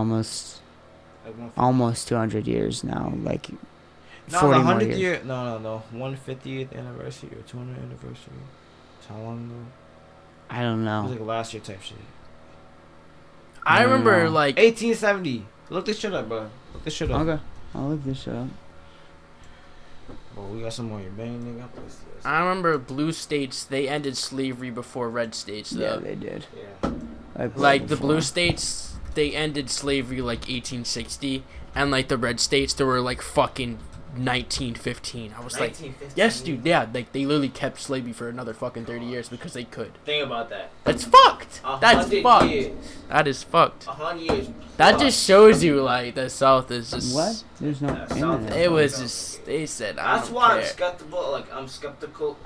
almost 200 years now. Like, no, 40 the 100th more years. year. No. 150th anniversary or 200th anniversary. How long ago? I don't know. It was like last year type shit. I remember, like... 1870. Look this shit up, bro. Look this shit up. Okay. I'll look this shit up. Well, we got some more your bang, nigga. I remember blue states, they ended slavery before red states, though. Yeah, they did. Yeah. Like the blue states, they ended slavery like 1860, and like the red states, they were like fucking 1915. I was like, yes, dude, yeah, like they literally kept slavery for another fucking 30 years because they could. Think about that. That's fucked. That's fucked. Years. That is fucked. 100 years. That just shows you like the South is just what? There's no internet. It was just they said. That's why I'm skeptical. Like I'm skeptical.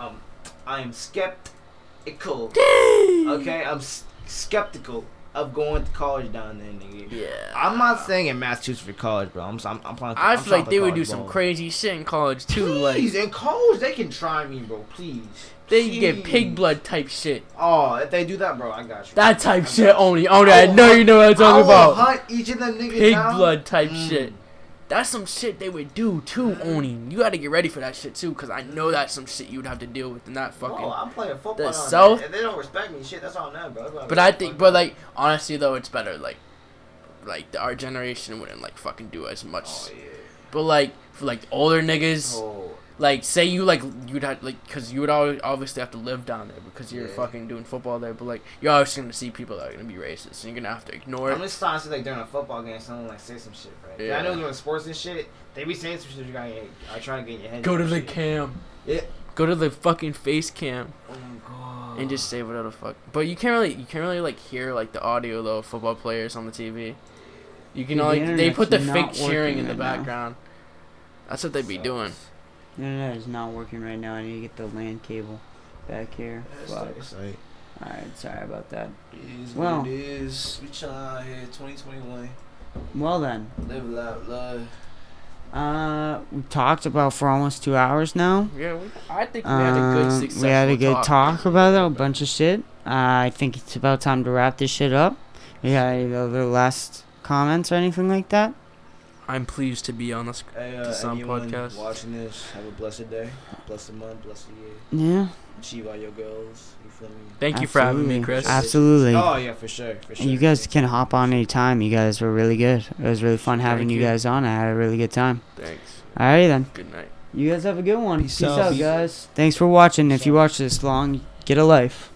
I am skeptical. Okay, I'm skeptical of going to college down there, nigga. Yeah. I'm not saying in Massachusetts for college, bro. I'm planning. I feel like they would do some crazy shit in college too. Please, like in college they can try me, bro. Please. They get pig blood type shit. Oh, if they do that, bro, I got you. That type shit only. I know you know what I'm talking about. Hunt each of them niggas pig down. Blood type shit. That's some shit they would do too, Oni. You gotta get ready for that shit too, cause I know that's some shit you'd have to deal with in that fucking. Oh, I'm playing football. The South. If they don't respect me, shit, that's on them, bro. But I think, like honestly though, it's better. Like our generation wouldn't like fucking do as much. Oh, yeah. But like for like older niggas, like say you'd have like because you would always obviously have to live down there because you're fucking doing football there, but like you're always gonna see people that are gonna be racist, so you're gonna have to ignore it. I'm just trying to see like during a football game, someone like say some shit, right? Yeah. I know during sports and shit, they be saying some shit. You gotta I try to get in your head. Go to the shit. cam. Yeah. Go to the fucking face cam. Oh my god. And just say whatever the fuck. But you can't really like hear like the audio though of football players on the TV. You can like they put the fake cheering in the background. That's what they be doing. The internet is not working right now. I need to get the LAN cable back here. Alright, sorry about that. It is what it is. We chillin' out here, 2021. Well then. Live, laugh, love. We talked about for almost 2 hours now. Yeah, I think we had a good successful We had a good talk about it, a bunch of shit. I think it's about time to wrap this shit up. You got any other last comments or anything like that? I'm pleased to be on this Sound podcast. Watching this, have a blessed day, blessed month, blessed year. Yeah. Achieve all your goals. You feel me? Thank you for having me, Chris. Absolutely. Oh yeah, for sure. And you guys can hop on anytime. You guys were really good. It was really fun having you guys on. I had a really good time. Thanks. Alrighty then. Good night. You guys have a good one. Peace out, out, guys. Thanks for watching. If you watch this long, get a life.